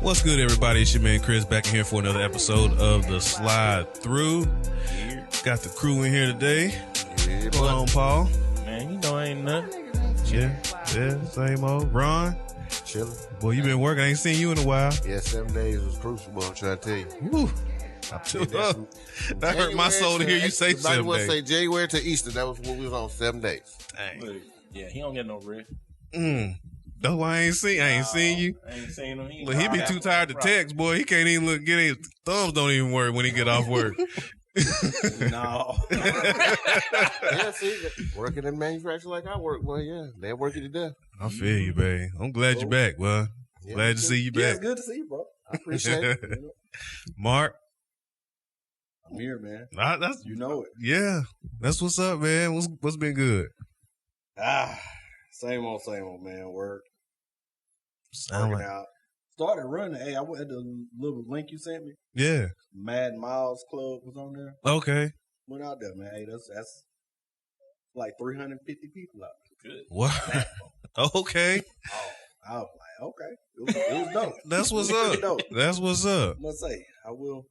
What's good, everybody? It's your man Chris back in here for another episode of the Slide Through. Got the crew in here today. What's going on, Paul? Man, you know ain't nothing. Yeah, same old. Ron? Chilling. Boy, you been working. I ain't seen you in a while. Yeah, 7 days was crucial, I'm trying to tell you. Woo. That hurt my soul to hear you say 7 days. Say January to Easter, that was what we was on, 7 days. Dang. Yeah, he don't get no rest. That's why I ain't seen you. I ain't seen him. Look, he be too tired to text, boy. He can't even get his thumbs don't even work when he get off work. No. Yeah, see, working in manufacturing like I work, boy, yeah. They working to death. I feel you, babe. I'm glad you're back, boy. Yeah, glad to see you Yeah, back. it's good to see you, bro. I appreciate it. Mark? I'm here, man. That's, You know it. yeah, that's what's up, man. What's been good? Same old, man. Work. Sound Working like, out. Started running. Hey, I went at the little link you sent me. yeah. Mad Miles Club was on there. Okay. Went out there, man. Hey, that's like 350 people out there. Good. What? Okay. Oh, I was like, okay. It was dope. That's what's It was up. dope. That's what's up. I must say, I will.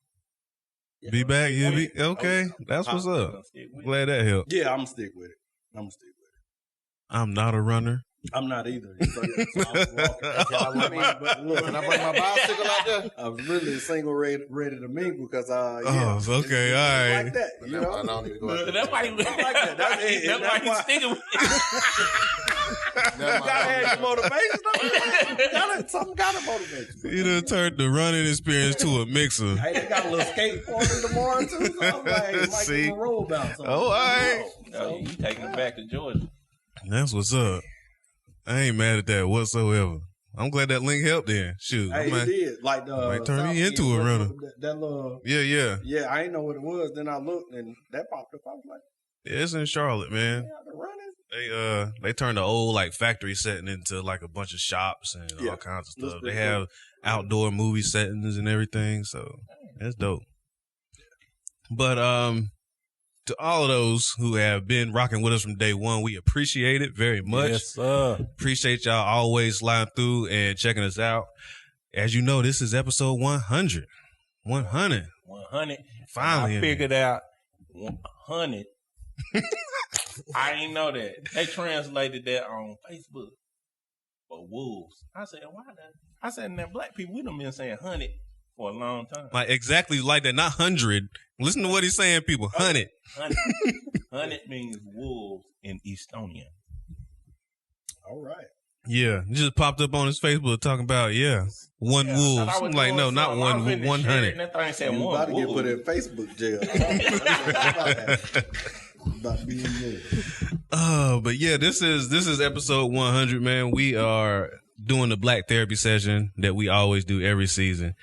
Yeah. Be back. You be okay. That's what's up. Glad that helped. Yeah, I'm going to stick with it. I'm not a runner. I'm not either. So I was walking. Can I bring my bicycle out there? I was really single ready to mingle because Oh, okay, all right. like that. You know, I don't need to go out there. That's why he like that. That's why he's sticking with it. You gotta have your motivation. Though. Something gotta motivate you. You done turned the running experience to a mixer. Hey, they got a little skateboarding tomorrow too. So I'm like See? a roll bounce. Oh, all right. Oh, you taking it back to Georgia. That's what's up. I ain't mad at that whatsoever. I'm glad that link helped then. Shoot. Hey, it did. Like the might turn me South into a End, runner. That little. Yeah. Yeah, I didn't know what it was. Then I looked and that popped up. I was like, Yeah, it's in Charlotte, man. yeah, they're running. They turned the old like factory setting into like a bunch of shops and all kinds of Looks stuff. pretty They have outdoor movie settings and everything, so that's dope. But to all of those who have been rocking with us from day one, we appreciate it very much. Yes, sir. Appreciate y'all always sliding through and checking us out. As you know, this is episode 100. 100. 100. Finally. I figured out 100. I didn't know that. They translated that on Facebook for wolves. I said, why not? I said, now black people, we done been saying 100 for a long time. Like exactly like that, not 100. Listen to what he's saying, people. 100. 100. 100 means wolves in Gastonia. All right. Yeah, it just popped up on his Facebook talking about, one wolves. I'm like, no, not one, 100. That thing said You one about to get wolf. put in Facebook jail. About to be in jail. But yeah, this is episode 100, man. We are doing the Black Therapy session that we always do every season.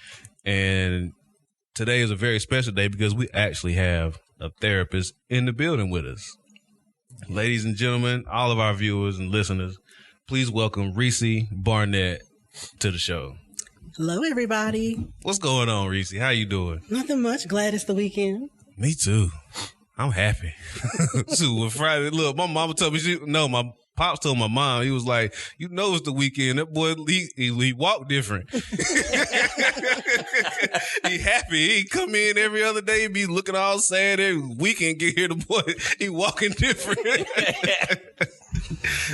And today is a very special day because we actually have a therapist in the building with us. Ladies and gentlemen, all of our viewers and listeners, please welcome Reese Barnette to the show. Hello, everybody. What's going on, Reese? How you doing? Nothing much. Glad it's the weekend. Me too. I'm happy. So with Friday, look, my mama told me my pops told my mom, he was like, you know it's the weekend. That boy, he walked different. He happy. He come in every other day, be looking all sad. Every weekend get here, the boy, he walking different.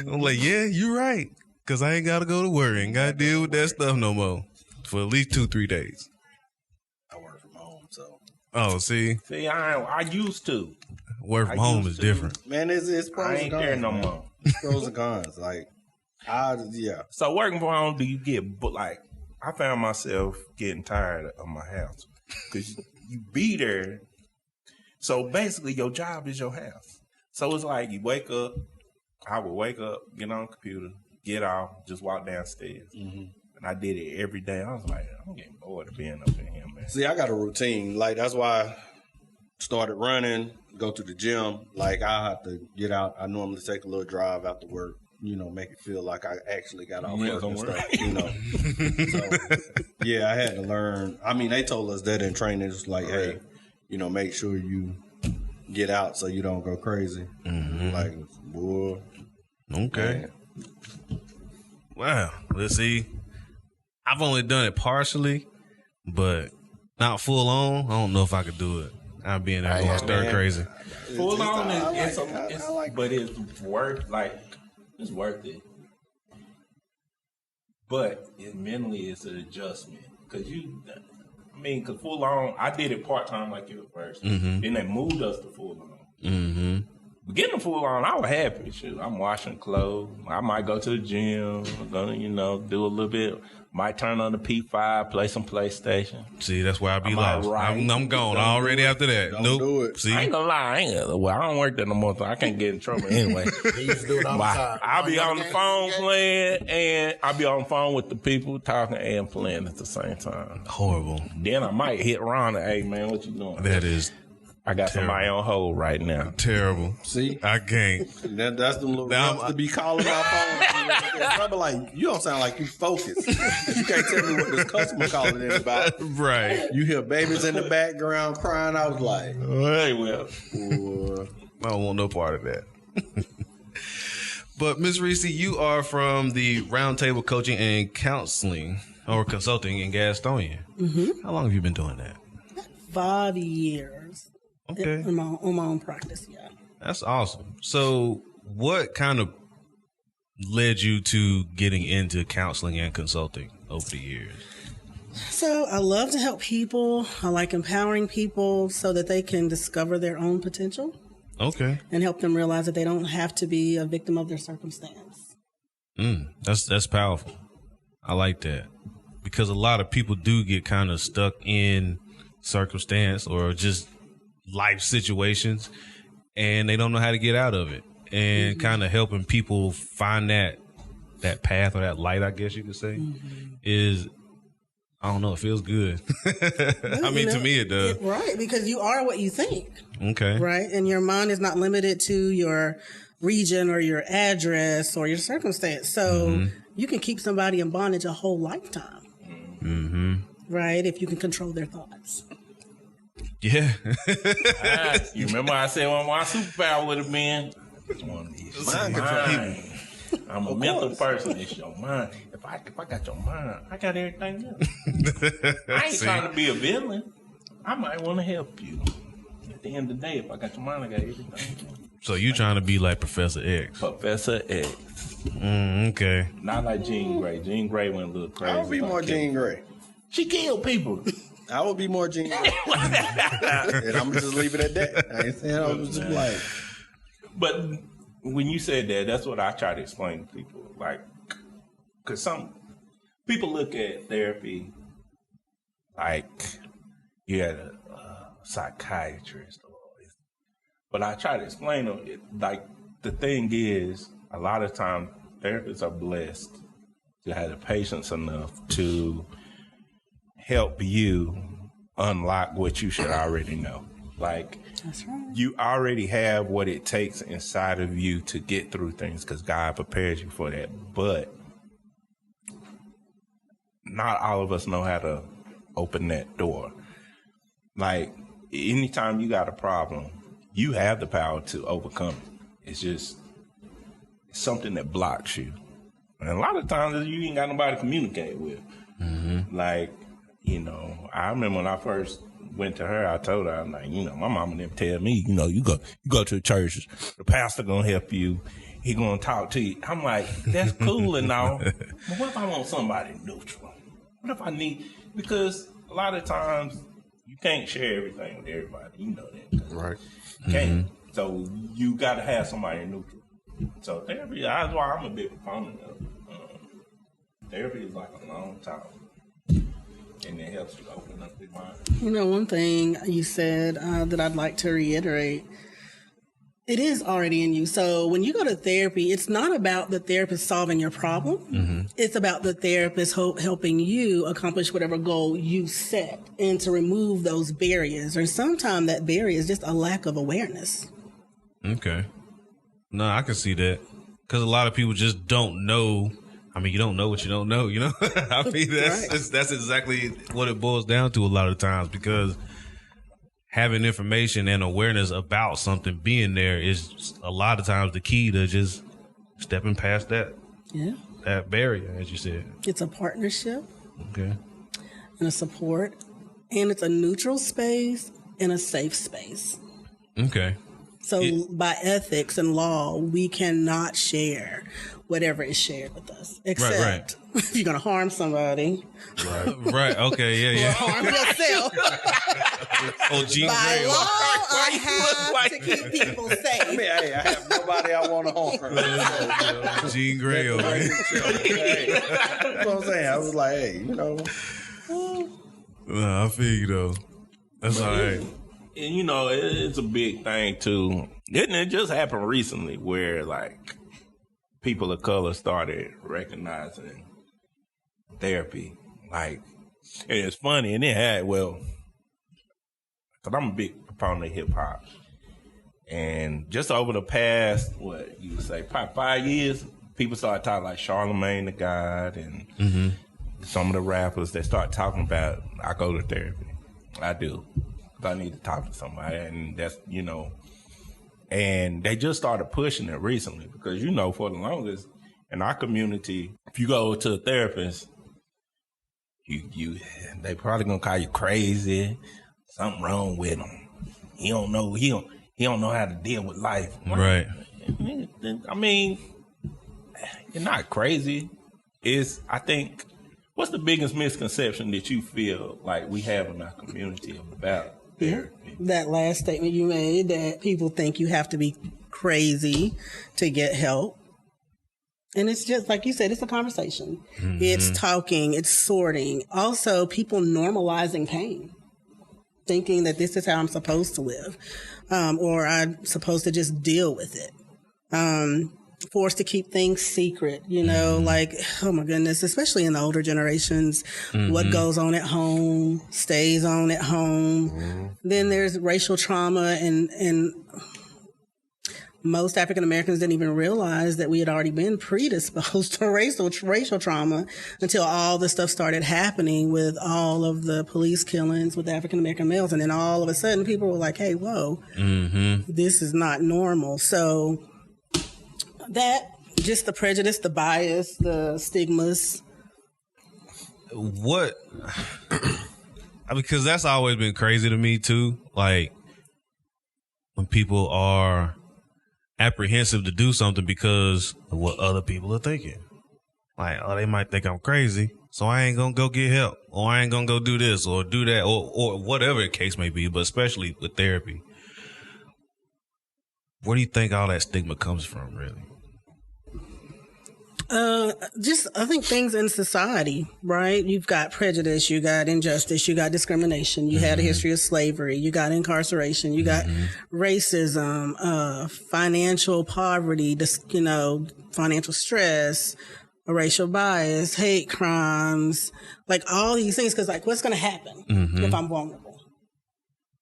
I'm like, yeah, you right. Because I ain't got to go to work. Ain't got to deal with that stuff no more for at least 2-3 days. I work from home, so. Oh, see? See, I used to. Work from home is different. Man, it's pros I and ain't cons. there no man. more. It's pros and cons. Like, yeah. So working from home, do you get, like, I found myself getting tired of my house because you be there. So basically your job is your house. So it's like you wake up, I would wake up, get on the computer, get off, just walk downstairs. Mm-hmm. And I did it every day. I was like, I'm getting bored of being up in here, man. See, I got a routine. Like, that's why I started running, go to the gym. Like, I have to get out. I normally take a little drive after work, you know, make it feel like I actually got off work and stuff, you know. So, yeah, I had to learn. I mean, they told us that in training. It's like, hey, make sure you get out so you don't go crazy. Mm-hmm. Like, boy. Okay. Man. Wow. Let's see. I've only done it partially, but not full on. I don't know if I could do it. I'd be in there going stir crazy. Full on but it's worth it. But mentally, it's an adjustment because full on. I did it part time like you at first. Mm-hmm. Then they moved us to full on. Mm-hmm. But getting full on, I was happy. Shoot, I'm washing clothes. I might go to the gym. I'm gonna, do a little bit. Might turn on the P5, play some PlayStation. See, that's where I be Am I lost. right? I'm gone already after that. Don't Nope. do it. See, I ain't gonna lie. I don't work there no more, so I can't get in trouble anyway. He used to do it all the time. I'll be on the phone playing, and I'll be on the phone with the people talking and playing at the same time. horrible. Then I might hit Ron and, hey, man, what you doing? That is I got somebody on hold right now. terrible. See? I can't. That's the little Now reps to be calling my phone. I'm like, you don't sound like you focused. You can't tell me what this customer calling in about. Right. You hear babies in the background crying. I was like, Hey, well. I don't want no part of that. But Miss Reese, you are from the Roundtable Coaching and Counseling or Consulting in Gastonia. Mm-hmm. How long have you been doing that? 5 years. Okay. On my own practice, yeah. That's awesome. So what kind of led you to getting into counseling and consulting over the years? So I love to help people. I like empowering people so that they can discover their own potential Okay. and help them realize that they don't have to be a victim of their circumstance. That's powerful. I like that. Because a lot of people do get kind of stuck in circumstance or just life situations and they don't know how to get out of it. And kind of helping people find that path or that light, I guess you could say, is, I don't know, it feels good. I mean, to me it does. Right, because you are what you think. Okay. Right, and your mind is not limited to your region or your address or your circumstance. So you can keep somebody in bondage a whole lifetime. Mm-hmm. Right, if you can control their thoughts. Yeah. You remember I said one of my superpower would have been mind control. I'm a mental person. It's your mind. If I got your mind, I got everything else. I ain't trying to be a villain. I might want to help you. At the end of the day, if I got your mind, I got everything else. So you trying to be like Professor X? Professor X. Okay. Not like Jean Grey. Jean Grey went a little crazy. I would be more Jean Grey. She killed people. I would be more Jean Grey. And I'm just leave it at that. I ain't saying I was just like. But when you said that, that's what I try to explain to people. Like, because some people look at therapy like you had a psychiatrist. But I try to explain them, like, the thing is, a lot of times therapists are blessed to have the patience enough to help you unlock what you should already know. Like, That's right. you already have what it takes inside of you to get through things because God prepares you for that. But not all of us know how to open that door. Like, anytime you got a problem, you have the power to overcome it. It's just something that blocks you. And a lot of times you ain't got nobody to communicate with. Like, I remember when I first went to her, I told her, I'm like, my mama didn't tell me, you go to the church, the pastor gonna help you, he gonna talk to you. I'm like, that's cool and all, but what if I want somebody neutral? What if I need, because a lot of times you can't share everything with everybody, you know that. Right. You can't. So you gotta have somebody neutral. So therapy, that's why I'm a big proponent of therapy is like a long talk. And it helps you open up your mind. One thing you said that I'd like to reiterate, it is already in you. So when you go to therapy, it's not about the therapist solving your problem. It's about the therapist helping you accomplish whatever goal you set and to remove those barriers. And sometimes that barrier is just a lack of awareness. Okay. No, I can see that. Because a lot of people just don't know. I mean, you don't know what you don't know, I mean, that's exactly what it boils down to a lot of times because having information and awareness about something being there is a lot of times the key to just stepping past that barrier, as you said. It's a partnership. Okay. And a support. And it's a neutral space and a safe space. Okay. So by ethics and law, we cannot share whatever is shared with us, except if you're going to harm somebody. Right. Okay. Yeah. Or harm yourself. Oh, Jean By Grey. law, I have to keep people safe. I mean, hey, I have nobody I want to harm. Jean Grey over here. Hey, that's what I'm saying. I was like, hey, you know. Nah, I feel you though. That's all right. And you know, it's a big thing too. Didn't it just happen recently where like people of color started recognizing therapy? Like, and it's funny, and it had, well, because I'm a big proponent of hip hop. And just over the past, what you would say, probably 5 years, people started talking like Charlamagne the God and some of the rappers that start talking about, I go to therapy. I do. I need to talk to somebody. And that's, you know, and they just started pushing it recently because, you know, for the longest in our community, if you go to a therapist, they probably gonna call you crazy. Something wrong with him. He don't know how to deal with life. Right. I mean, you're not crazy. I think, what's the biggest misconception that you feel like we have in our community about therapy? That last statement you made, that people think you have to be crazy to get help. And it's just, like you said, it's a conversation. It's talking, it's sorting. Also, people normalizing pain, thinking that this is how I'm supposed to live, or I'm supposed to just deal with it. Forced to keep things secret, you know, like, oh my goodness, especially in the older generations, what goes on at home stays on at home. Then there's racial trauma, and most African Americans didn't even realize that we had already been predisposed to racial trauma until all the stuff started happening with all of the police killings with African American males. And then all of a sudden people were like, hey, whoa, this is not normal. So that, just the prejudice, the bias, the stigmas. What? Because that's always been crazy to me too. Like when people are apprehensive to do something because of what other people are thinking. Like, oh, they might think I'm crazy, so I ain't gonna go get help, or I ain't gonna go do this or do that, or whatever the case may be, but especially with therapy. Where do you think all that stigma comes from, really? I think things in society, right? You've got prejudice, you got injustice, you got discrimination, you had a history of slavery, you got incarceration, you got racism, financial poverty, financial stress, racial bias, hate crimes, like all these things. Because, like, what's going to happen if I'm vulnerable?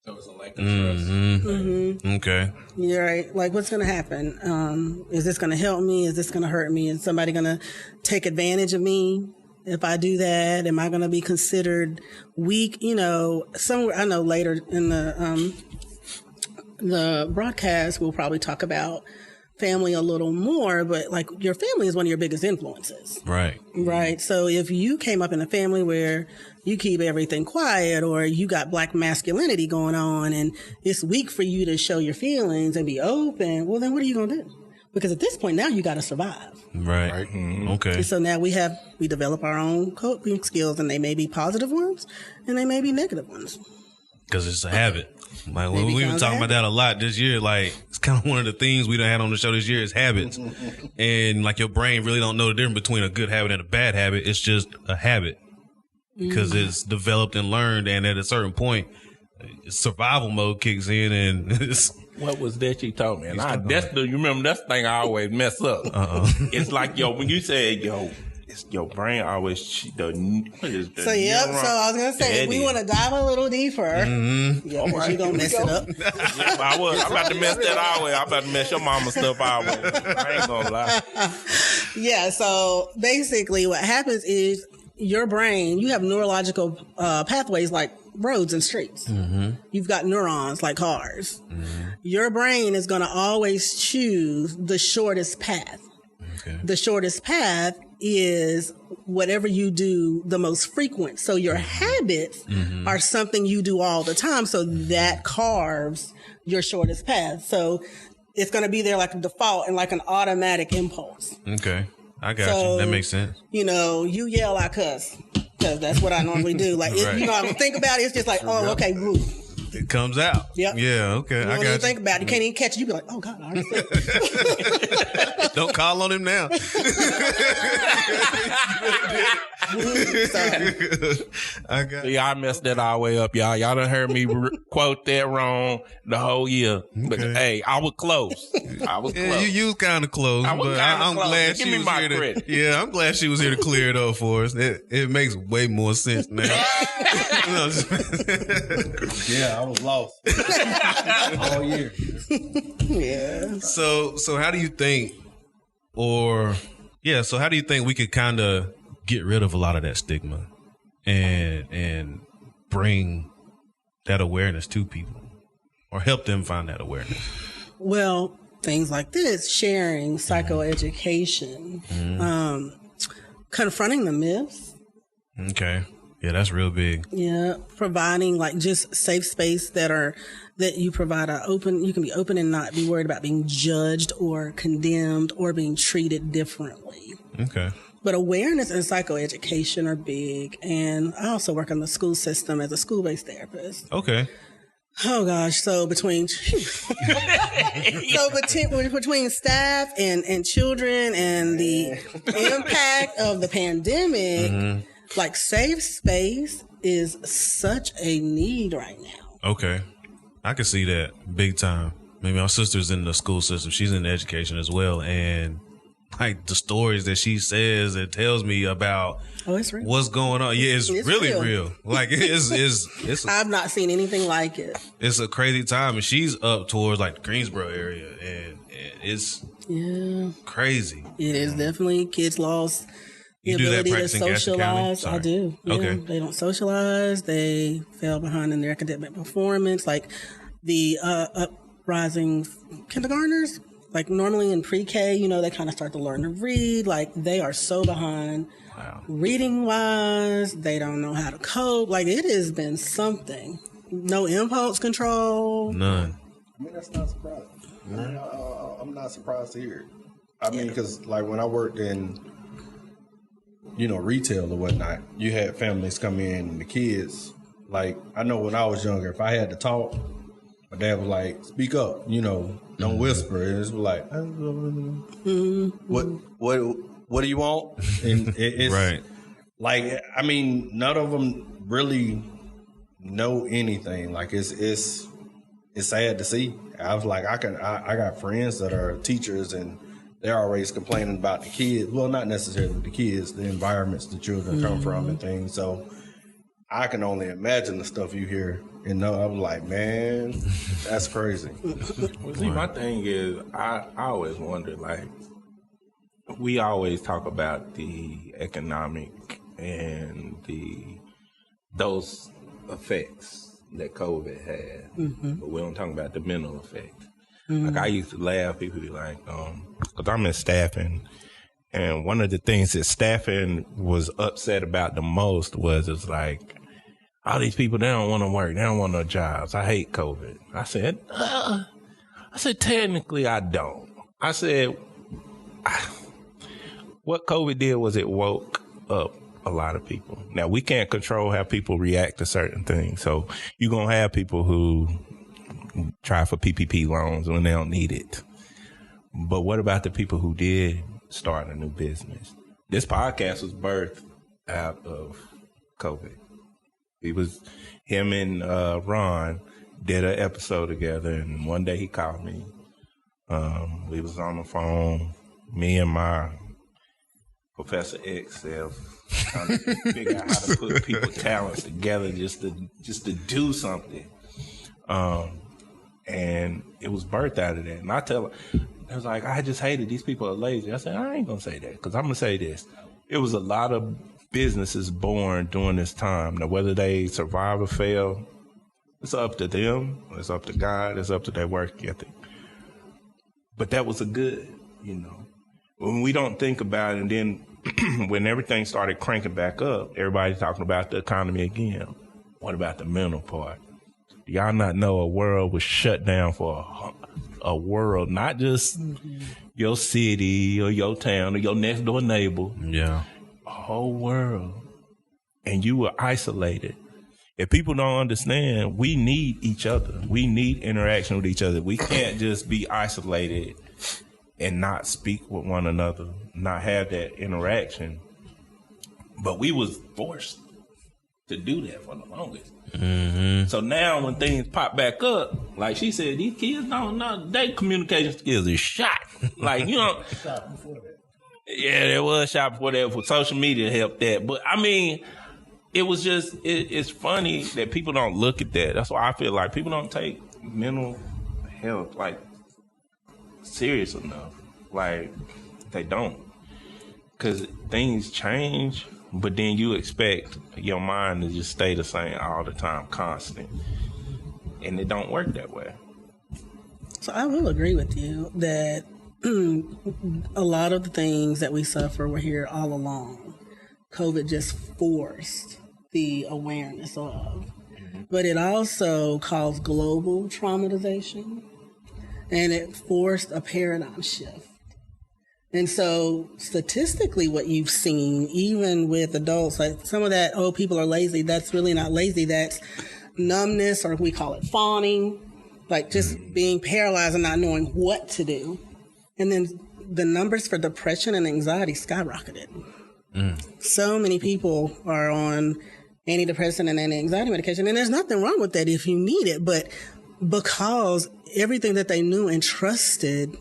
So it's a lack of trust. Okay. You're right. Like, what's going to happen? Is this going to help me? Is this going to hurt me? Is somebody going to take advantage of me if I do that? Am I going to be considered weak? You know, somewhere, I know later in the broadcast, we'll probably talk about family a little more, but like your family is one of your biggest influences. Right. Right. So if you came up in a family where you keep everything quiet, or you got black masculinity going on and it's weak for you to show your feelings and be open, well, then what are you going to do? Because at this point now you got to survive. Right. Okay. And so now we develop our own coping skills, and they may be positive ones and they may be negative ones. Because it's a habit. Like, we've been talking about that a lot this year. Like, it's kind of one of the things we done had on the show this year is habits. And like, your brain really don't know the difference between a good habit and a bad habit. It's just a habit because it's developed and learned. And at a certain point, survival mode kicks in, and it's, what was that you told me? And you remember that's the thing I always mess up. It's like, when you said, it's your brain always So I was gonna say, we want to dive a little deeper. Because you're gonna mess it up. I'm about to mess that always. I'm about to mess your mama's stuff always. I ain't gonna lie. Yeah. So basically, what happens is your brain, you have neurological pathways like roads and streets. Mm-hmm. You've got neurons like cars. Your brain is going to always choose the shortest path. Okay. The shortest path is whatever you do the most frequent. So your habits are something you do all the time. So that carves your shortest path. So it's going to be there like a default and like an automatic impulse. Okay. I got you. That makes sense. You know, you yell, I cuss. Because that's what I normally do. Like, Right. you know, I don't think about it. It's just like, oh, okay, woo. It comes out. Yep. Yeah, okay. You don't I even got think about it. You can't even catch it. You be like, oh, God, I already said it. Don't call on him now. I got See, I messed that all the way up, y'all. Y'all done heard me quote that wrong the whole year. But hey, I was close. I was Yeah, close. you was kind of close, I was but kinda I'm close. glad Give she me was my here to. credit. Yeah, I'm glad she was here to clear it up for us. It makes way more sense now. Yeah, I was lost all year. Yeah. So how do you think, so how do you think we could kind of get rid of a lot of that stigma and bring that awareness to people, or help them find that awareness? Well, things like this, sharing, psychoeducation, confronting the myths. Okay. Yeah, that's real big. Yeah, providing like just safe space that you provide you can be open and not be worried about being judged or condemned or being treated differently. Okay. But awareness and psychoeducation are big. And I also work in the school system as a school-based therapist. Okay. Oh gosh, so between between staff and children and the impact of the pandemic, like safe space is such a need right now. Okay. I can see that big time. Maybe my sister's in the school system. She's in education as well. And like the stories that she says, it tells me about it's real. what's going on. Yeah, it's really real. Like it's I've not seen anything like it. It's a crazy time. And she's up towards like the Greensboro area. And it's crazy. It is definitely kids lost the You do that ability to practice in Gaston County? socialize. Sorry. I do. Yeah. Okay. They don't socialize. They fell behind in their academic performance. Like the uprising kindergartners, like normally in pre-K, you know, they kind of start to learn to read. Like they are so behind reading wise. They don't know how to cope. Like it has been something. No impulse control. None. I mean, that's not surprising. I'm not surprised to hear it. I mean, because like when I worked in, retail or whatnot, you had families come in and the kids, like, I know when I was younger, if I had to talk, my dad was like, speak up, don't whisper. And it's like, what do you want? And it's Right. like, I mean, none of them really know anything. Like it's sad to see. I was like, I got friends that are teachers and they're always complaining about the kids. Well, not necessarily the kids, the environments the children come from and things. So I can only imagine the stuff you hear and know. I'm like, man, that's crazy. Well, see, my thing is, I always wonder, like, we always talk about the economic and those effects that COVID had, but we don't talk about the mental effect. Like I used to laugh, people be like, because I'm in staffing, and one of the things that staffing was upset about the most was it's like, all these people, they don't want to work, they don't want no jobs. I hate COVID. I said, technically I don't. I said, what COVID did was it woke up a lot of people. Now, we can't control how people react to certain things. So you're going to have people who try for PPP loans when they don't need it. But what about the people who did start a new business? This podcast was birthed out of COVID. Him and Ron did an episode together, and one day he called me. We was on the phone, me and my Professor Excel, trying to figure out how to put people's talents together just to do something. And it was birthed out of that. And I was like, I just hated these people are lazy. I said, I ain't gonna say that because I'm gonna say this. It was a lot of businesses born during this time. Now, whether they survive or fail, it's up to them. It's up to God. It's up to their work ethic. But that was a good, When we don't think about it, and then when everything started cranking back up, everybody's talking about the economy again. What about the mental part? Do y'all not know a world was shut down for a world, not just your city or your town or your next door neighbor. Yeah. A whole world. And you were isolated. If people don't understand, we need each other. We need interaction with each other. We can't just be isolated and not speak with one another, not have that interaction. But we was forced to do that for the longest. Mm-hmm. So now when things pop back up, like she said, these kids don't know, their communication skills is shot. Like, Shot before that. Yeah, there was shot before that. For social media helped that. But I mean, it was just, it's funny that people don't look at that. That's why I feel like people don't take mental health like serious enough. Like they don't. Because things change, but then you expect your mind to just stay the same all the time, constant. And it don't work that way. So I will agree with you that a lot of the things that we suffer were here all along. COVID just forced the awareness of. But it also caused global traumatization, and it forced a paradigm shift. And so statistically what you've seen, even with adults, like some of that, people are lazy, that's really not lazy, that's numbness, or we call it fawning, like just being paralyzed and not knowing what to do. And then the numbers for depression and anxiety skyrocketed. So many people are on antidepressant and anti-anxiety medication, and there's nothing wrong with that if you need it, but because everything that they knew and trusted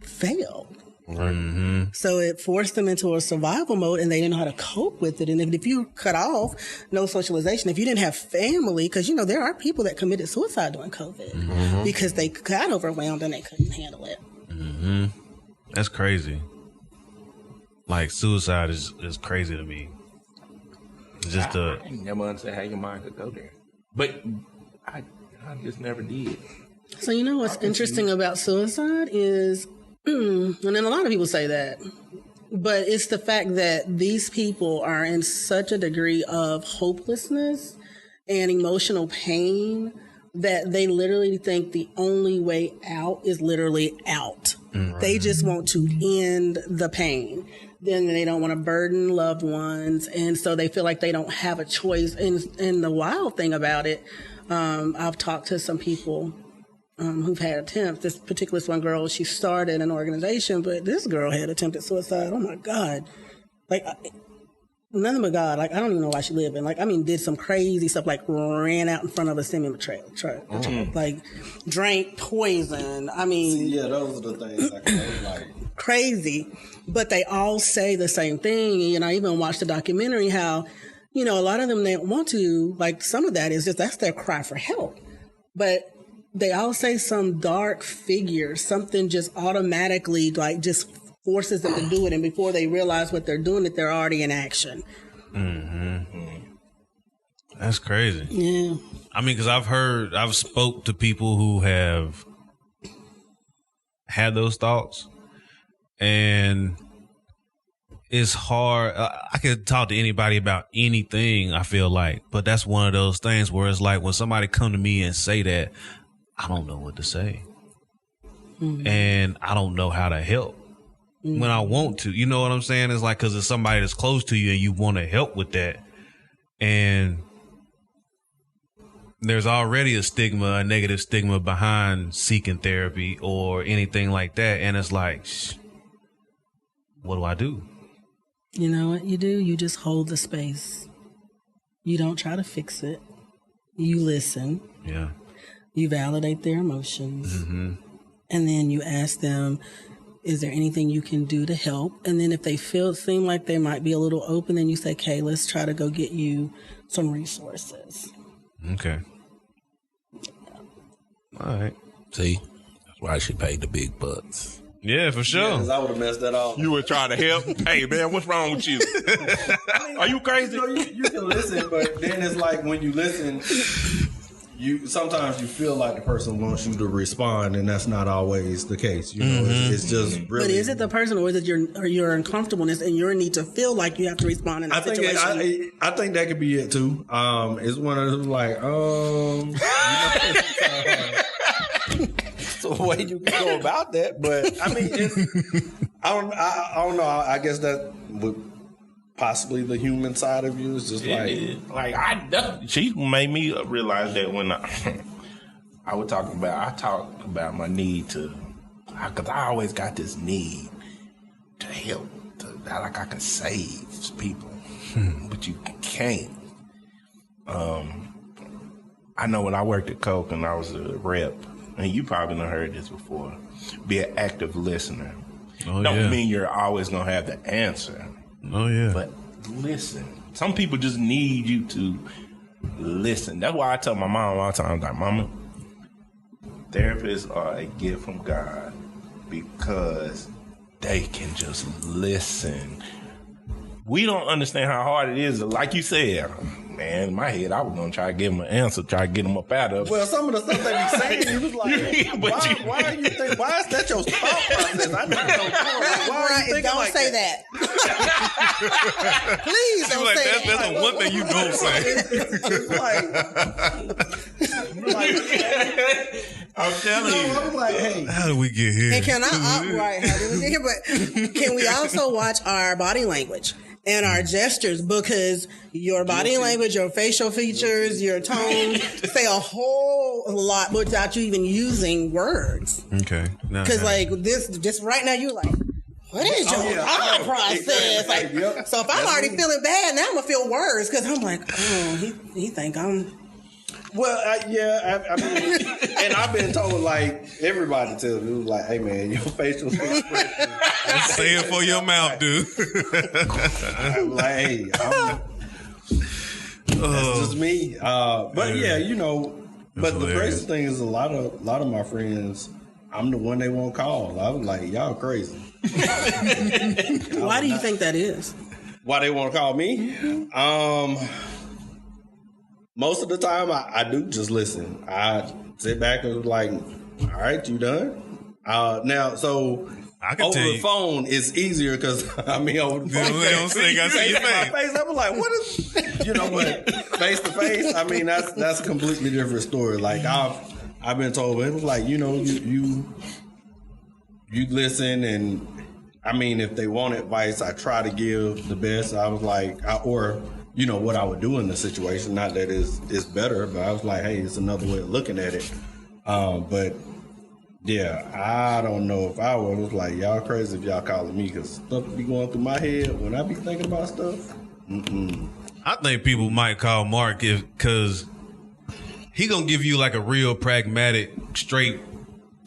failed. Mm-hmm. So it forced them into a survival mode, and they didn't know how to cope with it. And if you cut off no socialization, if you didn't have family, because there are people that committed suicide during COVID because they got overwhelmed and they couldn't handle it. Mm-hmm. That's crazy. Like suicide is crazy to me. It's just I never understand how your mind could go there, but I just never did. So what's interesting about suicide is, and then a lot of people say that, but it's the fact that these people are in such a degree of hopelessness and emotional pain that they literally think the only way out is literally out. Right. They just want to end the pain. Then they don't want to burden loved ones. And so they feel like they don't have a choice. And the wild thing about it, I've talked to some people who've had attempts. This particular one girl, she started an organization, but this girl had attempted suicide. Oh my God. Like, nothing but God. Like, I don't even know why she lived in. Did some crazy stuff, like ran out in front of a semi-trailer, like drank poison. Yeah, those are the things like crazy. But they all say the same thing. I even watched the documentary how, a lot of them, they want to, like, some of that is just, that's their cry for help. But they all say some dark figure, something just automatically, like, just forces them to do it, and before they realize what they're doing, that they're already in action. Mm-hmm. That's crazy. Yeah. Because I've spoke to people who have had those thoughts, and it's hard. I could talk to anybody about anything, I feel like, but that's one of those things where it's like when somebody come to me and say that, I don't know what to say. Mm-hmm. And I don't know how to help. When I want to, you know what I'm saying? It's like, because it's somebody that's close to you and you want to help with that. And there's already a negative stigma behind seeking therapy or anything like that. And it's like, what do I do? You know what you do? You just hold the space. You don't try to fix it. You listen. Yeah. You validate their emotions. Mm-hmm. And then you ask them, is there anything you can do to help? And then if they seem like they might be a little open, then you say, okay, let's try to go get you some resources. Okay. All right. See, that's why she paid the big bucks. Yeah, for sure. Because I would have messed that all. You were trying to help. Hey, man, what's wrong with you? Are you crazy? You can listen, but then it's like when you listen, sometimes you feel like the person wants you to respond, and that's not always the case. You know, it's just really. But is it the person, or is it your uncomfortableness and your need to feel like you have to respond in a situation? I think that could be it too. It's one of those like, so the way you can go about that, but I mean, I don't know. I guess that would possibly the human side of you is just she made me realize that when I talk about my need to, because I always got this need to help, like I can save people, but you can't. I know when I worked at Coke and I was a rep, and you probably done heard this before, be an active listener. Don't mean you're always going to have the answer. Oh, yeah. But listen. Some people just need you to listen. That's why I tell my mom all the time, like, Mama, therapists are a gift from God because they can just listen. We don't understand how hard it is. Like you said, man, in my head, I was going to try to give them an answer, try to get them up out of it. Well, some of the stuff they be saying, you was like, why is that your thought process? I never know. Why are you thinking don't like say that? Please don't say that. That's the one thing you don't say. It's like I'm telling you. I was like, hey. How did we get here? And can I, how did we get here? But can we also watch our body language and our gestures? Because your body language, your facial features, your tone say a whole lot without you even using words. Okay. Because like this, just right now, you're like, what is your thought process? Exactly. Like, so if I'm already feeling bad, now I'm gonna feel worse because I'm like, oh, he think I'm. Well, I mean, and I've been told, like, everybody tells me, like, hey, man, your facial expression. Say it for your mouth, dude. I'm like, hey, that's just me. But yeah, you know, but the crazy thing is a lot of my friends, I'm the one they won't call. I was like, y'all crazy. Why do you think that is? Why they want to call me? Most of the time, I do just listen. I sit back and like, all right, you done? Now, so I can over tell the you. phone, it's easier because, I mean, over the phone, They don't say, I see your my face. face. I'm like, what is, you know what? Face to face, I mean, that's a completely different story. Like, I've been told, it was like, you know, you listen, and I mean, if they want advice, I try to give the best. I was like, you know, what I would do in the situation. Not that it's better, but I was like, hey, it's another way of looking at it. But yeah, I don't know if I was like, y'all crazy if y'all calling me, because stuff be going through my head when I be thinking about stuff. I think people might call Mark because he gonna give you like a real pragmatic, straight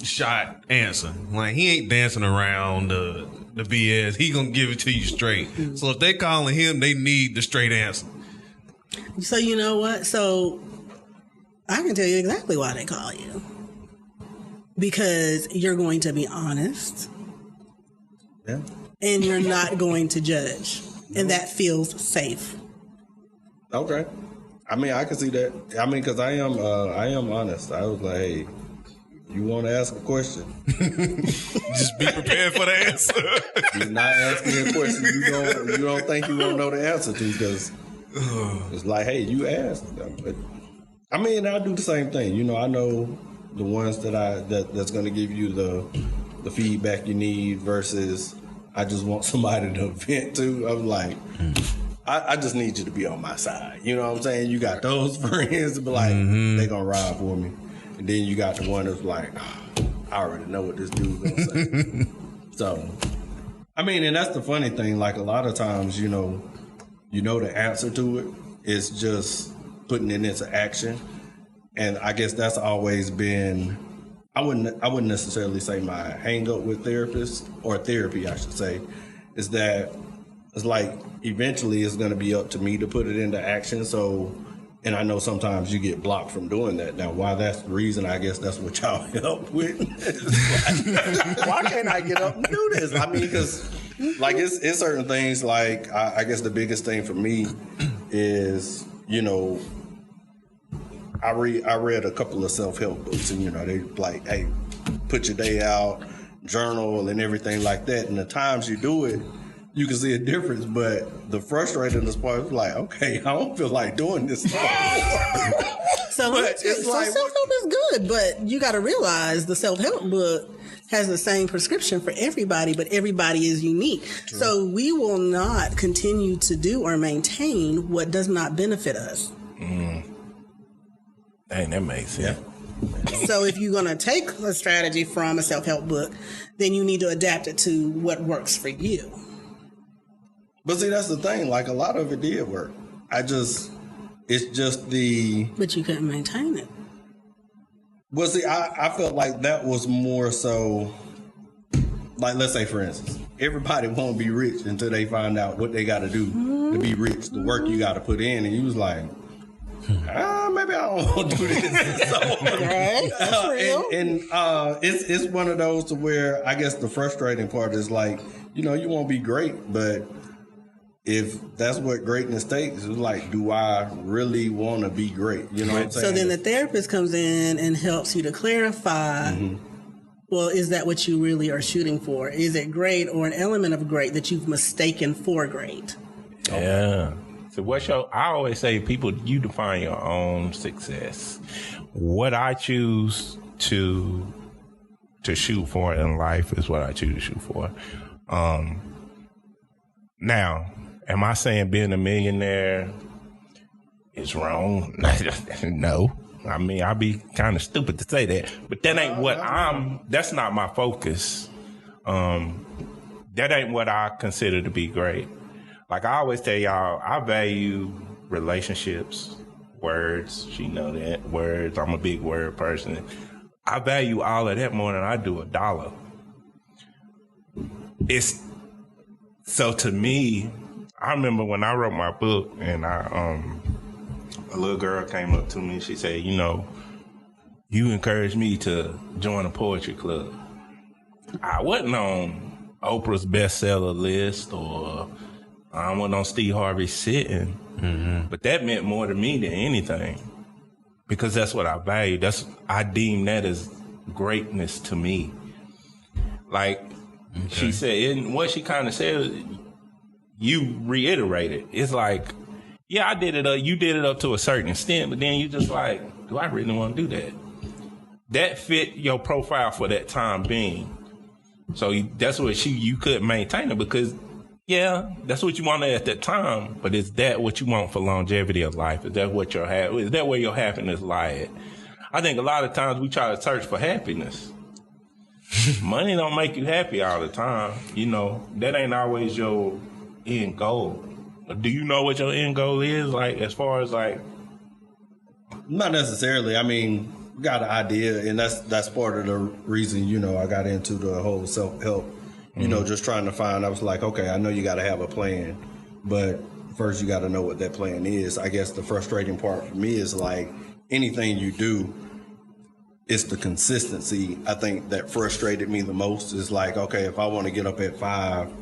shot answer. Like he ain't dancing around the BS. He gonna give it to you straight. So if they calling him, they need the straight answer. So you know what? So I can tell you exactly why they call you. Because you're going to be honest. Yeah. And you're not going to judge. And that feels safe. Okay. I mean, I can see that. I mean, because I am honest. I was like, hey, you want to ask a question? Just be prepared for the answer. You're not asking a question you don't think you won't know the answer to, because it's like, hey, you asked. But I mean, I do the same thing. You know, I know the ones that's going to give you the feedback you need versus I just want somebody to vent to. I'm like, I just need you to be on my side. You know what I'm saying? You got those friends that be like, they gonna ride for me. And then you got the one that's like, I already know what this dude's gonna say. So, I mean, and that's the funny thing. Like a lot of times, you know the answer to it. It's just putting it into action. And I guess that's always been, I wouldn't necessarily say my hang up with therapists, or therapy, I should say, is that it's like eventually it's going to be up to me to put it into action. So And I know sometimes you get blocked from doing that. Now, why that's the reason, I guess that's what y'all help with. Like, why can't I get up and do this? I mean, because like it's certain things. Like I guess the biggest thing for me is, you know, I read a couple of self-help books, and you know they like, hey, put your day out, journal, and everything like that. And the times you do it, you can see a difference, but the frustrating part is like, okay, I don't feel like doing this anymore. So self-help is good, but you got to realize the self-help book has the same prescription for everybody, but everybody is unique. True. So we will not continue to do or maintain what does not benefit us. Dang, that makes sense. Yeah. So if you're going to take a strategy from a self-help book, then you need to adapt it to what works for you. But see, that's the thing. Like, a lot of it did work. It's just the... But you couldn't maintain it. Well, see, I felt like that was more so... Like, let's say, for instance, everybody won't be rich until they find out what they got to do to be rich, the work you got to put in. And you was like, maybe I don't want to do this. So, right? That's real. And it's one of those to where I guess the frustrating part is like, you know, you won't be great, but... If that's what greatness takes, it's like, do I really want to be great? You know what I'm saying? So then the therapist comes in and helps you to clarify, well, is that what you really are shooting for? Is it great or an element of great that you've mistaken for great? Yeah. So I always say, people, you define your own success. What I choose to shoot for in life is what I choose to shoot for. Now, am I saying being a millionaire is wrong? No. I mean, I'd be kind of stupid to say that. But that ain't that's not my focus. That ain't what I consider to be great. Like I always tell y'all, I value relationships, words. She know that, words. I'm a big word person. I value all of that more than I do $1. So to me, I remember when I wrote my book and a little girl came up to me and she said, you know, you encouraged me to join a poetry club. I wasn't on Oprah's bestseller list or I wasn't on Steve Harvey's sitting, but that meant more to me than anything because that's what I value. I deem that as greatness to me. Like, she said, and what she kind of said, you reiterated. It's like, yeah, I did it. You did it up to a certain extent, but then you just like, do I really want to do that? That fit your profile for that time being. So that's what you could maintain it because, yeah, that's what you wanted at that time. But is that what you want for longevity of life? Is that is that where your happiness lies? I think a lot of times we try to search for happiness. Money don't make you happy all the time. You know, that ain't always your end goal. Do you know what your end goal is? Like, as far as like... Not necessarily. I mean, got an idea, and that's part of the reason, you know, I got into the whole self-help, you know, just trying to find, I was like, okay, I know you got to have a plan, but first you got to know what that plan is. I guess the frustrating part for me is like, anything you do, it's the consistency, I think, that frustrated me the most. Is like, okay, if I want to get up at 5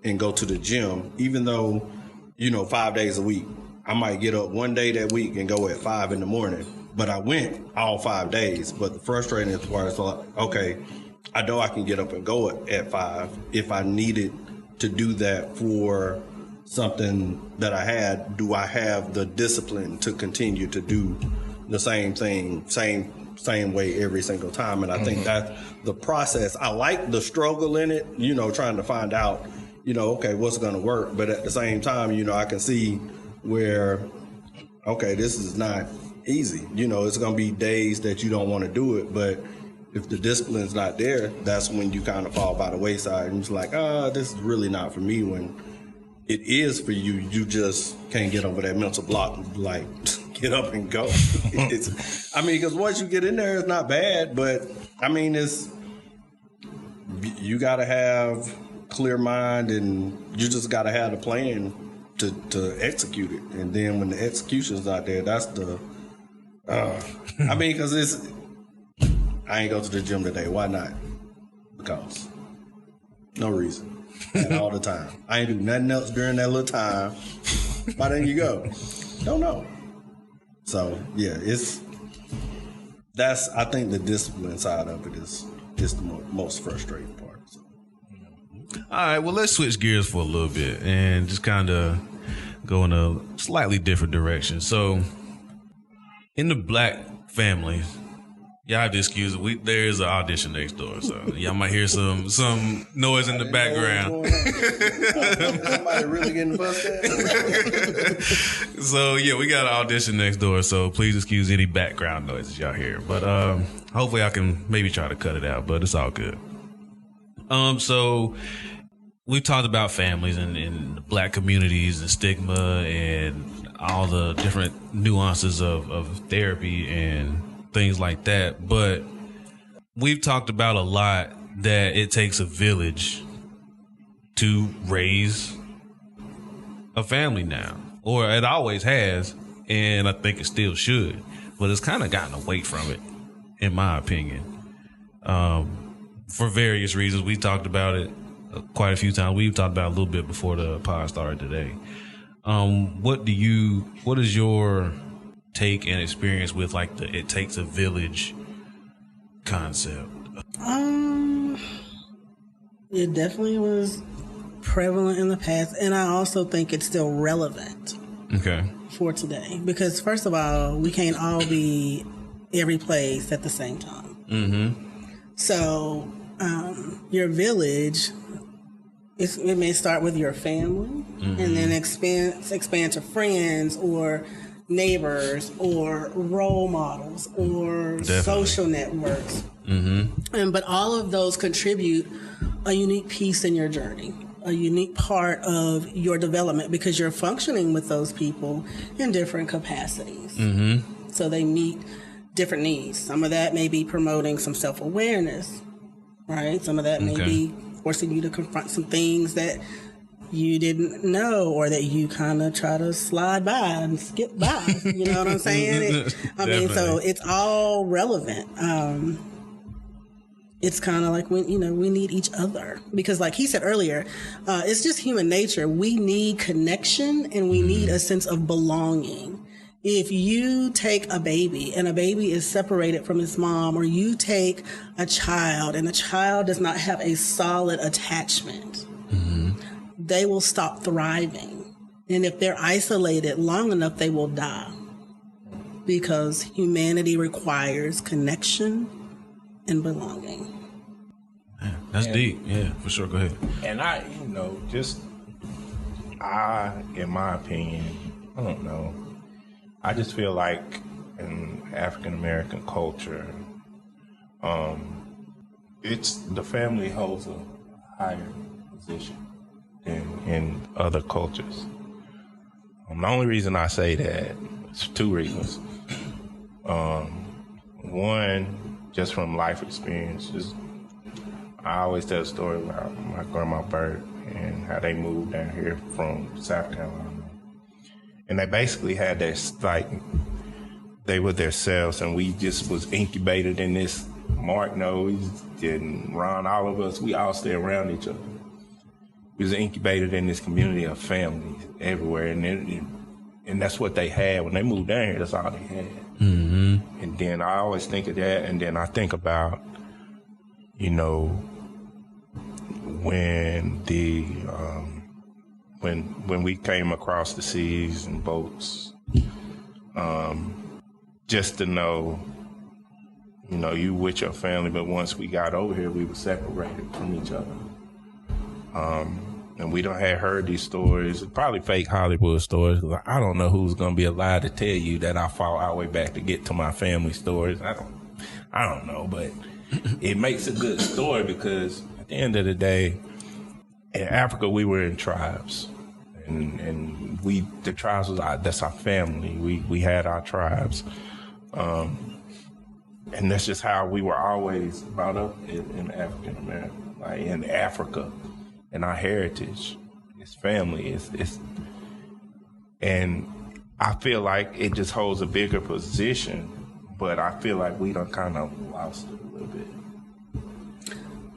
and go to the gym, even though, you know, 5 days a week, I might get up one day that week and go at 5 in the morning. But I went all 5 days. But the frustrating part is like, okay, I know I can get up and go at 5. If I needed to do that for something that I had, do I have the discipline to continue to do the same thing, same way every single time? And I think that's the process. I like the struggle in it, you know, trying to find out, you know, okay, what's going to work. But at the same time, you know, I can see where, okay, this is not easy. You know, it's going to be days that you don't want to do it. But if the discipline's not there, that's when you kind of fall by the wayside. And it's like, this is really not for me. When it is for you, you just can't get over that mental block. Like, get up and go. Because once you get in there, it's not bad. But, I mean, you got to have clear mind, and you just got to have a plan to execute it. And then when the execution's out there, that's the. I mean, because I ain't go to the gym today. Why not? Because no reason. And all the time. I ain't do nothing else during that little time. Why didn't you go? Don't know. So yeah, I think the discipline side of it is the most frustrating part. So. All right, well, let's switch gears for a little bit and just kind of go in a slightly different direction. So, in the black family, y'all have to excuse it. There is an audition next door, so y'all might hear some noise in the background. Somebody really getting busted. So yeah, we got an audition next door, so please excuse any background noises y'all hear. But hopefully I can maybe try to cut it out, but it's all good. So we talked about families and black communities and stigma and all the different nuances of therapy and things like that. But we've talked about a lot that it takes a village to raise a family now, or it always has, and I think it still should, but it's kind of gotten away from it, in my opinion. For various reasons. We talked about it quite a few times. We've talked about it a little bit before the pod started today. What is your take and experience with like the it takes a village concept? It definitely was prevalent in the past, and I also think it's still relevant. Okay. For today, because first of all, we can't all be every place at the same time. Mm-hmm. So, your village, it may start with your family, and then expand to friends or neighbors or role models or social networks. Mm-hmm. But all of those contribute a unique piece in your journey, a unique part of your development, because you're functioning with those people in different capacities. Mm-hmm. So they meet different needs. Some of that may be promoting some self-awareness, right? Some of that may be forcing you to confront some things that you didn't know, or that you kind of try to slide by and skip by. You know what I'm saying? I mean, so it's all relevant. It's kind of like we need each other, because like he said earlier, it's just human nature. We need connection, and we need a sense of belonging. If you take a baby and a baby is separated from its mom, or you take a child and a child does not have a solid attachment, they will stop thriving. And if they're isolated long enough, they will die, because humanity requires connection and belonging. That's deep. Yeah, for sure. Go ahead. And in my opinion, I don't know. I just feel like in African American culture, it's the family holds a higher position than in other cultures. The only reason I say that is two reasons. One, just from life experiences. I always tell a story about my grandma Bert and how they moved down here from South Carolina. And they basically had this, like, they were themselves, and we just was incubated in this. Mark knows, and Ron, all of us, we all stay around each other. We was incubated in this community of families everywhere, and that's what they had. When they moved down here, that's all they had. Mm-hmm. And then I always think of that, and then I think about, when when we came across the seas and boats, just to know, you with your family, but once we got over here, we were separated from each other. And we don't have heard these stories, probably fake Hollywood stories. I don't know who's going to be alive to tell you that I fought our way back to get to my family stories. I don't know, but it makes a good story, because at the end of the day, in Africa, we were in tribes. And the tribes that's our family. We had our tribes. And that's just how we were always brought up in African American, like in Africa, and our heritage. It's family. And I feel like it just holds a bigger position, but I feel like we done kind of lost it a little bit.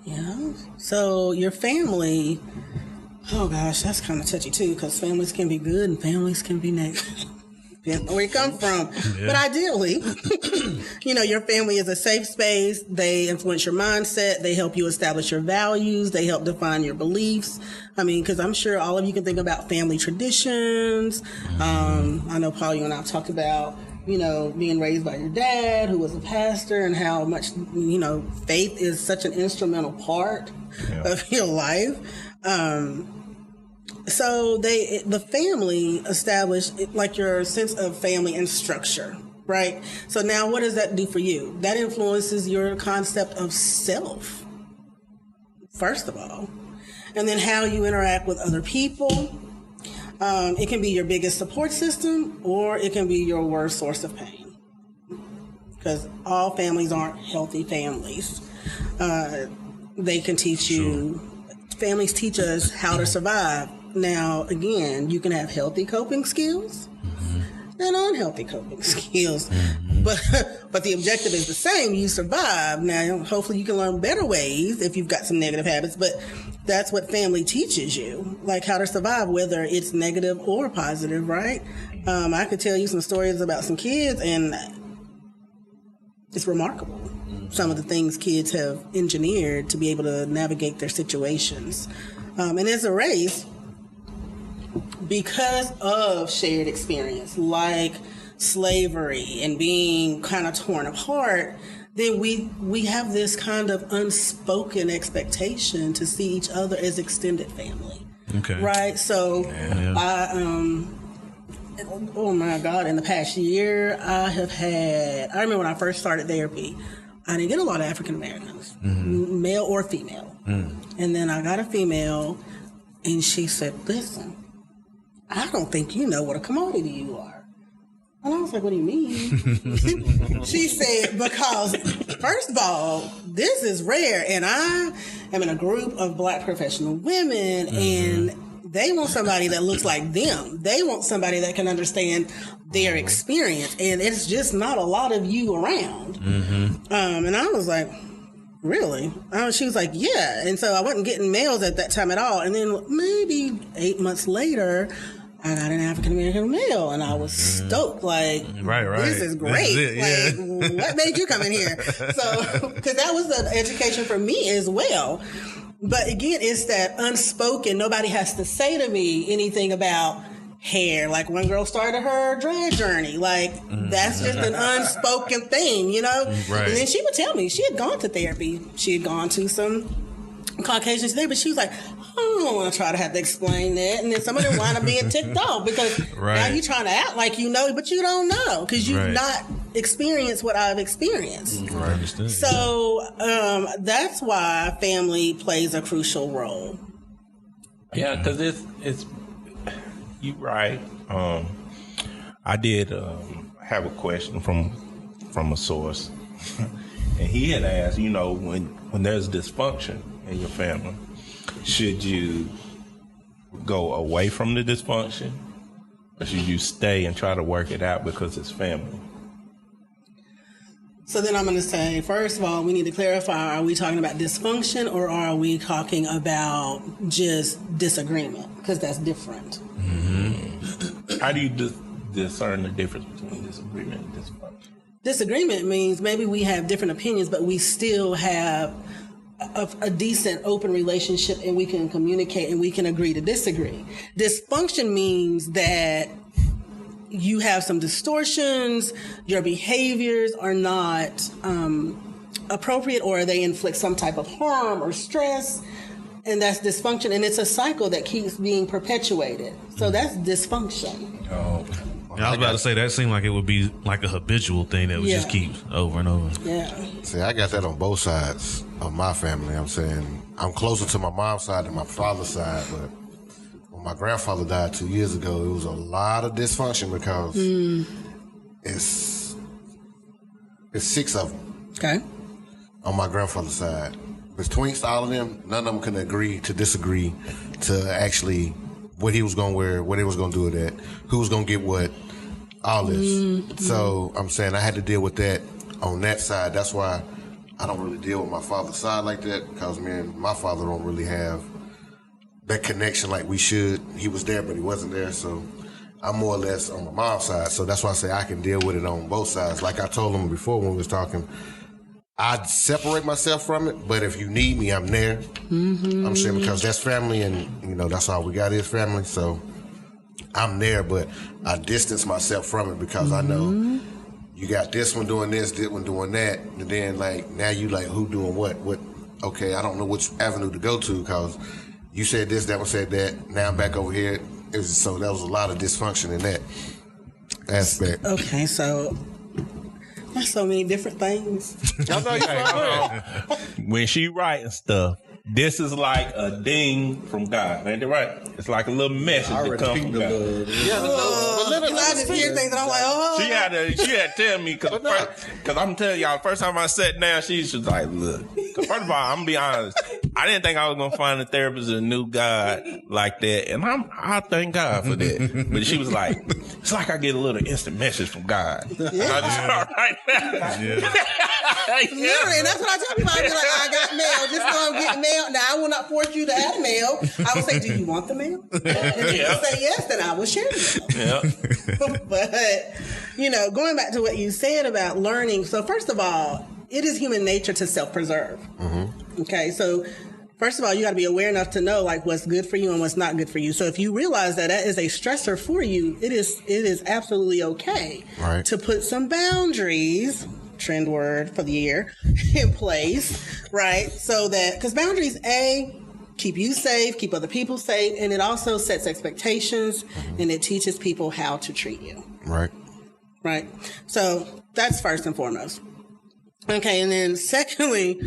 Yeah. So your family, oh gosh, that's kind of touchy too, because families can be good and families can be negative. Depends on where you come from. Yeah. But ideally, your family is a safe space. They influence your mindset. They help you establish your values. They help define your beliefs. I mean, because I'm sure all of you can think about family traditions. I know Paul, you and I have talked about, being raised by your dad, who was a pastor, and how much, faith is such an instrumental part of your life. So the family established like your sense of family and structure, right? So now what does that do for you? That influences your concept of self, first of all, and then how you interact with other people. It can be your biggest support system, or it can be your worst source of pain, because all families aren't healthy families. They can teach you, families teach us how to survive. Now, again, you can have healthy coping skills and unhealthy coping skills, but the objective is the same. You survive. Now, hopefully you can learn better ways if you've got some negative habits, but that's what family teaches you, like how to survive, whether it's negative or positive, right? I could tell you some stories about some kids, and it's remarkable. Some of the things kids have engineered to be able to navigate their situations. And as a race, because of shared experience, like slavery and being kind of torn apart, then we have this kind of unspoken expectation to see each other as extended family. Okay. Right? So oh my God, in the past year, I remember when I first started therapy, I didn't get a lot of African Americans, male or female. And then I got a female, and she said, listen, I don't think you know what a commodity you are. And I was like, what do you mean? She said, because first of all, this is rare, and I am in a group of Black professional women, and they want somebody that looks like them. They want somebody that can understand their experience, and it's just not a lot of you around. And I was like, really? She was like, yeah. And so I wasn't getting males at that time at all. And then maybe 8 month later, I got an African American male, and I was stoked. Like, this is great. This is like, what made you come in here? So, because that was an education for me as well. But again, it's that unspoken. Nobody has to say to me anything about hair. Like, one girl started her drag journey. Like, that's just an unspoken thing, Right. And then she would tell me she had gone to therapy. She had gone to some Caucasians there, but she was like, I don't want to try to have to explain that. And then some of them wind up being ticked off because now you're trying to act like you know, but you don't know because you've not experienced what I've experienced. Right. So that's why family plays a crucial role. Yeah, because it's you right. I did have a question from a source, and he had asked, when there's dysfunction in your family, should you go away from the dysfunction, or should you stay and try to work it out because it's family? So then I'm going to say, first of all, we need to clarify, are we talking about dysfunction or are we talking about just disagreement? Because that's different. How do you discern the difference between disagreement and dysfunction? Disagreement means maybe we have different opinions, but we still have a decent open relationship, and we can communicate and we can agree to disagree. Dysfunction means that you have some distortions, your behaviors are not appropriate, or they inflict some type of harm or stress, and that's dysfunction, and it's a cycle that keeps being perpetuated. So that's dysfunction. Oh. I was about to say, that seemed like it would be like a habitual thing that would just keep over and over. Yeah. See, I got that on both sides of my family. I'm saying I'm closer to my mom's side than my father's side, but when my grandfather died 2 years ago, it was a lot of dysfunction because it's 6 of them. Okay. On my grandfather's side. Between all of them, none of them can agree to disagree to actually what he was going to wear, what he was going to do with that, who was going to get what, all this. Mm-hmm. So I'm saying I had to deal with that on that side. That's why I don't really deal with my father's side like that, because me and my father don't really have that connection like we should. He was there, but he wasn't there. So I'm more or less on my mom's side. So that's why I say I can deal with it on both sides. Like I told him before when we was talking, I'd separate myself from it, but if you need me, I'm there. Mm-hmm. I'm saying because that's family, and you know that's all we got is family. So I'm there, but I distance myself from it because I know you got this one doing this one doing that, and then like now you like who doing what? What? Okay, I don't know which avenue to go to because you said this, that one said that. Now I'm back over here. So there was a lot of dysfunction in that aspect. Okay, so there's so many different things. Y'all know When she writing stuff, this is like a ding from God, ain't it right? It's like a little message that comes from God. I just hear things and I'm like, oh. She had to tell me because I'm telling y'all, the first time I sat down, she was like, look. Cause first of all, I'm gonna be honest, I didn't think I was gonna find a therapist that knew God like that, and I thank God for that. But she was like, it's like I get a little instant message from God. Yeah. And I just start right now. Literally, and that's what I tell people. I be like, I got mail. Just go and get mail. Now, I will not force you to have mail. I will say, do you want the mail? And if you say yes, then I will share the mail. Yeah. But, you know, going back to what you said about learning. So first of all, it is human nature to self-preserve. Mm-hmm. Okay, so first of all, you got to be aware enough to know like what's good for you and what's not good for you. So if you realize that that is a stressor for you, it is absolutely okay to put some boundaries, trend word for the year, in place, right? So that, because boundaries, keep you safe, keep other people safe, and it also sets expectations and it teaches people how to treat you. Right. So that's first and foremost. Okay, and then secondly,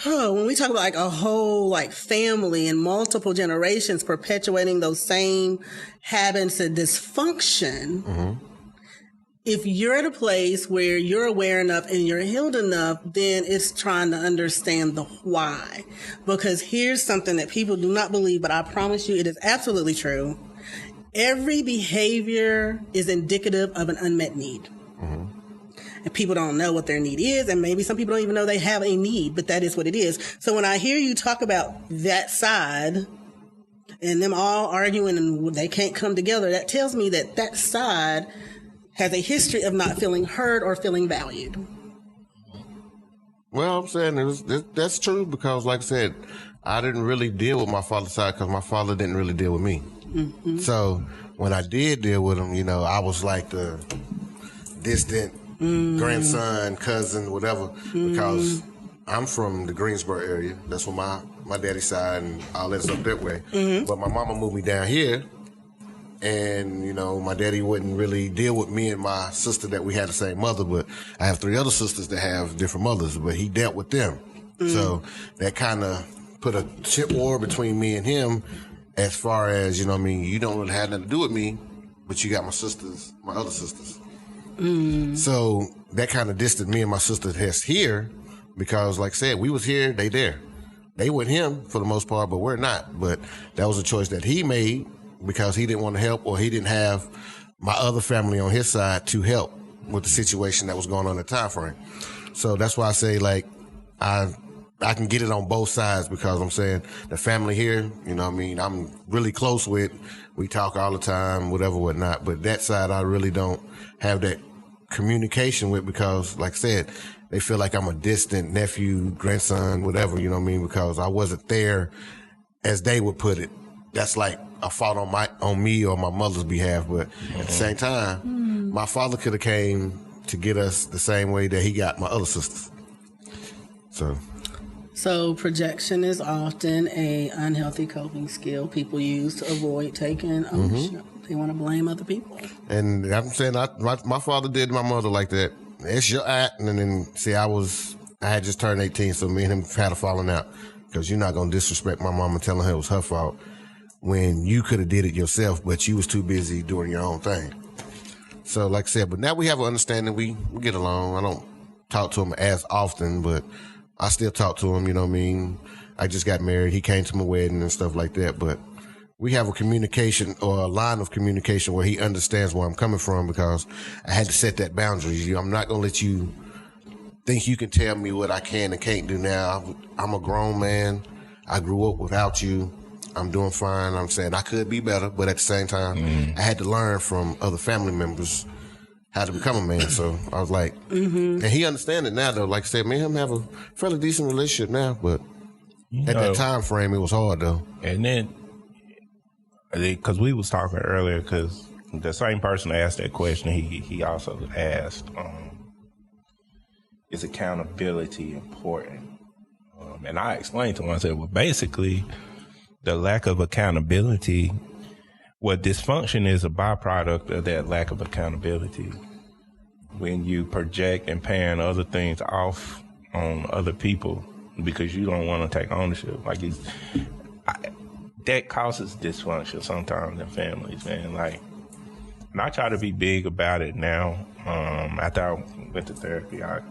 when we talk about like a whole like family and multiple generations perpetuating those same habits and dysfunction, if you're at a place where you're aware enough and you're healed enough, then it's trying to understand the why. Because here's something that people do not believe, but I promise you it is absolutely true. Every behavior is indicative of an unmet need. And people don't know what their need is, and maybe some people don't even know they have a need, but that is what it is. So when I hear you talk about that side and them all arguing and they can't come together, that tells me that that side has a history of not feeling heard or feeling valued. Well, I'm saying that's true because, like I said, I didn't really deal with my father's side because my father didn't really deal with me. Mm-hmm. So when I did deal with him, you know, I was like the distant grandson, cousin, whatever, because I'm from the Greensboro area. That's where my daddy's side and all that stuff that way. But my mama moved me down here, and, you know, my daddy wouldn't really deal with me and my sister that we had the same mother, but I have 3 other sisters that have different mothers, but he dealt with them. So that kind of put a chip war between me and him as far as, you know what I mean, you don't really have nothing to do with me, but you got my other sisters. So that kind of distanced me and my sister here because, like I said, we was here, they there. They with him for the most part, but we're not. But that was a choice that he made because he didn't want to help, or he didn't have my other family on his side to help with the situation that was going on at the time frame. So that's why I say, like, I can get it on both sides because I'm saying the family here, you know what I mean, I'm really close with. We talk all the time, whatever, whatnot. But that side I really don't have that communication with because, like I said, they feel like I'm a distant nephew, grandson, whatever, you know what I mean, because I wasn't there as they would put it. That's like a fault on me or my mother's behalf. But at the same time, my father could have came to get us the same way that he got my other sisters. So projection is often a unhealthy coping skill people use to avoid taking ownership. They want to blame other people. And I'm saying my father did my mother like that. It's your act. And then, see, I had just turned 18, so me and him had a falling out because you're not going to disrespect my mama telling her it was her fault when you could have did it yourself, but you was too busy doing your own thing. So, like I said, but now we have an understanding. We get along. I don't talk to him as often, but I still talk to him, you know what I mean? I just got married. He came to my wedding and stuff like that, but we have a communication or a line of communication where he understands where I'm coming from, because I had to set that boundary. I'm not going to let you think you can tell me what I can and can't do now. I'm a grown man. I grew up without you. I'm doing fine. I'm saying I could be better, but at the same time, I had to learn from other family members how to become a man. So I was like, and he understands it now, though. Like I said, me and him have a fairly decent relationship now, but at that time frame, it was hard, though. And then, because we was talking earlier, because the same person that asked that question, he also asked, is accountability important? And I explained to him, I said, well, basically, the lack of accountability, dysfunction is a byproduct of that lack of accountability. When you project and pan other things off on other people because you don't want to take ownership, that causes dysfunction sometimes in families, man. And I try to be big about it now. After I went to therapy, I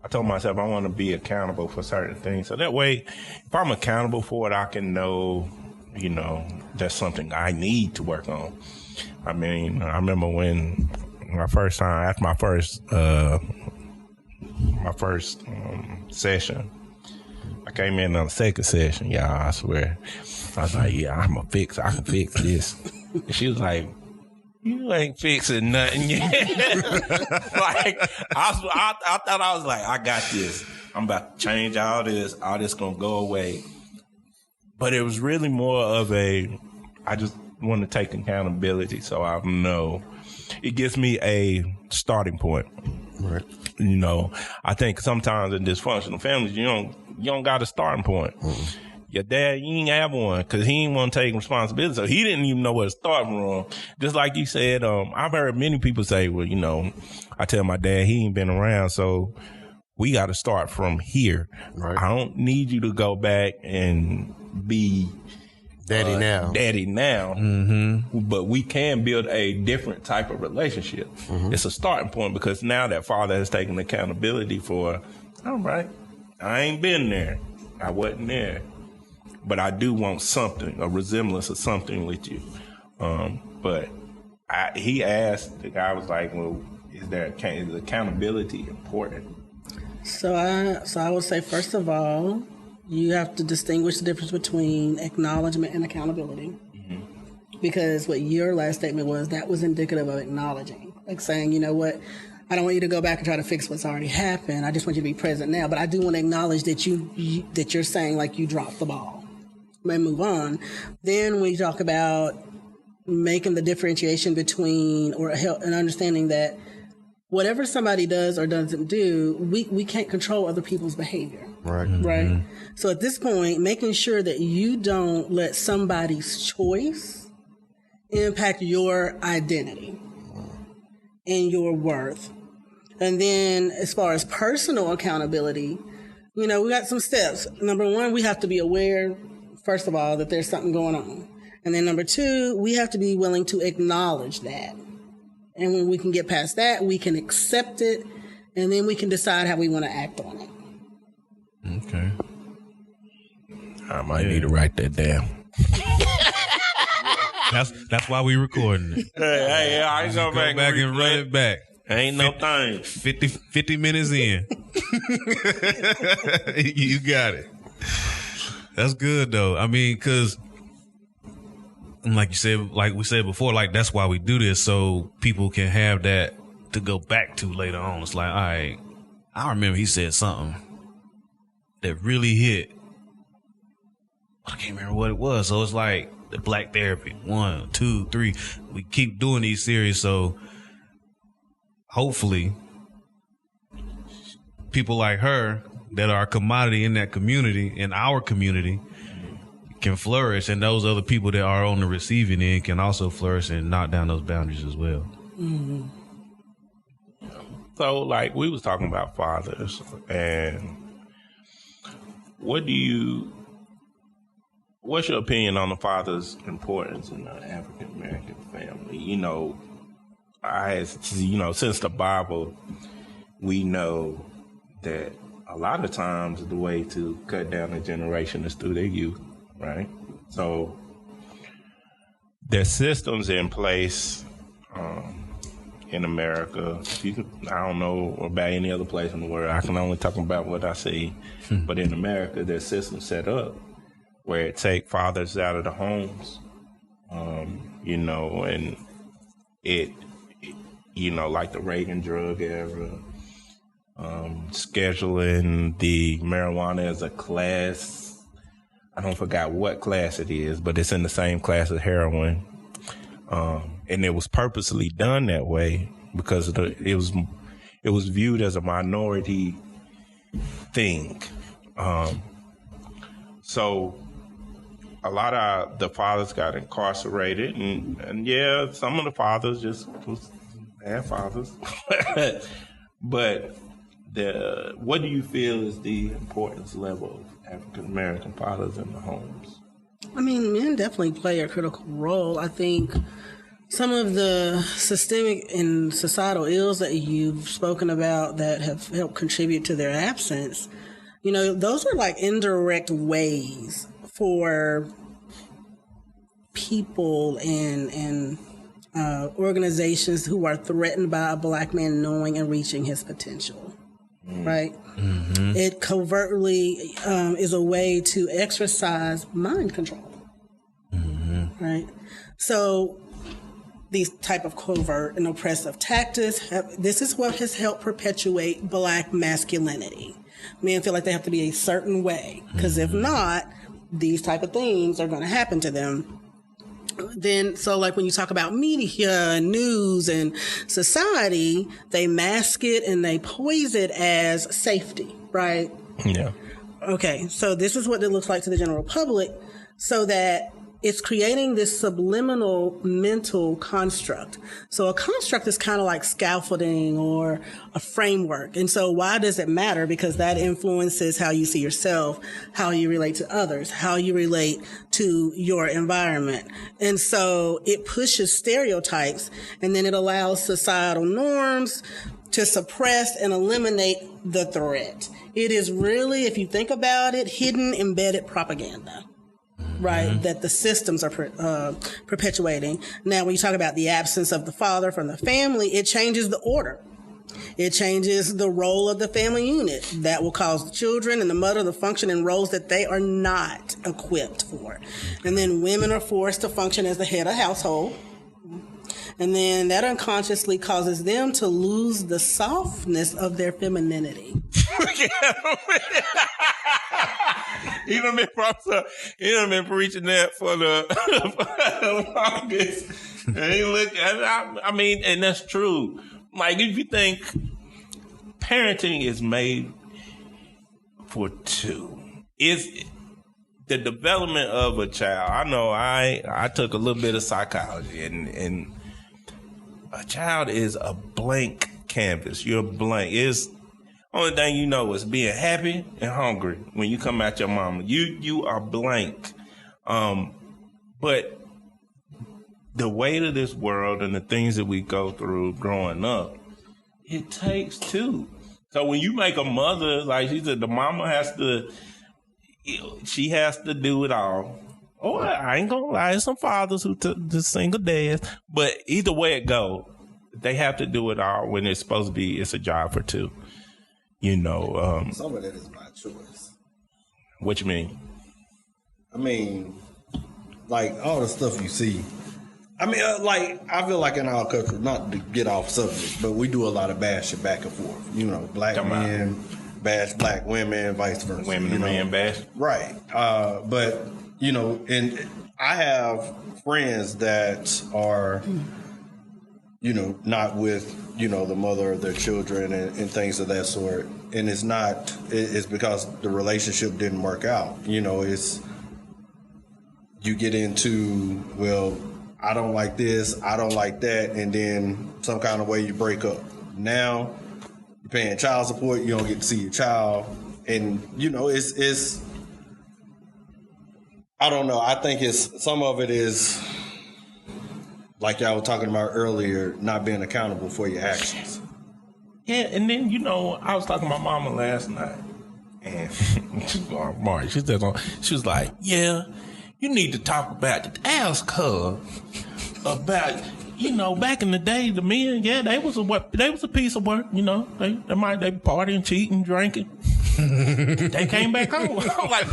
told myself I want to be accountable for certain things. So that way, if I'm accountable for it, I can know, that's something I need to work on. I mean, I remember when my first time, after my first session, I came in on the second session, y'all, I swear. I was like, yeah, I can fix this. And she was like, you ain't fixing nothing yet. I thought I was like, I got this. I'm about to change all this gonna go away. But it was really more of I just want to take accountability so I know. It gives me a starting point. Right. I think sometimes in dysfunctional families, you don't got a starting point. Mm-hmm. Your dad, you ain't have one because he didn't want to take responsibility. So he didn't even know where to start from. Just like you said, I've heard many people say, well, I tell my dad he ain't been around, so we got to start from here. Right. I don't need you to go back and be daddy now. Mm-hmm. But we can build a different type of relationship. Mm-hmm. It's a starting point because now that father has taken accountability for, all right, I ain't been there. I wasn't there. But I do want something, a resemblance of something with you. But he asked, the guy was like, well, is accountability important? So I would say, first of all, you have to distinguish the difference between acknowledgement and accountability. Mm-hmm. Because what your last statement was, that was indicative of acknowledging. Like saying, you know what, I don't want you to go back and try to fix what's already happened. I just want you to be present now. But I do want to acknowledge that that you're saying like you dropped the ball. May move on. Then we talk about making the differentiation between and understanding that whatever somebody does or doesn't do, we can't control other people's behavior. Right. Mm-hmm. Right. So at this point, making sure that you don't let somebody's choice impact your identity and your worth. And then as far as personal accountability, we got some steps. Number one, we have to be aware, first of all, that there's something going on. And then number two, we have to be willing to acknowledge that. And when we can get past that, we can accept it, and then we can decide how we want to act on it. Okay. I might need to write that down. That's why we recording it. Hey, I ain't go back and run it back. Ain't no thing. 50 minutes in. You got it. That's good though. I mean, because like you said, like we said before, like that's why we do this, so people can have that to go back to later on. It's like, all right, I remember he said something that really hit. I can't remember what it was. So it's like the Black Therapy 1, 2, 3. We keep doing these series, so hopefully people like her that are a commodity in that community, in our community, can flourish, and those other people that are on the receiving end can also flourish and knock down those boundaries as well. Mm-hmm. So, like, we was talking about fathers, and what's your opinion on the father's importance in the African American family? Since the Bible, we know that a lot of times the way to cut down a generation is through their youth, right? So there's systems in place in America. I don't know about any other place in the world. I can only talk about what I see. But in America, there's systems set up where it take fathers out of the homes, you know, and it, you know, like the Reagan drug era, scheduling the marijuana as a class. I don't forgot what class it is, but it's in the same class as heroin. And it was purposely done that way because it was viewed as a minority thing. So a lot of the fathers got incarcerated, and yeah, some of the fathers just was bad fathers. But what do you feel is the importance level of African American fathers in the homes? I mean, men definitely play a critical role. I think some of the systemic and societal ills that you've spoken about that have helped contribute to their absence, you know, those are like indirect ways for people and organizations who are threatened by a black man knowing and reaching his potential, right? Mm-hmm. It covertly is a way to exercise mind control, right? So these type of covert and oppressive tactics, this is what has helped perpetuate black masculinity. Men feel like they have to be a certain way, because if not, these type of things are going to happen to them. Then, so like when you talk about media and news and society, they mask it and they pose it as safety, right? Yeah. Okay, so this is what it looks like to the general public, so that it's creating this subliminal mental construct. So a construct is kind of like scaffolding or a framework. And so why does it matter? Because that influences how you see yourself, how you relate to others, how you relate to your environment. And so it pushes stereotypes, and then it allows societal norms to suppress and eliminate the threat. It is really, if you think about it, hidden embedded propaganda, right, that the systems are perpetuating. Now, when you talk about the absence of the father from the family, it changes the order. It changes the role of the family unit. That will cause the children and the mother to function in roles that they are not equipped for. And then women are forced to function as the head of household. And then that unconsciously causes them to lose the softness of their femininity. He done been preaching that for the longest. And he look, I mean, and that's true. Like, if you think parenting is made for two, it's the development of a child. I know I took a little bit of psychology, and a child is a blank canvas. You're blank. It's only thing you know is being happy and hungry when you come out your mama. You are blank. But the weight of this world and the things that we go through growing up, it takes two. So when you make a mother, like she said, the mama has to do it all. Or I ain't gonna lie, there's some fathers who took the single dads. But either way it go, they have to do it all when it's supposed to be, it's a job for two. You know, some of that is by choice. What you mean? I mean, like all the stuff you see. I mean, like I feel like in our culture, not to get off subject, but we do a lot of bashing back and forth. You know, black men bash black women, vice versa. Women and men bash. Right. But you know, and I have friends that are, you know, not with, you know, the mother of their children and things of that sort. And it's because the relationship didn't work out. You know, you get into, well, I don't like this, I don't like that, and then some kind of way you break up. Now, you're paying child support, you don't get to see your child. And, you know, it's I don't know. I think some of it is, like y'all were talking about earlier, not being accountable for your actions. Yeah, and then, you know, I was talking to my mama last night, and Mark, she was like, yeah, you need to talk about ask her about, back in the day, the men, they was a piece of work, they partying, cheating, drinking. They came back home. I'm like,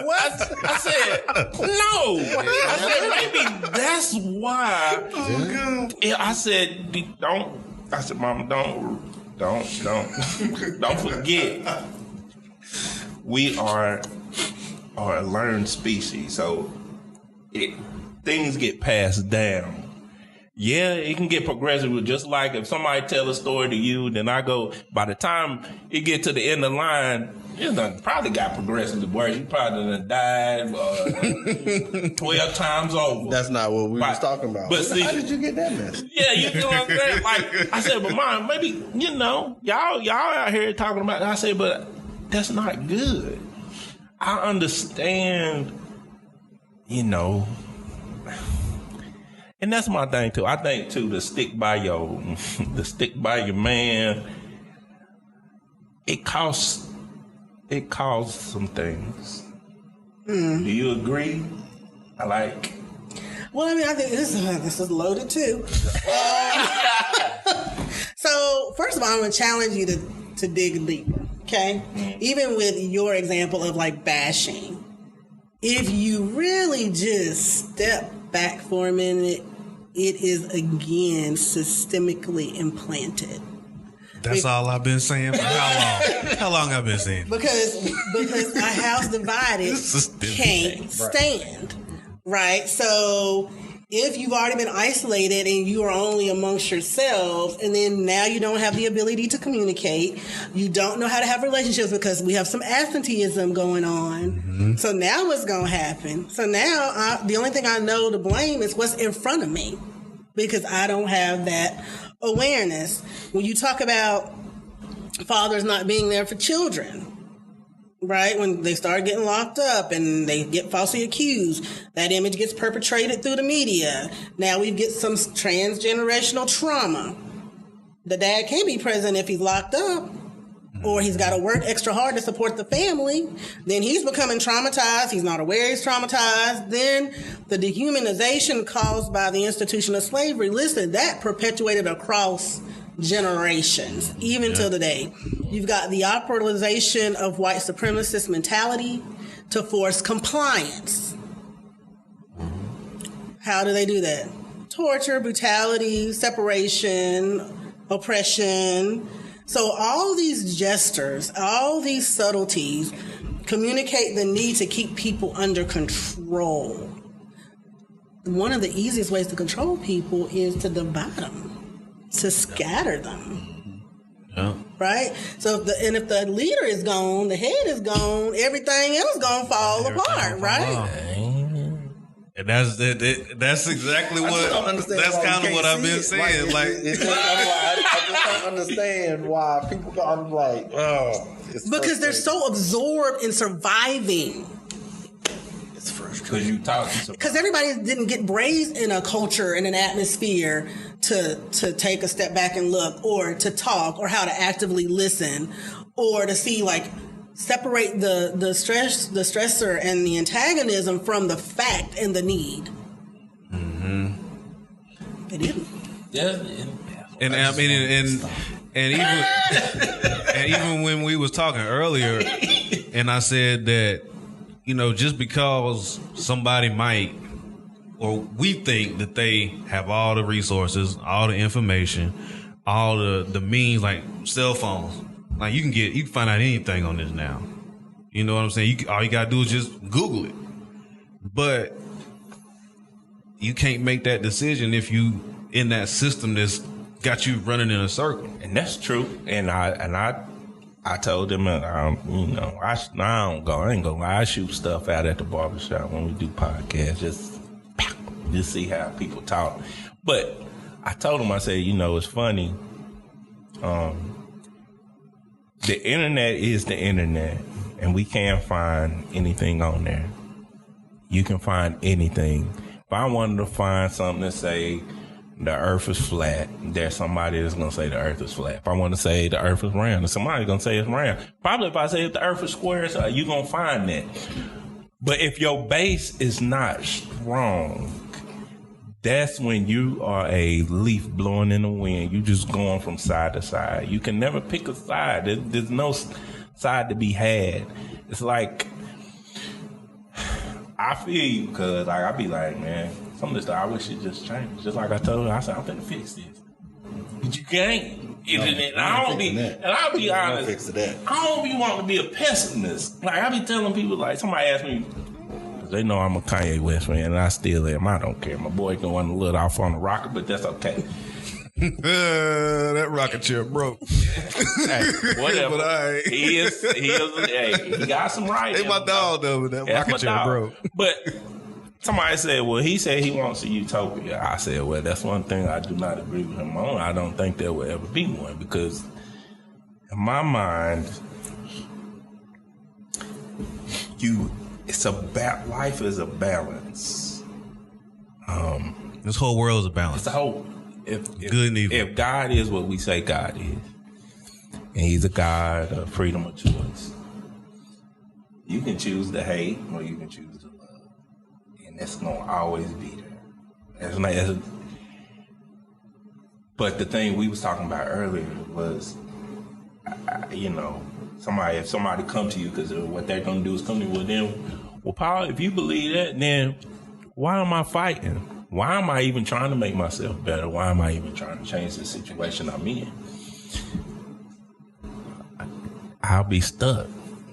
what? I said, no. I said, maybe that's why. I said, don't. I said, Mama, don't forget. We are a learned species, so things get passed down. Yeah, it can get progressive. Just like if somebody tell a story to you, then I go, by the time it get to the end of the line, it probably got progressive worse. You probably done died 12 times over. That's not what we was talking about. But see, how did you get that message? Yeah, you know what I'm saying? Like, I said, but Mom, maybe, y'all out here talking about it. I said, but that's not good. I understand, and that's my thing too. I think too, to stick by your man, it costs some things. Do you agree? Well, I think this is loaded too. So first of all, I'm going to challenge you to dig deeper. Okay, even with your example of like bashing, if you really just step back for a minute, it is again systemically implanted. That's all I've been saying for how long? How long I've been saying? Because a house divided can't stand, right? So if you've already been isolated and you are only amongst yourselves, and then now you don't have the ability to communicate, you don't know how to have relationships because we have some absenteeism going on. Mm-hmm. So now what's going to happen? So now the only thing I know to blame is what's in front of me because I don't have that awareness. When you talk about fathers not being there for children, right? When they start getting locked up and they get falsely accused, that image gets perpetrated through the media. Now we get some transgenerational trauma. The dad can't be present if he's locked up, or he's got to work extra hard to support the family. Then he's becoming traumatized. He's not aware he's traumatized. Then the dehumanization caused by the institution of slavery, listen, that perpetuated across generations, even till today. You've got the operationalization of white supremacist mentality to force compliance. How do they do that? Torture, brutality, separation, oppression. So all these gestures, all these subtleties communicate the need to keep people under control. One of the easiest ways to control people is to divide them, to scatter them. Yeah. Right? So if the leader is gone, the head is gone, everything else is going to fall apart, right? And that's exactly that's kind of what I've been saying. I just don't understand why people. I'm like, because they're so absorbed in surviving. It's frustrating because everybody didn't get raised in a culture and an atmosphere to take a step back and look, or to talk, or how to actively listen, or to see separate the stressor and the antagonism from the fact and the need. Mm-hmm. They didn't. Yeah. And I mean, and even when we was talking earlier, and I said that, just because somebody might, or we think that they have all the resources, all the information, all the means, like cell phones. Like you can find out anything on this now. You know what I'm saying? All you gotta do is just Google it. But you can't make that decision if you in that system that's got you running in a circle. And that's true. And I told them, I ain't gonna lie. I shoot stuff out at the barbershop when we do podcasts, just see how people talk. But I told them, I said, it's funny. The internet is the internet, and we can't find anything on there. You can find anything. If I wanted to find something to say the earth is flat, there's somebody that's going to say the earth is flat. If I want to say the earth is round, there's somebody going to say it's round. Probably if I say if the earth is square, you're going to find that. But if your base is not strong, that's when you are a leaf blowing in the wind. You just going from side to side. You can never pick a side. There's no side to be had. It's like, I feel you, because like, I be like, man, some of this stuff I wish it just changed. Just like I told her, I said, I'm finna fix this. But you can't. I'll be honest. I don't be wanting to be a pessimist. Like, I be telling people, like, somebody asked me, they know I'm a Kanye West fan, and I still am. I don't care. My boy going a little off on the rocket, but that's okay. That rocket chair broke. Hey, whatever. But I he got some right. It's my dog, though, but that rocket chair broke. But somebody said, well, he said he wants a utopia. I said, well, that's one thing I do not agree with him on. I don't think there will ever be one, because in my mind, life is a balance. This whole world is a balance. It's a whole. Good and evil. If God is what we say God is, and He's a God of freedom of choice, you can choose to hate or you can choose to love, and that's gonna always be there. But the thing we was talking about earlier was, if somebody come to you because what they're gonna do is come to you with them. Well, Paul, if you believe that, then why am I fighting? Why am I even trying to make myself better? Why am I even trying to change the situation I'm in? I'll be stuck.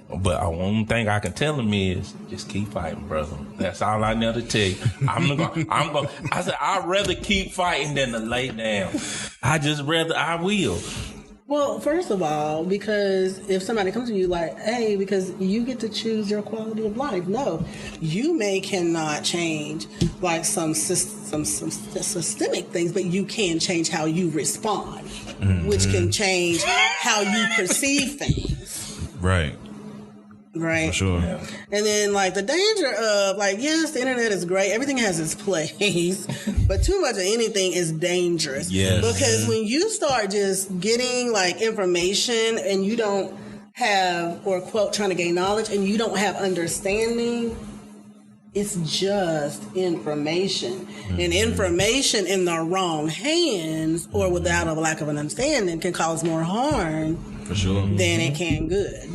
But one thing I can tell him is just keep fighting, brother. That's all I know to tell you. I said, I'd rather keep fighting than to lay down. I will. Well, first of all, because if somebody comes to you like, hey, because you get to choose your quality of life. No, you cannot change like some systemic things, but you can change how you respond, which can change how you perceive things. Right. Right. For sure. Yeah. And then, like, the danger of, like, yes, the internet is great. Everything has its place. But too much of anything is dangerous. Yes. Because when you start just getting, like, information and you don't have, or quote, trying to gain knowledge and you don't have understanding, it's just information. And information in the wrong hands or without a lack of an understanding can cause more harm for sure than it can good.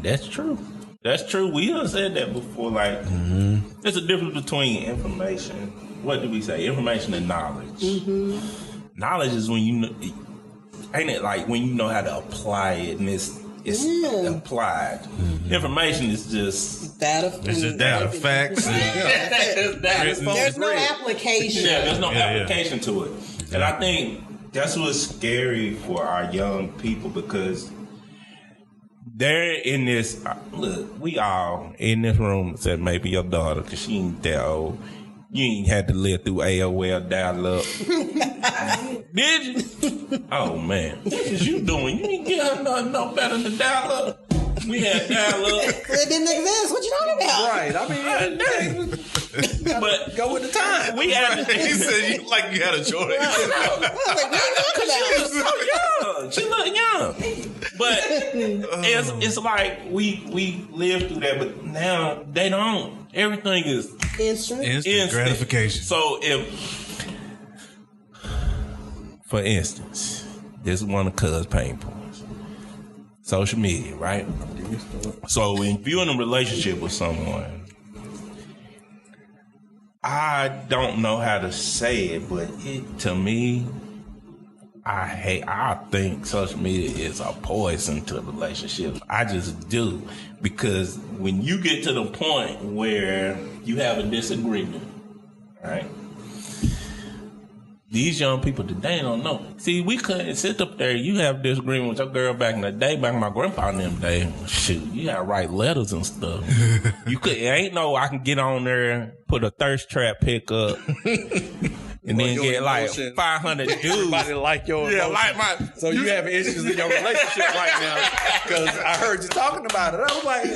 That's true. That's true. We have said that before. Like, there's a difference between information. What do we say? Information and knowledge. Knowledge is when you know, ain't it like when you know how to apply it and it's applied. Information is just data. It's just data, facts. There's no application. Yeah, there's no application to it. Exactly. And I think that's what's scary for our young people, because they're in this, look, we all in this room, except maybe your daughter, because she ain't that old. You ain't had to live through AOL dial-up. Did you? Oh, man. What is you doing? You ain't get her no better than dial-up. We had dial-up. It didn't exist. What you talking about? Right. I mean, but go with the time. We had. He said like you had a choice. She look young. But it's like we lived through that, but now they don't. Everything is instant gratification. So for instance, this is one of Cuz' pain points. Social media, right? So if you're in a relationship with someone, I don't know how to say it, but to me, I think social media is a poison to relationships. I just do. Because when you get to the point where you have a disagreement, right? These young people today don't know. See, we couldn't sit up there. You have a disagreement with your girl back in the day, back in my grandpa in them days. Shoot, you gotta write letters and stuff. Ain't no I can get on there, put a thirst trap pick up. And then get like 500 dudes. Everybody like your emotion. Like my. So you have issues in your relationship right now because I heard you talking about it. I was like,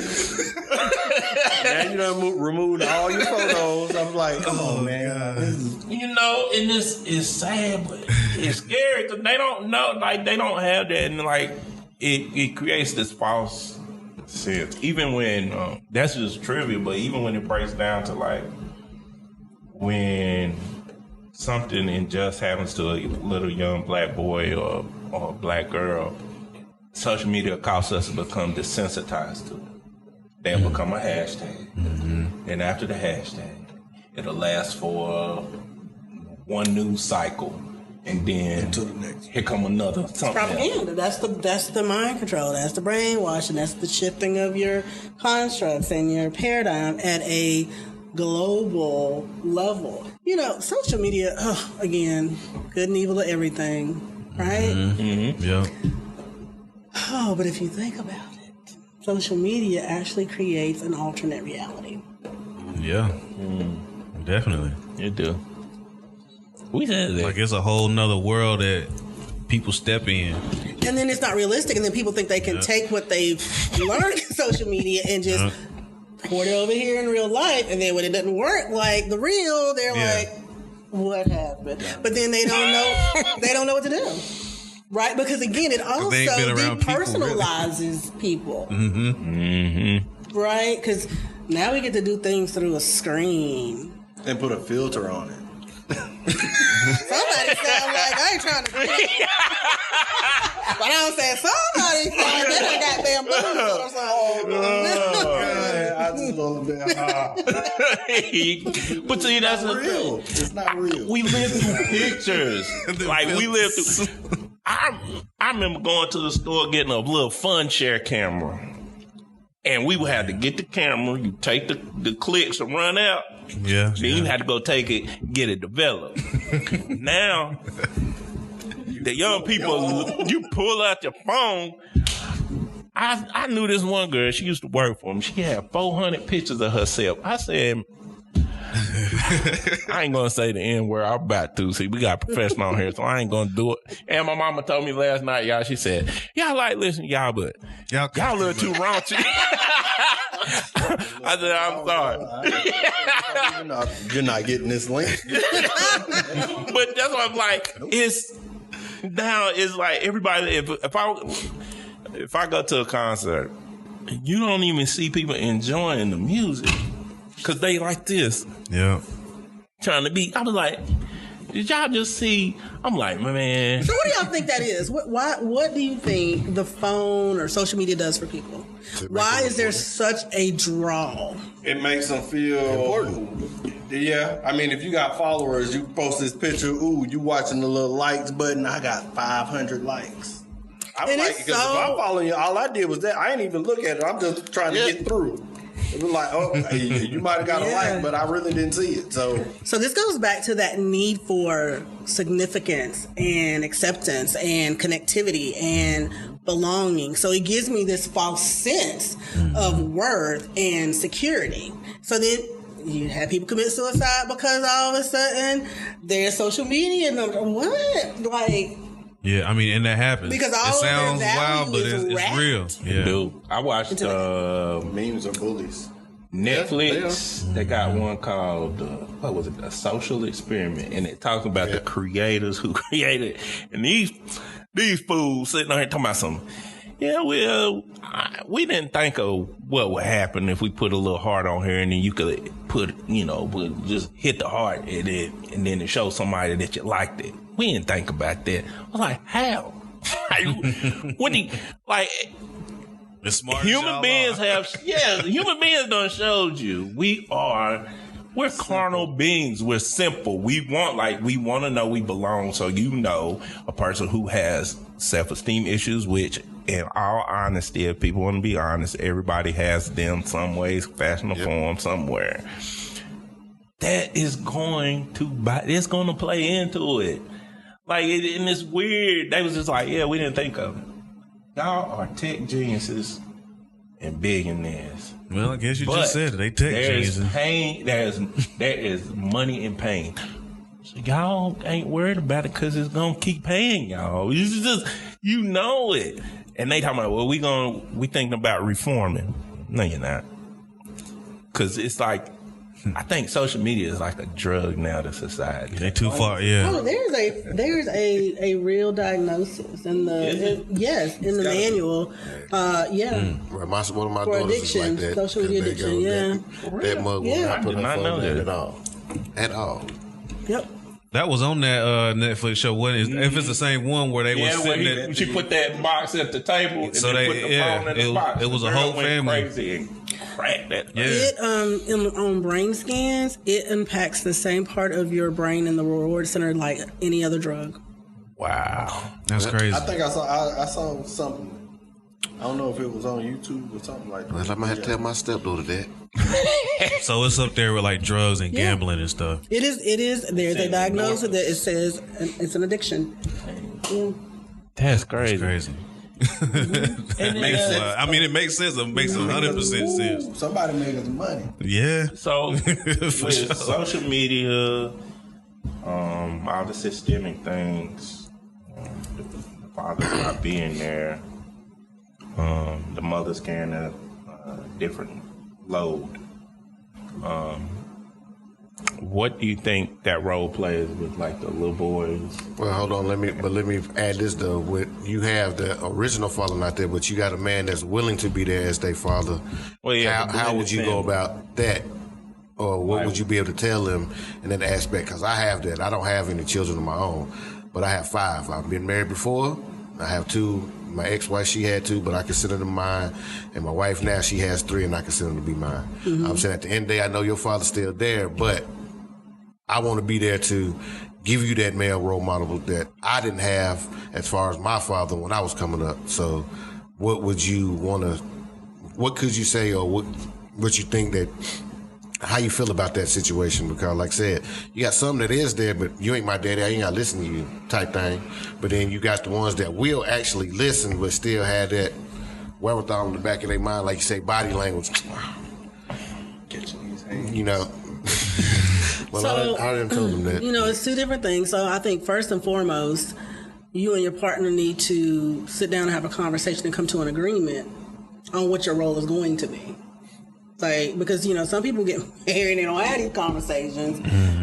now you done removed all your photos. I'm like, oh man, and this is sad, but it's scary because they don't know, like they don't have that, and like it creates this false sense. Even when that's just trivia, but even when it breaks down to like when something unjust happens to a little young black boy or a black girl, social media causes us to become desensitized to it. They'll become a hashtag. And after the hashtag, it'll last for one news cycle. And then to the next. Here come another. Propaganda. That's the mind control. That's the brainwashing. That's the shifting of your constructs and your paradigm at a global level. You know, social media, again, good and evil of everything, right? Yeah. Oh, but if you think about it, social media actually creates an alternate reality. Yeah. Definitely. It do. We said that. Like it's a whole nother world that people step in. And then it's not realistic, and then people think they can take what they've learned in social media and just pour it over here in real life, and then when it doesn't work like the real, they're like, what happened? But then they don't know what to do. Right? Because again, it also depersonalizes people. Right? Because now we get to do things through a screen. And put a filter on it. Somebody sound like I ain't trying to be. But I'm saying somebody sound like they done got bamboozled or something. But see, that's not real. It's not real. We live through pictures. Like we live through. I remember going to the store getting a little fun share camera. And we would have to get the camera, you take the clicks and run out. Yeah. Then you had to go take it, get it developed. Now, the young people, you pull out your phone. I knew this one girl, she used to work for me. She had 400 pictures of herself. I said, I ain't gonna say the N word. I'm about to. See, we got a professional on here, so I ain't gonna do it. And my mama told me last night, y'all, she said, y'all like listen, y'all, but y'all a little too raunchy. I said, I'm sorry. You're not getting this link. But that's what I'm like. It's like everybody. If I go to a concert, you don't even see people enjoying the music. Cause they like this. Yeah. trying to be. I was like, did y'all just see? I'm like, man. So what do y'all think that is? What do you think the phone or social media does for people? Why is there such a draw? It makes them feel important. Yeah, I mean, if you got followers, you post this picture. Ooh, you watching the little likes button. I got 500 likes. I'm like, because if I'm following you, all I did was that. I ain't even look at it. I'm just trying to get through. It was like, oh, you might have got a like, but I really didn't see it. So this goes back to that need for significance and acceptance and connectivity and belonging. So it gives me this false sense of worth and security. So then you have people commit suicide because all of a sudden their social media number. What? Like... Yeah, I mean, and that happens. Because all it sounds wild, but it's real. Yeah. Dude, I watched memes or bullies. Netflix. They got one called what was it? A Social Experiment, and it talks about the creators who created it. And these fools sitting on here talking about something. Yeah, we didn't think of what would happen if we put a little heart on here, and then you could put, just hit the heart and then it show somebody that you liked it. We didn't think about that. I was like, how? Human beings human beings done showed you we're carnal beings. We're simple. We want to know we belong. So a person who has self-esteem issues, which in all honesty, if people want to be honest, everybody has them some ways, fashion or form somewhere. That is going to play into it. And it's weird. They was just like, yeah, we didn't think of it. Y'all are tech geniuses and billionaires. Well, I guess you just said it. They tech geniuses. Pain. There is money in pain. So y'all ain't worried about it because it's gonna keep paying y'all. It's just it. And they talking about, well, we thinking about reforming. No, you're not. Because it's like I think social media is like a drug now to society. They too far, yeah. Oh, there's a real diagnosis in the in the manual. Well, one of my For daughters is like addiction, that. social media And they addiction, That mug will Yeah. not put I did her not phone know down that. at all. At all. Yep. That was on that Netflix show. What is if it's the same one where they was Yeah, sitting when at she put that box at the table and So then they- put the yeah, phone in the it- box. it was The a girl whole went family. crazy and cracked that. Yeah. It on brain scans, it impacts the same part of your brain in the reward center like any other drug. Wow. That's crazy. I think I saw something. I don't know if it was on YouTube or something like that. Well, I might have to tell my stepdaughter that. So it's up there with like drugs and gambling and stuff. It is. There's a diagnosis that it says it's an addiction. Yeah. That's crazy. Crazy. And Makes I mean, it makes sense. It makes 100% sense. Somebody made us money. Yeah. So with For sure. social media, all the systemic things, the father's not being there, the mother's carrying a different load. What do you think that role plays with like the little boys? Well, hold on. Let me add this though. With you have the original father not there, but you got a man that's willing to be there as their father. Well, yeah, How would you go family. about that, or what would you be able to tell them in that aspect? Because I have that. I don't have any children of my own, but I have 5. I've been married before. I have 2. My ex-wife, she had 2, but I consider them mine. And my wife now, she has 3, and I consider them to be mine. I'm saying at the end of the day, I know your father's still there, but I want to be there to give you that male role model that I didn't have as far as my father when I was coming up. So what would you want to, what could you say, or what you think that, how you feel about that situation? Because like I said, you got some that is there, but you ain't my daddy, I ain't got to listen to you type thing. But then you got the ones that will actually listen, but still have that wherewithal in the back of their mind, like you say, body language. You know. Well, So, I didn't tell them that. You know, it's 2 different things. So I think first and foremost, you and your partner need to sit down and have a conversation and come to an agreement on what your role is going to be. Like, because, you know, some people get married and they don't have these conversations,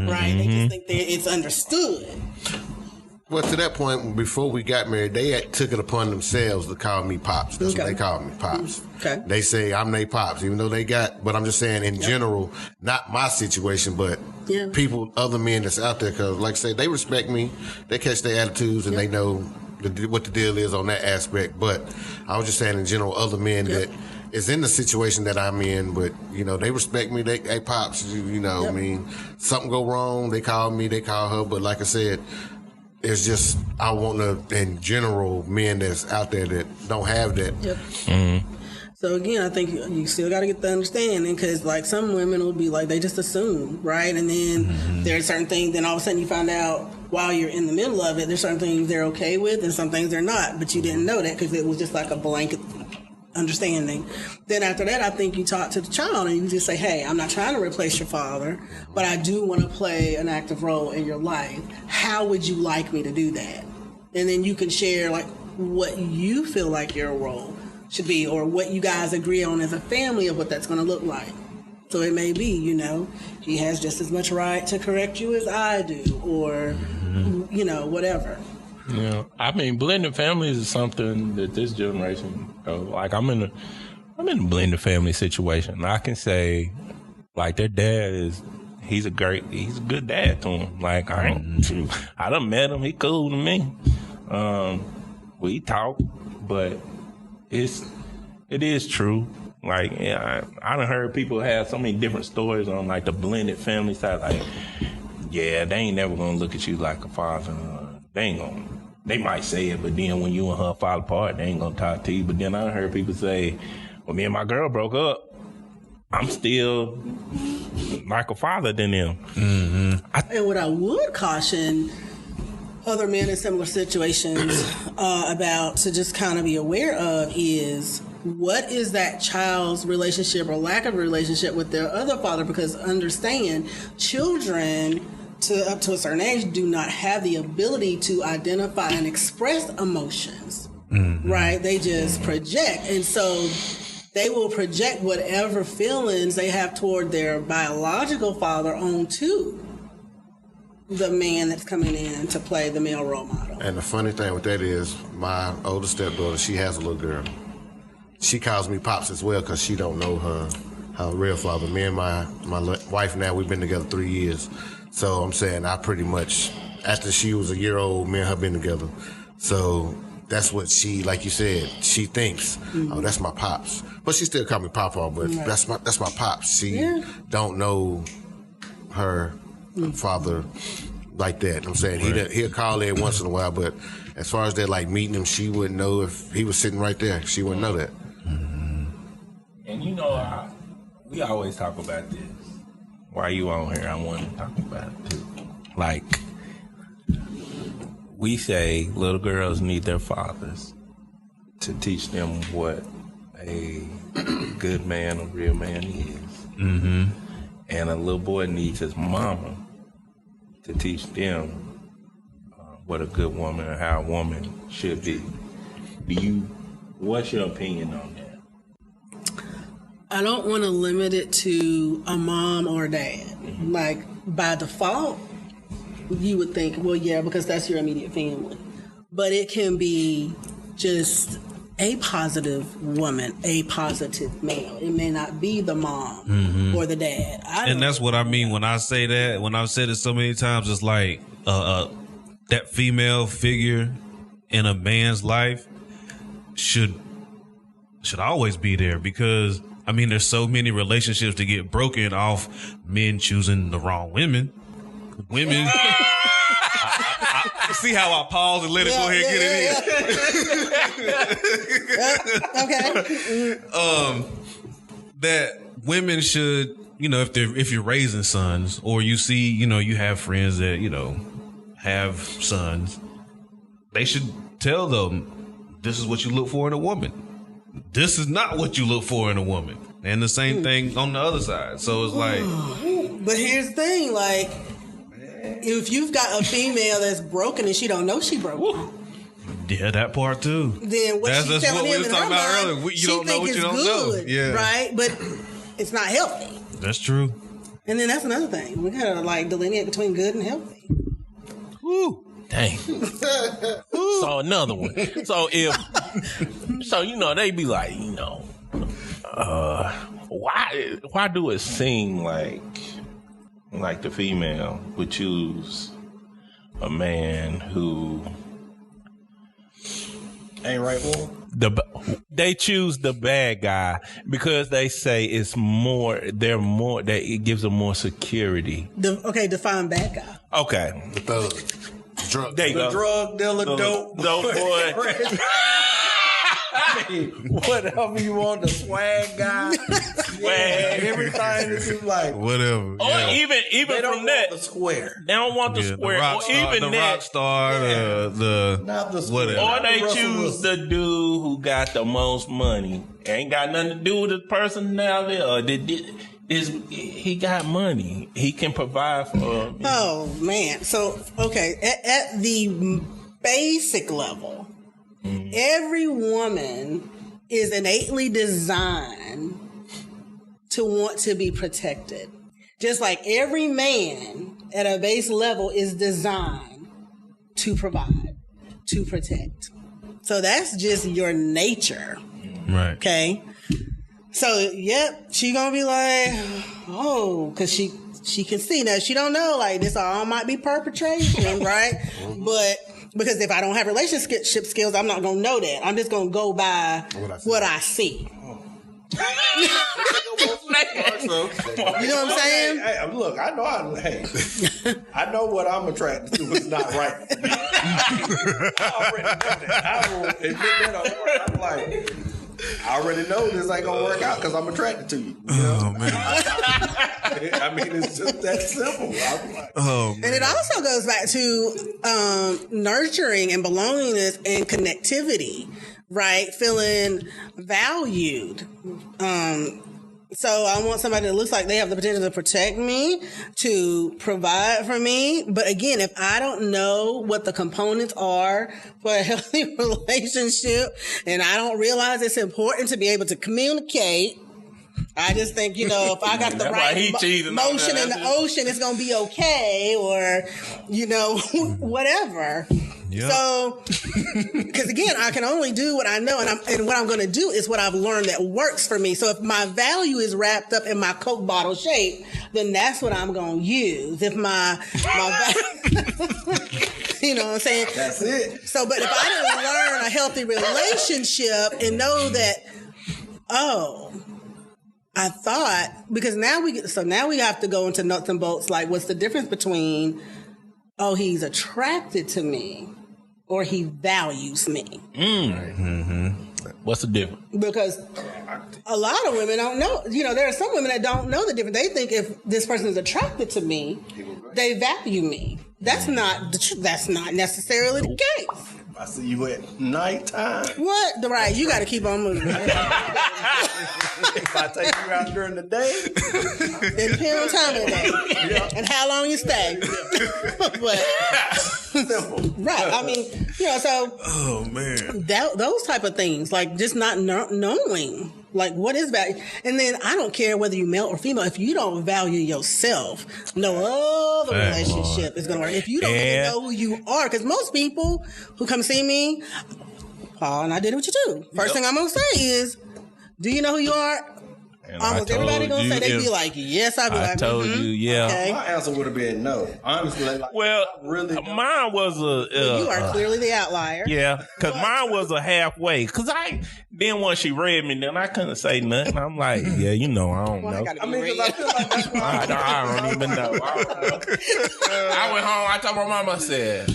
right? They just think that it's understood. Well, to that point, before we got married, they took it upon themselves to call me Pops. That's what they call me, Pops. Okay. They say I'm they Pops, even though they got, but I'm just saying in general, not my situation, but people, other men that's out there, because like I say, they respect me, they catch their attitudes, and they know what the deal is on that aspect. But I was just saying in general, other men that is in the situation that I'm in, but you know, they respect me. They, hey, Pops, you know, I mean, something go wrong, they call me, they call her. But like I said, it's just, I want to, in general, men that's out there that don't have that. Yep. So again, I think you still got to get the understanding, because like some women will be like, they just assume, right? And then there's certain things, then all of a sudden you find out while you're in the middle of it, there's certain things they're okay with and some things they're not, but you didn't know that because it was just like a blanket understanding. Then after that, I think you talk to the child and you just say, hey, I'm not trying to replace your father, but I do want to play an active role in your life. How would you like me to do that? And then you can share like what you feel like your role should be, or what you guys agree on as a family of what that's going to look like. So it may be, you know, he has just as much right to correct you as I do, or, you know, whatever. Yeah, I mean, blended families is something that this generation, like I'm in a blended family situation. I can say, like, their dad he's a good dad to him. Like, I done met him. He cool to me. We talk, but it is true. Like, yeah, I done heard people have so many different stories on like the blended family side. Like, yeah, they ain't never gonna look at you like a father. They might say it, but then when you and her fall apart, they ain't gonna talk to you. But then I heard people say, well, me and my girl broke up. I'm still like a father than them. And what I would caution other men in similar situations about, to just kind of be aware of, is what is that child's relationship or lack of relationship with their other father? Because understand, children up to a certain age do not have the ability to identify and express emotions, right? They just project. And so they will project whatever feelings they have toward their biological father onto the man that's coming in to play the male role model. And the funny thing with that is, my older stepdaughter, she has a little girl. She calls me Pops as well because she don't know her real father. Me and my wife now, we've been together 3 years. So I'm saying I pretty much, after she was a year old, me and her been together. So that's what she, like you said, she thinks, oh, that's my Pops. But she still call me Papa, but that's my Pops. She don't know her father like that. I'm saying he'll call in once in a while, but as far as that, like meeting him, she wouldn't know if he was sitting right there. She wouldn't know that. And you know, we always talk about this. Why you on here? I want to talk about it too. Like, we say little girls need their fathers to teach them what a good man, a real man is. Mm-hmm. And a little boy needs his mama to teach them what a good woman and how a woman should be. What's your opinion on that? I don't want to limit it to a mom or a dad. Mm-hmm. Like, by default, you would think, well, yeah, because that's your immediate family. But it can be just a positive woman, a positive male. It may not be the mom or the dad. And that's what I mean when I say that. When I've said it so many times, it's like that female figure in a man's life should always be there, because I mean, there's so many relationships that get broken off men choosing the wrong women. Women. I see how I pause and let it go ahead and get it in. Okay. That women should, if you're raising sons, or you see, you have friends that, have sons, they should tell them, this is what you look for in a woman. This is not what you look for in a woman. And the same thing on the other side. So it's like... But here's the thing, like, if you've got a female that's broken and she don't know she broken... Yeah, that part too. Then what she's telling him in her mind, you don't know what you don't know. Yeah. Right? But it's not healthy. That's true. And then that's another thing. We gotta, like, delineate between good and healthy. Woo. Dang. So another one. So they be like, why do it seem like the female would choose a man who ain't right for them? They choose the bad guy because they say it's more. It gives them more security. Define bad guy. Okay. The thug. Drug dealer, dope boy. Whatever you want, the swag guy, everything that you like, whatever. Or even they don't from that, the square. They don't want the square, or even the rock star, not the whatever. Or they choose the dude who got the most money. Ain't got nothing to do with the personality, or he got money. He can provide for. Oh man! So at the basic level. Every woman is innately designed to want to be protected. Just like every man at a base level is designed to provide, to protect. So that's just your nature. Right. Okay. So, she gonna be like, oh, because she can see. Now, she don't know, like, this all might be perpetration, right? But... because if I don't have relationship skills, I'm not going to know that. I'm just going to go by what I see. You know what I'm saying? Hey, look, I know I know what I'm attracted to is not right for me. I already know that. I will admit that up front. I'm like, I already know this ain't gonna work out because I'm attracted to you. Oh man! I mean, it's just that simple. Like, oh man! And it also goes back to nurturing and belongingness and connectivity, right? Feeling valued. So I want somebody that looks like they have the potential to protect me, to provide for me. But again, if I don't know what the components are for a healthy relationship, and I don't realize it's important to be able to communicate, I just think, if I got the right motion in the ocean, it's going to be okay, or, whatever. Yep. So, because again, I can only do what I know, and what I'm going to do is what I've learned that works for me. So if my value is wrapped up in my Coke bottle shape, then that's what I'm going to use. If my you know what I'm saying? That's it. So, but if I didn't learn a healthy relationship and know that, I thought, because now we have to go into nuts and bolts, like what's the difference between, he's attracted to me or he values me. Mm-hmm. What's the difference? Because a lot of women don't know. There are some women that don't know the difference. They think if this person is attracted to me, they value me. That's not that's not necessarily the case. I see you at nighttime. What? Right, you got to keep on moving. If I take you out during the day, it depends on time of the day and how long you stay. But simple, right? I mean, so oh man, those type of things, like just not knowing. Like, what is value? And then I don't care whether you male or female. If you don't value yourself, no other relationship is going to work. If you don't really know who you are, because most people who come see me, Paul, and I did it with you too. First thing I'm going to say is, do you know who you are? And almost everybody going to say, they be like, yes, I be like, I told you, yeah. Okay. My answer would have been no. Honestly, mine was you are clearly the outlier. Yeah, because mine was a halfway. Because once she read me, then I couldn't say nothing. I'm like, yeah, I don't know. I mean, because I feel like that's why I don't even know. I went home. I told my mama, I said,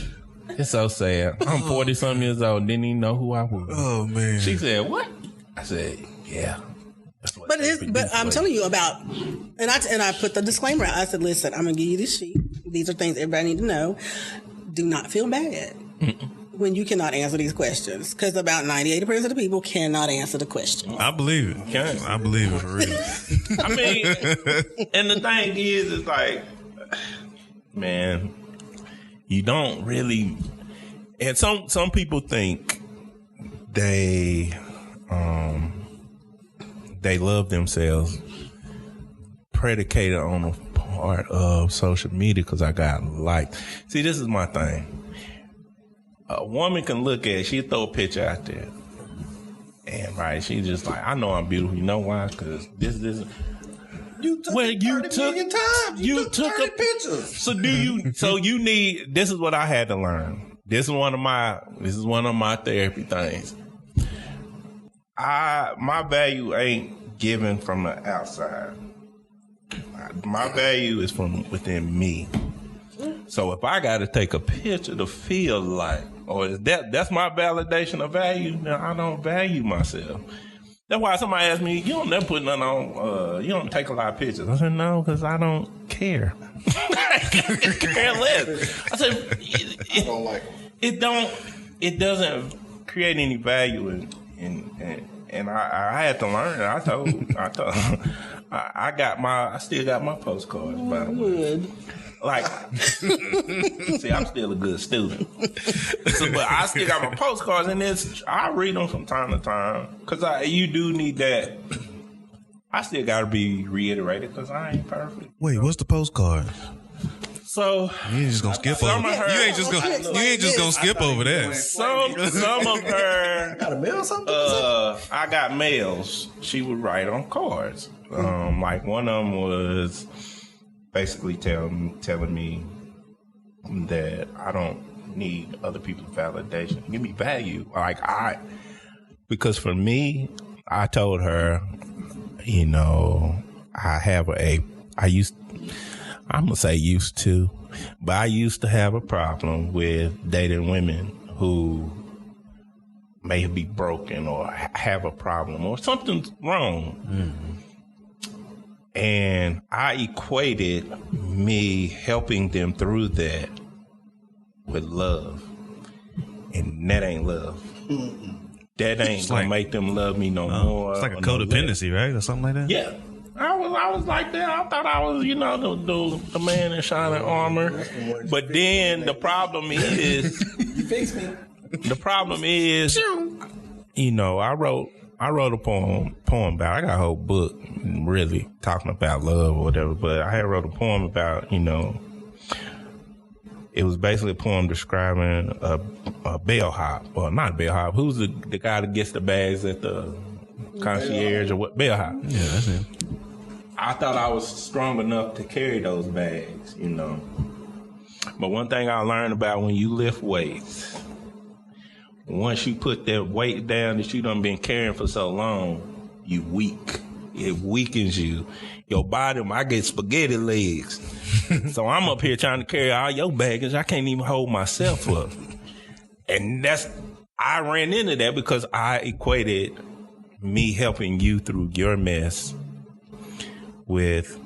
it's so sad. I'm 40-something years old. Didn't even know who I was. Oh, man. She said, what? I said, yeah. But I'm telling you about, and I put the disclaimer out. I said, listen, I'm going to give you this sheet. These are things everybody need to know. Do not feel bad when you cannot answer these questions, because about 98% of the people cannot answer the question. I believe it. Okay. I believe it for real. I mean, and the thing is like, man, you don't really, and some people think they love themselves predicated on a part of social media because I got liked. See, this is my thing. A woman can look at it, she'll throw a picture out there. And she's just like, I know I'm beautiful. You know why? Because this. You took it 30 million times. You took 30 pictures. So you need, this is what I had to learn. This is one of my therapy things. My value ain't given from the outside. My value is from within me. So if I got to take a picture to feel like, or is that's my validation of value, then I don't value myself. That's why somebody asked me, you don't never put nothing on, you don't take a lot of pictures. I said, no, because I don't care. I care less. I said, I don't like it doesn't create any value and I had to learn. I still got my postcards, by the way. Like, see, I'm still a good student. But I still got my postcards, and I read them from time to time. Because you do need that. I still got to be reiterated because I ain't perfect. Wait, what's the postcard? So you ain't just gonna skip over. You ain't just gonna skip over that. Some of her got a mail something. I got mails. She would write on cards. Like one of them was basically telling me that I don't need other people's validation. Give me value. Because for me, I told her, I'm going to say used to, but I used to have a problem with dating women who may be broken or have a problem or something's wrong. Mm-hmm. And I equated me helping them through that with love. And that ain't love. Mm-mm. That ain't going to make them love me no more. It's like a codependency, right? Or something like that? Yeah. I was like that. I thought I was, the man in shining armor. But then the problem is, You fix me. the problem is, I wrote a poem about. I got a whole book really talking about love or whatever. But I had wrote a poem about, it was basically a poem describing a bellhop, or not a bellhop. Who's the guy that gets the bags at the concierge or what? Bellhop. Yeah, that's it. I thought I was strong enough to carry those bags, But one thing I learned about when you lift weights, once you put that weight down that you done been carrying for so long, you weak. It weakens you. Your body, I get spaghetti legs. So I'm up here trying to carry all your baggage. I can't even hold myself up. And I ran into that because I equated me helping you through your mess with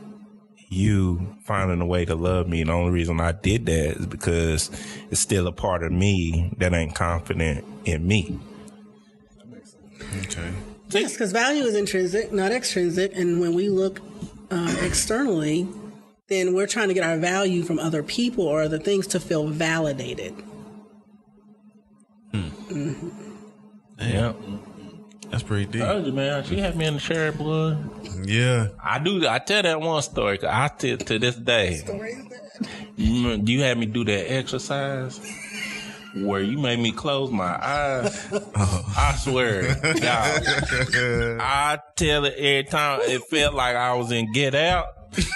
you finding a way to love me. And the only reason I did that is because it's still a part of me that ain't confident in me. Okay. Yes, because value is intrinsic, not extrinsic. And when we look externally, then we're trying to get our value from other people or other things to feel validated. Yeah. That's pretty deep. I told you, man. She had me in the cherry blood. Yeah. I tell that one story. 'Cause I tell to this day. You had me do that exercise where you made me close my eyes. I swear, y'all. I tell it every time. It felt like I was in Get Out.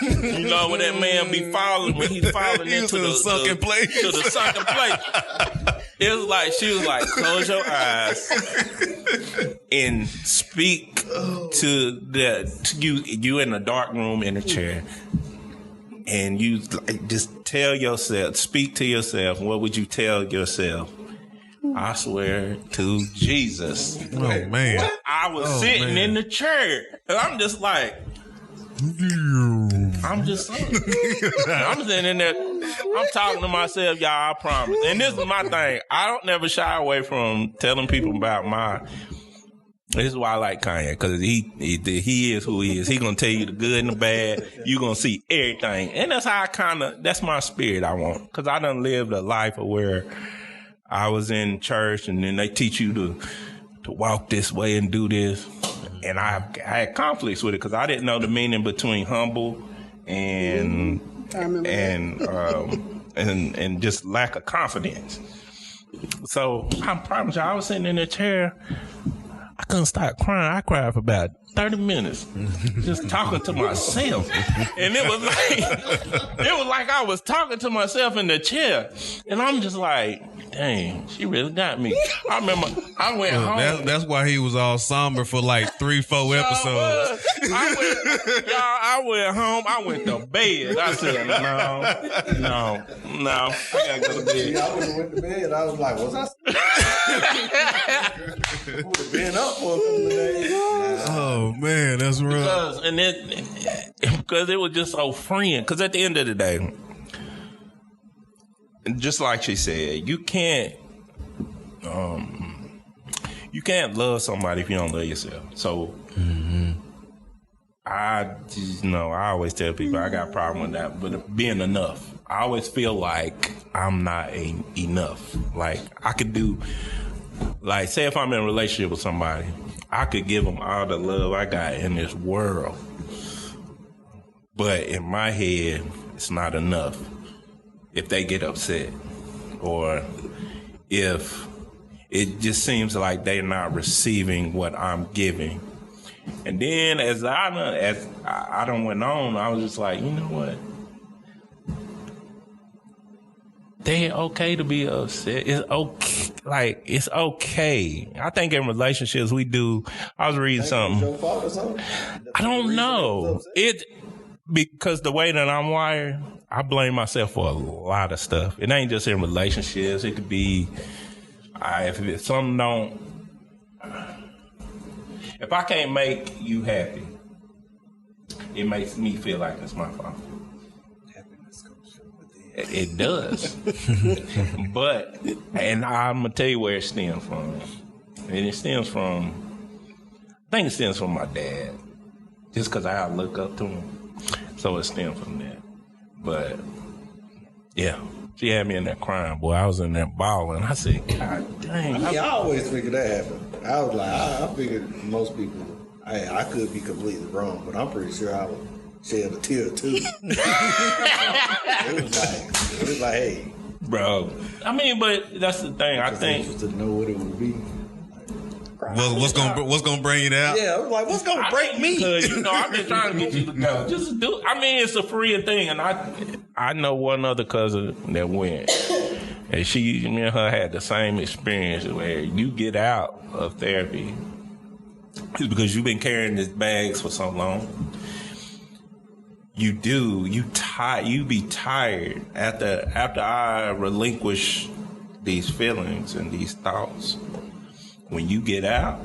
You know when that man be falling, when he's falling into the sunken place. To the sunken place. It was like she was like, close your eyes and speak to you in the dark room in a chair, and you like, just tell yourself, speak to yourself. What would you tell yourself? I swear to Jesus. Oh man. I was sitting in the chair, and I'm just like. I'm sitting in there. I'm talking to myself, y'all. I promise. And this is my thing. I don't never shy away from telling people about this is why I like Kanye, because he is who he is. He gonna tell you the good and the bad. You gonna see everything, and that's how that's my spirit. I want, because I done lived a life of where I was in church, and then they teach you to walk this way and do this. And I had conflicts with it because I didn't know the meaning between humble and just lack of confidence. So I promise you, I was sitting in the chair. I couldn't stop crying. I cried for about 30 minutes just talking to myself. And it was like I was talking to myself in the chair. And I'm just like, dang, she really got me. I remember I went home. That's why he was all somber for like 3-4 episodes. I went home. I went to bed. I said, no. I gotta go to bed. I would have went to bed. I was like, was I? Would have been up for a couple of days. Oh man, that's rough. Because it was just so freeing. Because at the end of the day, just like she said, you can't love somebody if you don't love yourself. So I always tell people I got a problem with that, but being enough. I always feel like I'm not enough. Like I could do, like say if I'm in a relationship with somebody, I could give them all the love I got in this world. But in my head, it's not enough. If they get upset, or if it just seems like they're not receiving what I'm giving. And then as I done went on, I was just like, you know what? They're okay to be upset. It's okay. Like, it's okay. I think in relationships we do. I was reading something. Your fault or something? I don't know. Because the way that I'm wired, I blame myself for a lot of stuff. It ain't just in relationships. It could be if I can't make you happy, it makes me feel like it's my fault. It does. And I'm going to tell you where it stems from. And I think it stems from my dad. just because I look up to him. So it stemmed from that. But yeah, she had me in there crying, boy. I was in there bawling. I said, God dang. I always figured that happened. I was like, I figured most people, I could be completely wrong, but I'm pretty sure I would shed a tear too. It was like, hey. Bro, I mean, but that's the thing. I think to know what it would be. What's gonna bring it out? Yeah, I was like, what's gonna break me? Because, I've been trying to get you to go. Just do. I mean, it's a free thing, and I know one other cousin that went, and me and her had the same experience where you get out of therapy, it's because you've been carrying these bags for so long. You be tired after I relinquish these feelings and these thoughts. When you get out,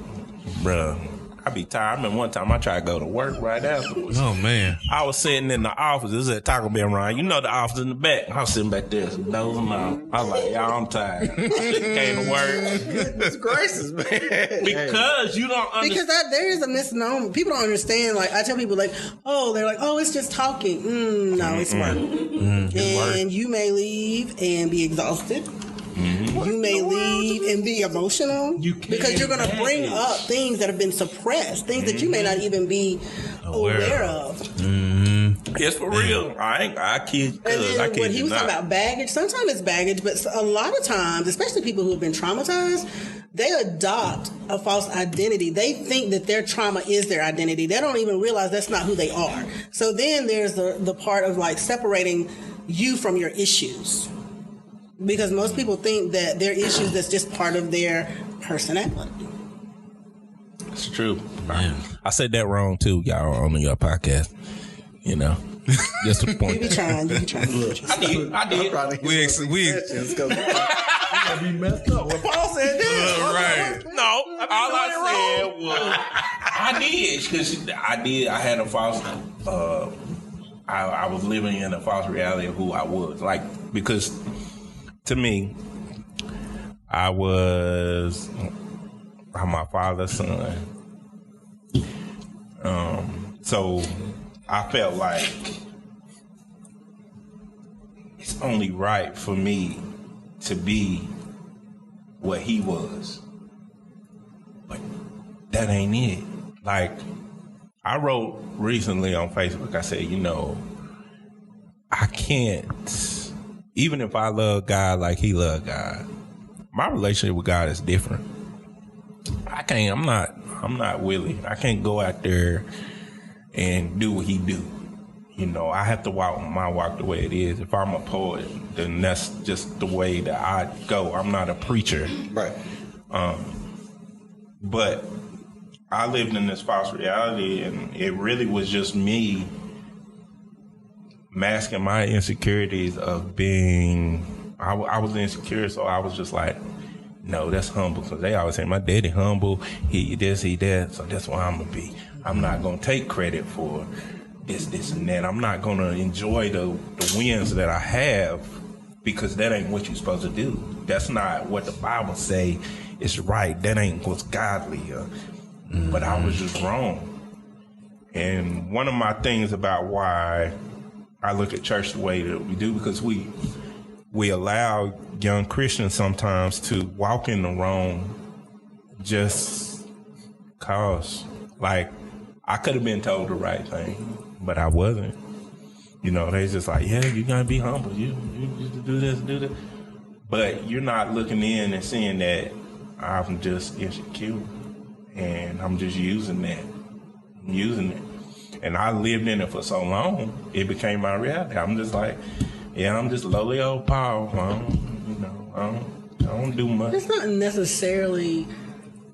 bruh, I be tired. I remember one time I tried to go to work right afterwards. Oh, man. I was sitting in the office. This is at Taco Bell, Ryan. You know the office in the back. I was sitting back there, dozing out. I was like, y'all, I'm tired. Came to work. Goodness gracious, man. Because you don't understand. Because there is a misnomer. People don't understand. Like, I tell people, like, they're like, it's just talking. No, it's work. And you may leave and be exhausted. You may leave and be emotional because you're going to bring up things that have been suppressed, things that you may not even be aware of. It's for real. I kid. And then when he was talking about baggage, sometimes it's baggage, but a lot of times, especially people who have been traumatized, they adopt a false identity. They think that their trauma is their identity. They don't even realize that's not who they are. So then there's the part of like separating you from your issues. Because most people think that their issues that's just part of their personality. It's true. Man. I said that wrong too, y'all, on your podcast. Just to point. You be trying. I did. We be messed up. Well, Paul said this. Right. No, all I said was I did because I had a false. I was living in a false reality of who I was, because. To me, I was my father's son. So I felt like it's only right for me to be what he was. But that ain't it. Like, I wrote recently on Facebook, I said, I can't. Even if I love God like he loved God, my relationship with God is different. I'm not Willie. I can't go out there and do what he do. I have to walk my walk the way it is. If I'm a poet, then that's just the way that I go. I'm not a preacher. Right. But I lived in this false reality, and it really was just me masking my insecurities of being, I was insecure, so I was just like, no, that's humble. Because they always say, my daddy humble, he this, he that, so that's what I'm going to be. I'm not going to take credit for this, and that. I'm not going to enjoy the wins that I have because that ain't what you're supposed to do. That's not what the Bible say is right. That ain't what's godly. But I was just wrong. And one of my things about why I look at church the way that we do, because we allow young Christians sometimes to walk in the wrong just cause. Like, I could have been told the right thing, but I wasn't. They just like, yeah, you gotta be humble. You do this, do that. But you're not looking in and seeing that I'm just insecure and I'm just using that. I'm using it. And I lived in it for so long, it became my reality. I'm just like, I'm just lowly old Paul. I don't do much. It's not necessarily,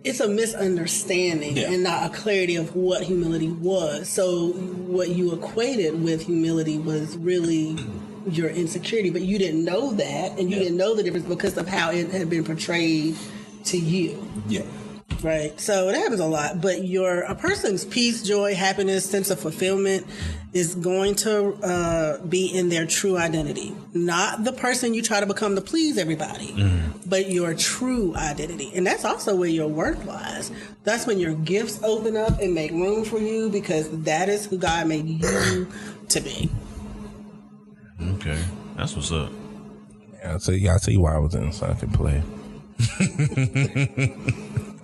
it's a misunderstanding and not a clarity of what humility was. So what you equated with humility was really your insecurity, but you didn't know that, and you didn't know the difference because of how it had been portrayed to you. Yeah. Right. So it happens a lot, but a person's peace, joy, happiness, sense of fulfillment is going to be in their true identity. Not the person you try to become to please everybody, but your true identity. And that's also where your worth lies. That's when your gifts open up and make room for you, because that is who God made you to be. Okay. That's what's up. Yeah, I see why I was in second place.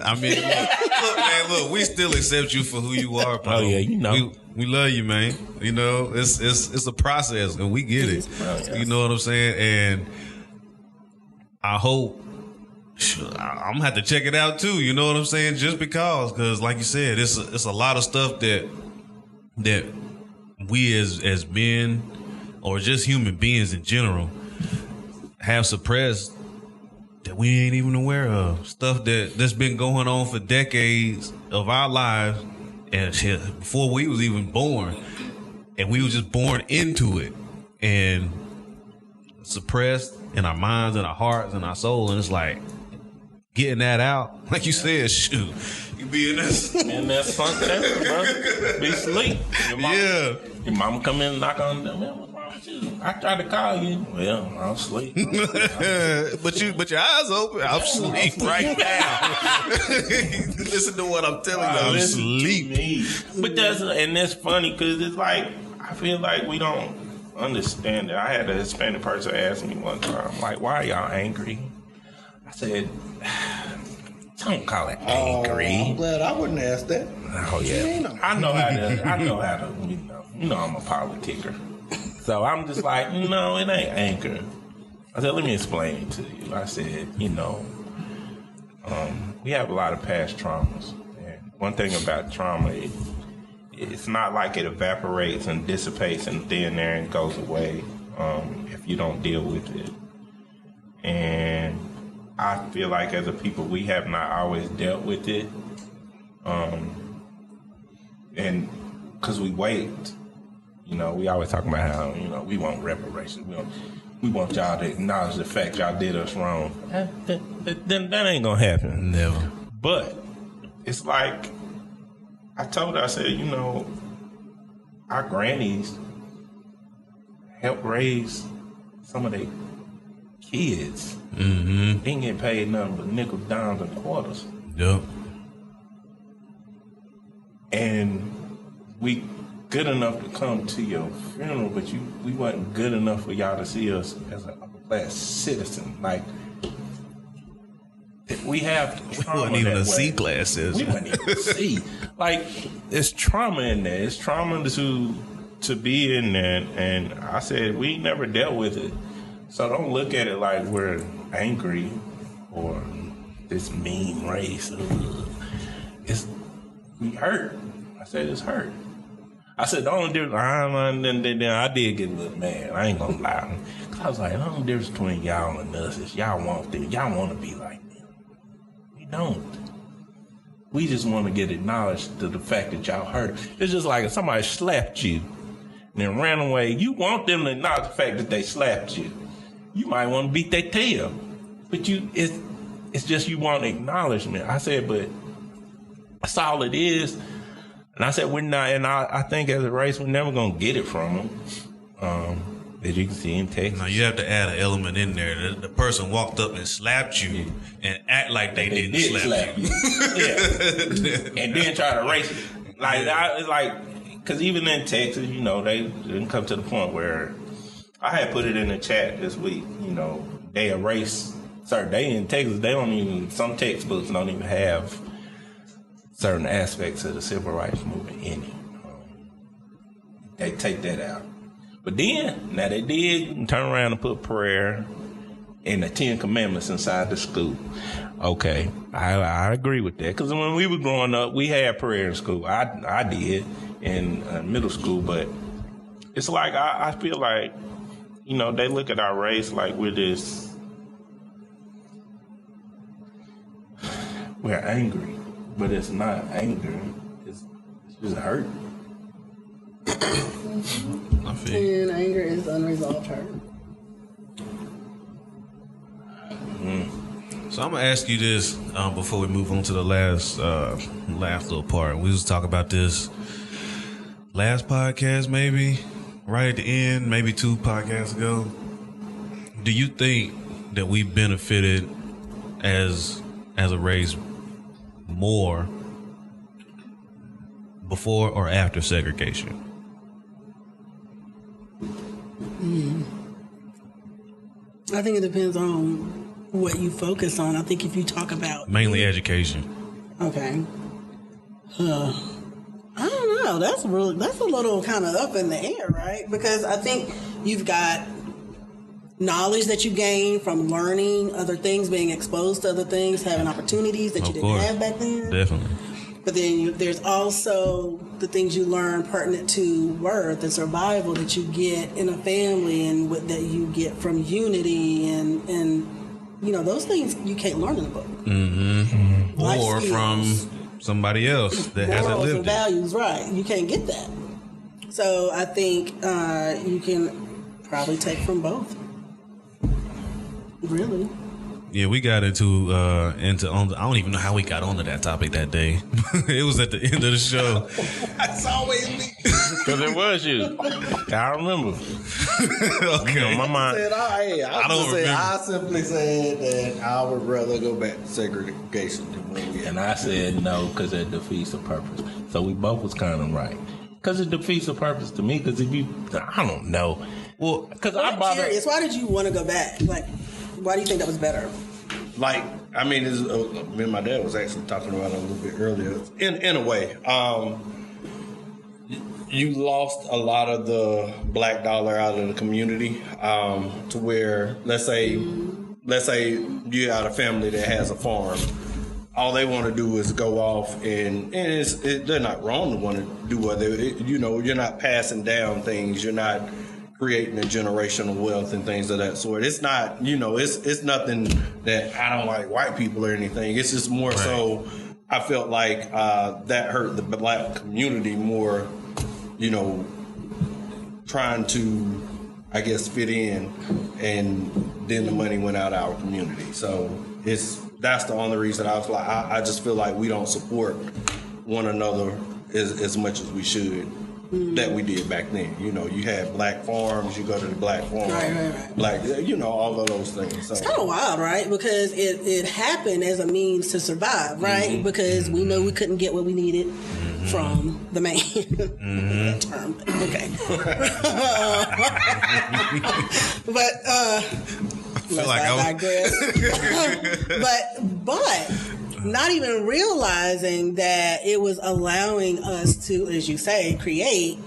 I mean, look, man, we still accept you for who you are, bro. Oh yeah, you know. We love you, man. You know, it's a process, and we get it. You know what I'm saying? And I hope I'm gonna have to check it out too. You know what I'm saying? Just because like you said, it's a lot of stuff that we as men or just human beings in general have suppressed, that we ain't even aware of. Stuff that's been going on for decades of our lives, and shit, before we was even born, and we was just born into it and suppressed in our minds and our hearts and our soul. And it's like getting that out, like you said, shoot, you be in this funk there, bro. Be asleep. Your mama come in and knock on them. Man, what's wrong with you? I tried to call you. Well, I'm asleep. but your eyes open. I'm asleep right now. Listen to what I'm telling you. I'm asleep. But that's funny, because it's like, I feel like we don't understand it. I had a Hispanic person ask me one time, like, why are y'all angry? I said, don't call it angry. I'm glad I wouldn't ask that. Oh yeah, I know how to. You know, I'm a politicker, so I'm just like, no, it ain't anger. I said, let me explain it to you. I said, we have a lot of past traumas, and one thing about trauma, it's not like it evaporates and dissipates in thin air and goes away if you don't deal with it. And I feel like as a people, we have not always dealt with it. And because we wait, we always talk about how, we want reparations. We want y'all to acknowledge the fact y'all did us wrong. That ain't going to happen. Never. But it's like, I told her, I said, our grannies helped raise some of their kids. Mm-hmm. They ain't get paid nothing but nickels, dimes, and quarters. Yep. And we good enough to come to your funeral, but we wasn't good enough for y'all to see us as an upper class citizen. Like, we have trauma. We wasn't even a C class citizen. We wasn't even C. Like, there's trauma in there. It's trauma to be in there. And I said, we never dealt with it. So don't look at it like we're angry or this mean race. We hurt. I said, it's hurt. I said, the only difference, I did get a little mad. I ain't gonna lie. I was like, the only difference between y'all and us is y'all want to be like them. We don't. We just want to get acknowledged to the fact that y'all hurt. It's just like if somebody slapped you and then ran away, you want them to acknowledge the fact that they slapped you. You might want to beat their tail. But it's just you want acknowledgement. I said, but that's all it is. And I said, we're not, and I think as a race, we're never going to get it from them. As you can see in Texas. Now, you have to add an element in there. The person walked up and slapped you and act like they didn't slap you. Yeah. And then try to erase it. It's like, because even in Texas, they didn't come to the point where I had put it in the chat this week, they erase certain, they in Texas, some textbooks don't even have certain aspects of the civil rights movement in it. They take that out. But then, now they did turn around and put prayer and the 10 Commandments inside the school. Okay, I agree with that. Because when we were growing up, we had prayer in school. I did in middle school. But it's like, I feel like, they look at our race like we're angry. But it's not anger. It's just hurt. I feel. And anger is unresolved hurt. So I'm gonna ask you this before we move on to the last little part. We was talking about this last podcast, maybe right at the end, maybe 2 podcasts ago. Do you think that we benefited as a race more before or after segregation? I think it depends on what you focus on. I think if you talk about Mainly education. Okay. I don't know. That's a little kind of up in the air, right? Because I think you've got knowledge that you gain from learning other things, being exposed to other things, having opportunities that you didn't have back then. Definitely. But then there's also the things you learn pertinent to birth and survival that you get in a family, and that you get from unity and you know, those things you can't learn in a book. Or from somebody else that hasn't lived and values, right? You can't get that. So I think you can probably take from both. Really? Yeah, we got into I don't even know how we got onto that topic that day. It was at the end of the show. It's always me. Because it was you. I remember. Okay. You know, my mind. I simply said that I would rather go back to segregation than where we And I said no because it defeats the purpose. So we both was kind of right. Because it defeats the purpose to me. Because if you, I don't know. Well, because I'm curious. Why did you want to go back? Like, why do you think that was better? Like, I mean, me and my dad was actually talking about it a little bit earlier. In a way, you lost a lot of the black dollar out of the community to where, let's say you got a family that has a farm. All they want to do is go off and they're not wrong to want to do what you're not passing down things. You're not creating a generational wealth and things of that sort. It's not, it's nothing that I don't like white people or anything. It's just more so I felt like that hurt the black community more, trying to, I guess, fit in, and then the money went out of our community. So that's the only reason I was like, I just feel like we don't support one another as much as we should. That we did back then. You had black farms, you go to the black farm, right. Black, all of those things. So. It's kind of wild, right? Because it happened as a means to survive, right? Because we know we couldn't get what we needed from the man. That term. Okay. But I digress. but not even realizing that it was allowing us to, as you say, create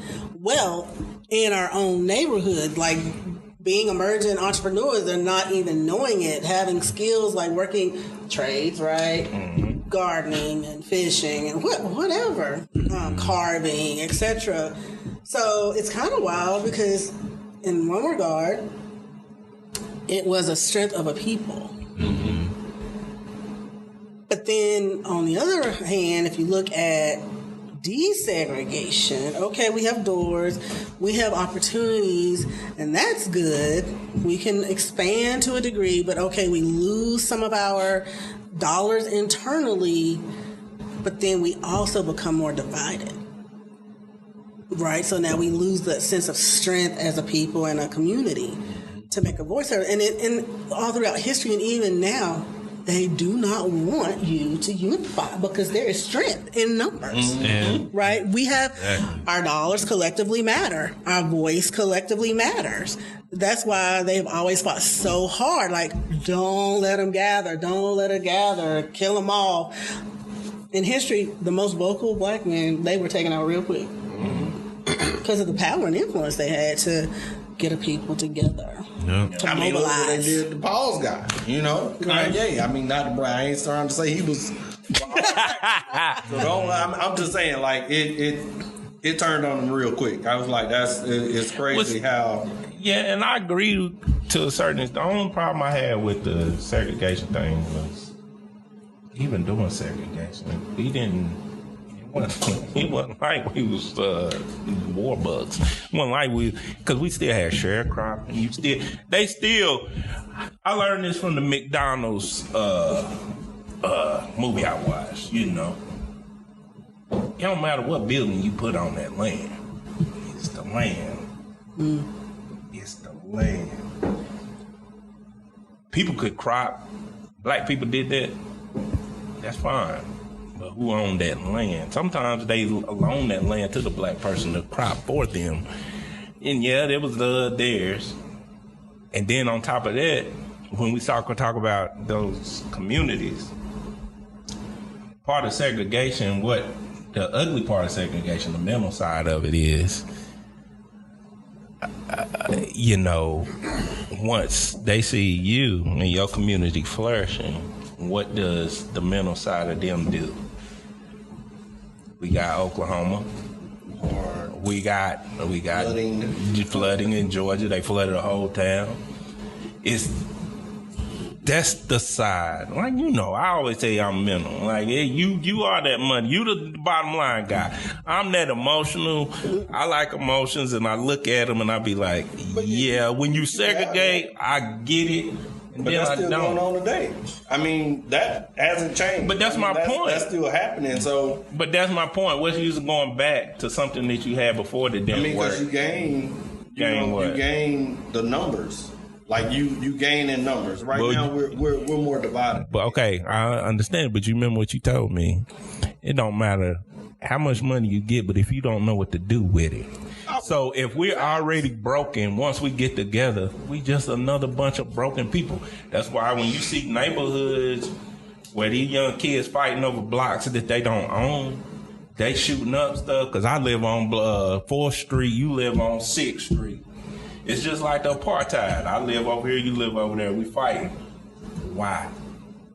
wealth in our own neighborhood, like being emerging entrepreneurs and not even knowing it, having skills like working trades, right? Gardening and fishing and whatever, carving, etc. So it's kind of wild because in one regard, it was a strength of a people. But then, on the other hand, if you look at desegregation, okay, we have doors, we have opportunities, and that's good. We can expand to a degree, but okay, we lose some of our dollars internally, but then we also become more divided. Right? So now we lose that sense of strength as a people and a community to make a voice heard. And all throughout history and even now, they do not want you to unify because there is strength in numbers, right? We have our dollars collectively matter. Our voice collectively matters. That's why they've always fought so hard. Like, don't let them gather. Don't let it gather. Kill them all. In history, the most vocal black men, they were taken out real quick because of the power and influence they had to get a people together. To mobilize. Look what they did to Paul's guy, Kanye. I mean, not I ain't trying to say he was. I'm just saying, like it turned on him real quick. I was like, it's crazy how. Yeah, and I agree to a certain extent. The only problem I had with the segregation thing was even doing segregation, it It wasn't like we was war bugs. It wasn't like because we still had sharecropping. I learned this from the McDonald's movie I watched. You know, it don't matter what building you put on that land. It's the land. It's the land. People could crop. Black people did that. That's fine. But who owned that land? Sometimes they loan that land to the black person to crop for them. And yeah, it was theirs. And then on top of that, when we talk about those communities, part of segregation, what the ugly part of segregation, the mental side of it is, you know, once they see you and your community flourishing, what does the mental side of them do? We got Oklahoma. We got flooding in Georgia. They flooded the whole town. That's the side. Like, you know, I always say I'm mental. Like, you are that money. You the bottom line guy. I'm that emotional. I like emotions, and I look at them, and I be like, yeah, when you segregate, I get it. But that's still going on today. I mean, that hasn't changed. But that's my point. That's still happening. So, but that's my point. What's the use of going back to something that you had before that didn't work? Because you gain the numbers. Like you gain in numbers. Right now, we're more divided. But okay, I understand. But you remember what you told me? It don't matter how much money you get, but if you don't know what to do with it. So if we're already broken, once we get together, we just another bunch of broken people. That's why when you see neighborhoods where these young kids fighting over blocks that they don't own, they shooting up stuff. Because I live on 4th Street, you live on 6th Street. It's just like the apartheid. I live over here, you live over there. We fighting. Why?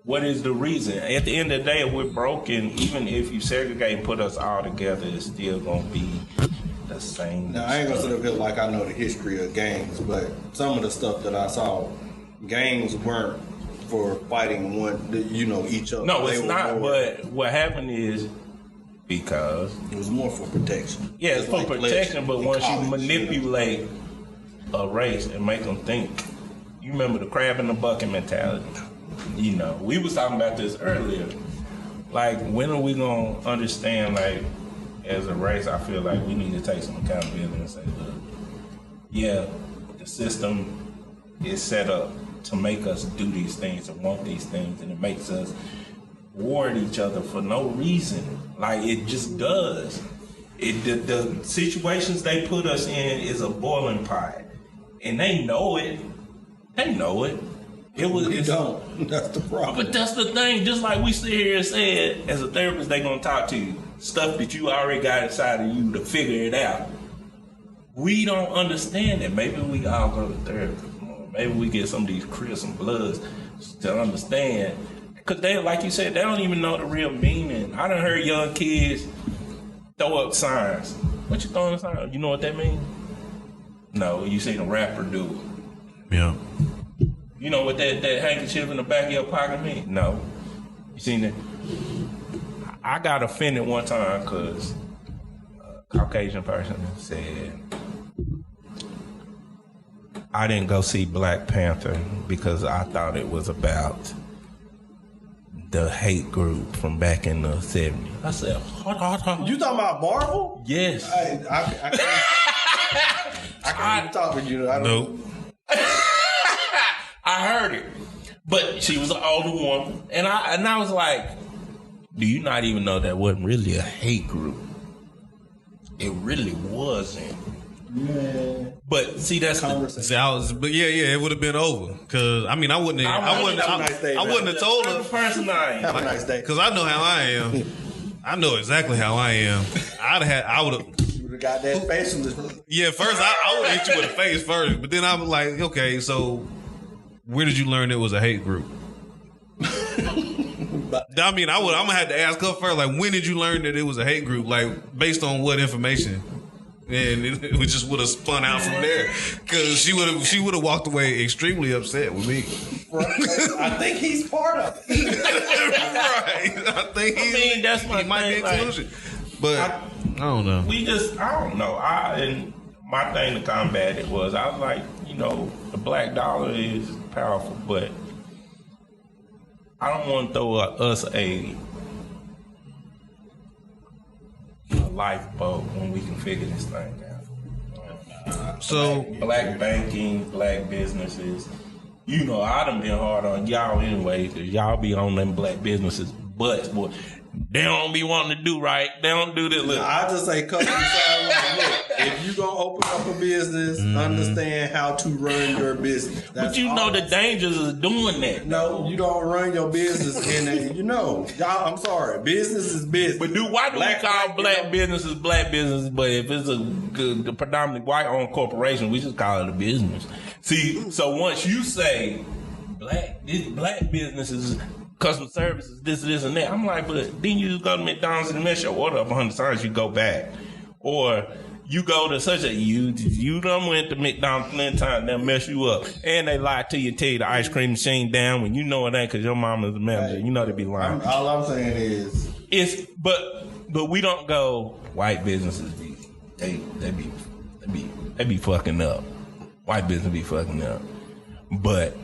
What is the reason? At the end of the day, if we're broken, even if you segregate and put us all together, it's still going to be the same. Now, I ain't going to sit up here like I know the history of gangs, but some of the stuff that I saw, gangs weren't for fighting each other. No, it's not. But what happened is because it was more for protection. Yeah, it's for protection, but once you manipulate a race and make them think, you remember the crab in the bucket mentality. You know, we was talking about this earlier. Like, when are we going to understand, like, as a race, I feel like we need to take some accountability and say, look, yeah, the system is set up to make us do these things and want these things, and it makes us war at each other for no reason. Like, it just does. The situations they put us in is a boiling pot, and they know it. They know it. We don't. That's the problem. But that's the thing. Just like we sit here and said, as a therapist, they're going to talk to you. Stuff that you already got inside of you to figure it out. We don't understand it. Maybe we all go to therapy. Maybe we get some of these Crips and Bloods to understand. Because they, like you said, they don't even know the real meaning. I done heard young kids throw up signs. What you throwing a sign? You know what that means? No, you seen a rapper do it. Yeah. You know what that handkerchief in the back of your pocket means? No. You seen it? I got offended one time because a Caucasian person said, I didn't go see Black Panther because I thought it was about the hate group from back in the 70s. I said, hold. You talking about Marvel? Yes. I can't even talk to you. Nope. I heard it. But she was an older woman. And I was like, do you not even know that wasn't really a hate group? It really wasn't. Man. But see, that's but it would have been over. Cause I mean, I wouldn't have told her. Person I am. Have a nice day. Cause I know how I am. I know exactly how I am. I would have. You would have got that face from this. Yeah, first I would have hit you with the face first, but then I was like, okay, so where did you learn it was a hate group? I mean, I'm gonna have to ask her first. Like, when did you learn that it was a hate group? Like, based on what information? And it just would have spun out from there, because she would have walked away extremely upset with me. I think he's part of it. Right. I think he might be inclusion. But I don't know. I don't know. And my thing to combat it was, I was like, the black dollar is powerful, but I don't want to throw us a lifeboat when we can figure this thing out. So black banking, black businesses. I done been hard on y'all anyway, because y'all be on them black businesses, but boy, they don't be wanting to do right. They don't do this. Look, I just say, look, if you gonna open up a business, understand how to run your business. But the dangers of doing that. No, you don't run your business y'all, I'm sorry, business is business. But why do we call black businesses black businesses? But if it's a predominantly white-owned corporation, we just call it a business. See, so once you say black businesses, customer services, this and that, I'm like, but then you just go to McDonald's and mess your order up 100 times, you go back. Or you go to such a, you done went to McDonald's plenty of times, they'll mess you up. And they lie to you, tell you the ice cream machine down when you know it ain't because your mama's the manager. You know they be lying. All I'm saying is, but we don't go, white businesses they be fucking up. White business be fucking up. But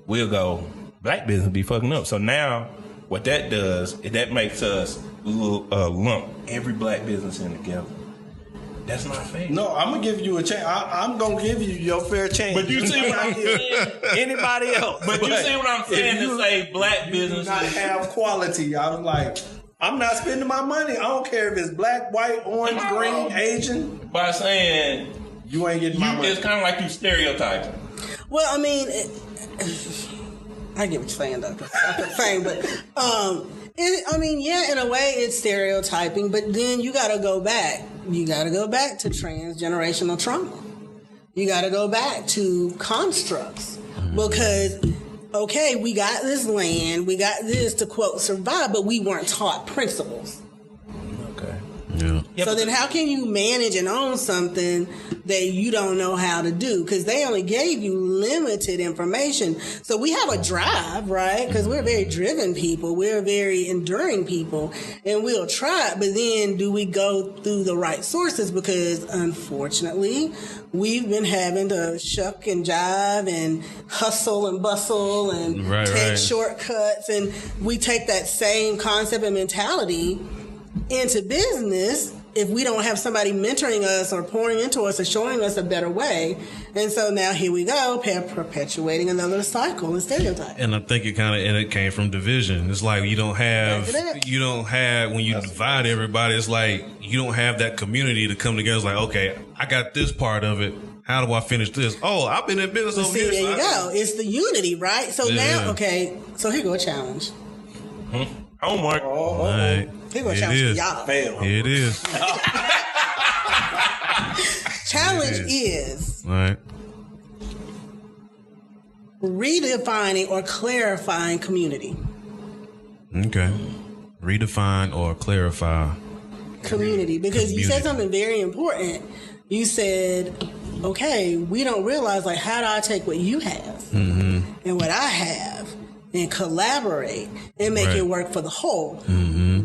we'll go, black business be fucking up. So now, what that does is that makes us lump every black business in together. That's not fair. No, I'm gonna give you a chance. I'm gonna give you your fair chance. But you see what I'm saying? Anybody else? But you see what I'm saying? To say black businesses not have quality. I was like, I'm not spending my money. I don't care if it's black, white, orange, green, Asian. By saying you ain't getting my money. It's kind of like you stereotyping. Well, I mean, I get what you're saying, though. In a way, it's stereotyping, but then you got to go back. You got to go back to transgenerational trauma. You got to go back to constructs because, okay, we got this land, we got this to quote survive, but we weren't taught principles. Okay. Yeah. So then how can you manage and own something that you don't know how to do? Because they only gave you limited information. So we have a drive, right? Because we're very driven people. We're very enduring people. And we'll try it. But then do we go through the right sources? Because unfortunately, we've been having to shuck and jive and hustle and bustle and take shortcuts. And we take that same concept and mentality into business if we don't have somebody mentoring us or pouring into us or showing us a better way. And so now here we go, perpetuating another cycle and stereotype. And I think it came from division. It's like when you divide everybody, it's like you don't have that community to come together. It's like, okay, I got this part of it. How do I finish this? Oh, I've been in business over here. There you go. It's the unity, right? So now, okay, so here go a challenge. Homework. Right. Here go a challenge for y'all. Fail. It is. Challenge is redefining or clarifying community. Okay. Redefine or clarify community. Because you said something very important. You said, okay, we don't realize, like, how do I take what you have and what I have and collaborate and make it work for the whole.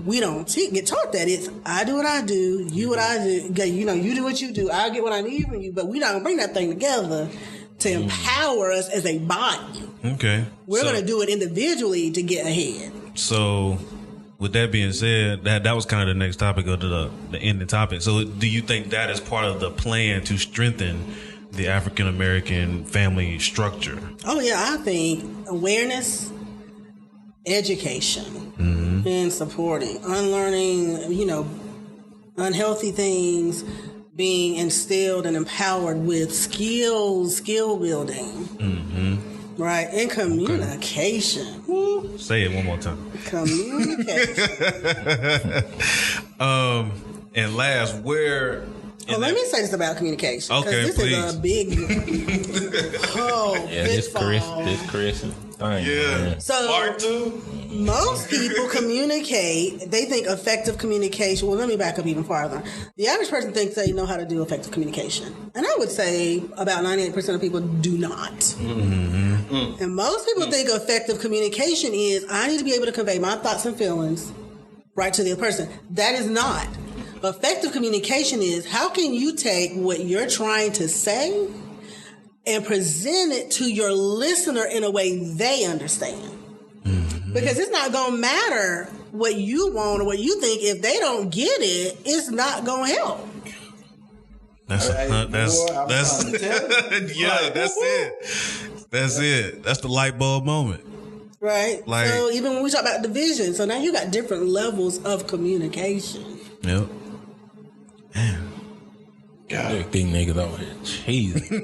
We don't get taught that. It's I do what I do, you what I do. You do what you do. I'll get what I need from you, but we don't bring that thing together to empower us as a body. Okay. We're going to do it individually to get ahead. So with that being said, that was kind of the next topic of the ending topic. So do you think that is part of the plan to strengthen the African American family structure? Oh yeah, I think awareness, education, and supporting, unlearning, unhealthy things, being instilled and empowered with skill building, right, and communication. Okay. Say it one more time. Communication. And last, where? Let me say this about communication. Okay, this please. Is a big this Chris thing. Yeah. So part 2. Most people communicate. They think effective communication. Well, let me back up even farther. The average person thinks they know how to do effective communication, and I would say about 98% of people do not. And most people think effective communication is I need to be able to convey my thoughts and feelings right to the other person. That is not. Effective communication is how can you take what you're trying to say and present it to your listener in a way they understand. Because it's not going to matter what you want or what you think. If they don't get it, it's not going to help. That's yeah, that's it. That's it. That's the light bulb moment. Right. Like, so even when we talk about division, so now you got different levels of communication. Yep. Man. God, these niggas over here cheesy.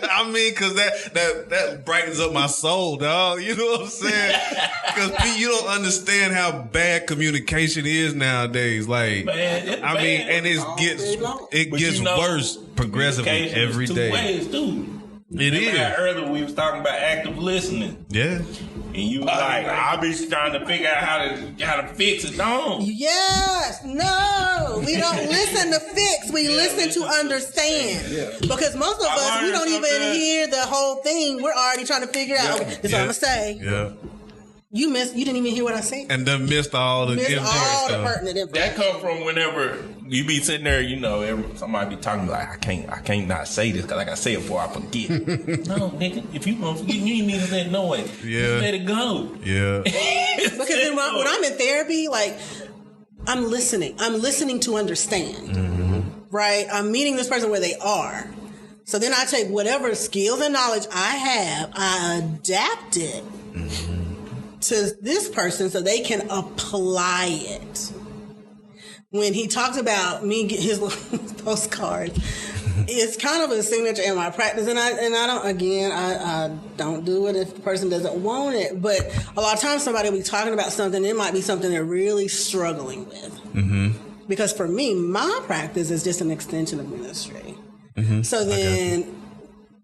I mean, because that brightens up my soul, dog. You know what I'm saying? Because you don't understand how bad communication is nowadays. Like, Man, I mean, and it gets worse progressively every day. Two ways, too. It is. Earlier we was talking about active listening. Yeah. And you was like, I be trying to figure out how to fix it. Don't. Yes. No. We don't listen to fix. We listen to understand. Yeah. Because most of us, we don't even hear the whole thing. We're already trying to figure out, okay, this is what I'm going to say. Yeah. You didn't even hear what I said. And then missed all the pertinent information. That come from whenever you be sitting there, somebody be talking like, I can't not say this because I got to say it before I forget. No, nigga, if you want to forget, you need to let know it. Yeah. Just let it go. Yeah. Because then when I'm in therapy, like, I'm listening. I'm listening to understand. Mm-hmm. Right? I'm meeting this person where they are. So then I take whatever skills and knowledge I have, I adapt it. Mm-hmm. to this person so they can apply it. When he talks about me get his postcards, it's kind of a signature in my practice, and I don't do it if the person doesn't want it. But a lot of times somebody will be talking about something, it might be something they're really struggling with. Mm-hmm. Because for me, my practice is just an extension of ministry. Mm-hmm. So then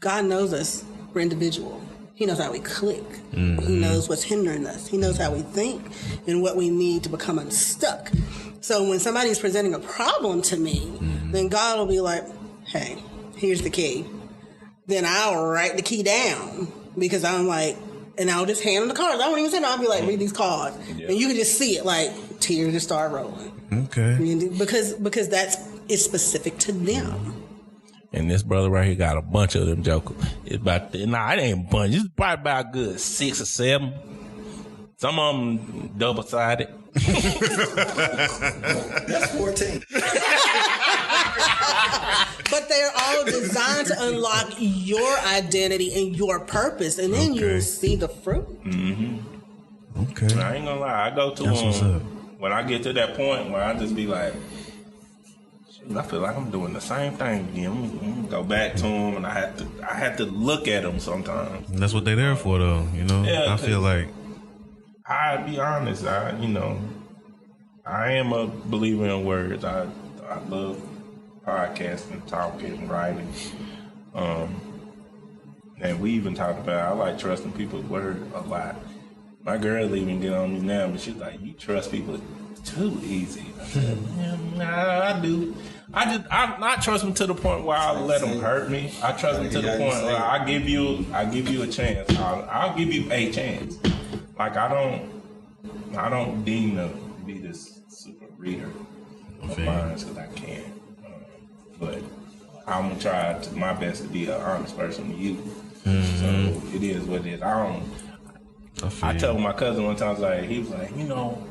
God knows us, we're individual. He knows how we click. Mm-hmm. He knows what's hindering us. He knows how we think and what we need to become unstuck. So when somebody's presenting a problem to me, then God will be like, hey, here's the key. Then I'll write the key down because I'm like, and I'll just hand them the cards. I won't even say no. I'll be like, read these cards. Yeah. And you can just see it, like, tears just start rolling. Okay. Because it's specific to them. And this brother right here got a bunch of them jokers. It ain't a bunch. It's probably about a good 6 or 7. Some of them double-sided. That's 14. But they're all designed to unlock your identity and your purpose, and then you'll see the fruit. Mm-hmm. Okay. I ain't gonna lie. I go to them when I get to that point where I just be like, I feel like I'm doing the same thing again. I'm gonna go back to them, and I have to look at them sometimes. And that's what they're there for, though. Yeah, I feel like I'll be honest. I am a believer in words. I love podcasting, talking, writing. And we even talked about I like trusting people's word a lot. My girl even get on me now, but she's like, "You trust people too easy." I said, "Yeah, I do. I not trust them to the point where I'll let them hurt me. I trust them to the point where I give you a chance. I'll give you a chance. Like I don't deem to be this super reader of minds because I can't. But I'm gonna try my best to be an honest person to you. Mm-hmm. So it is what it is. I told my cousin one time, he was like,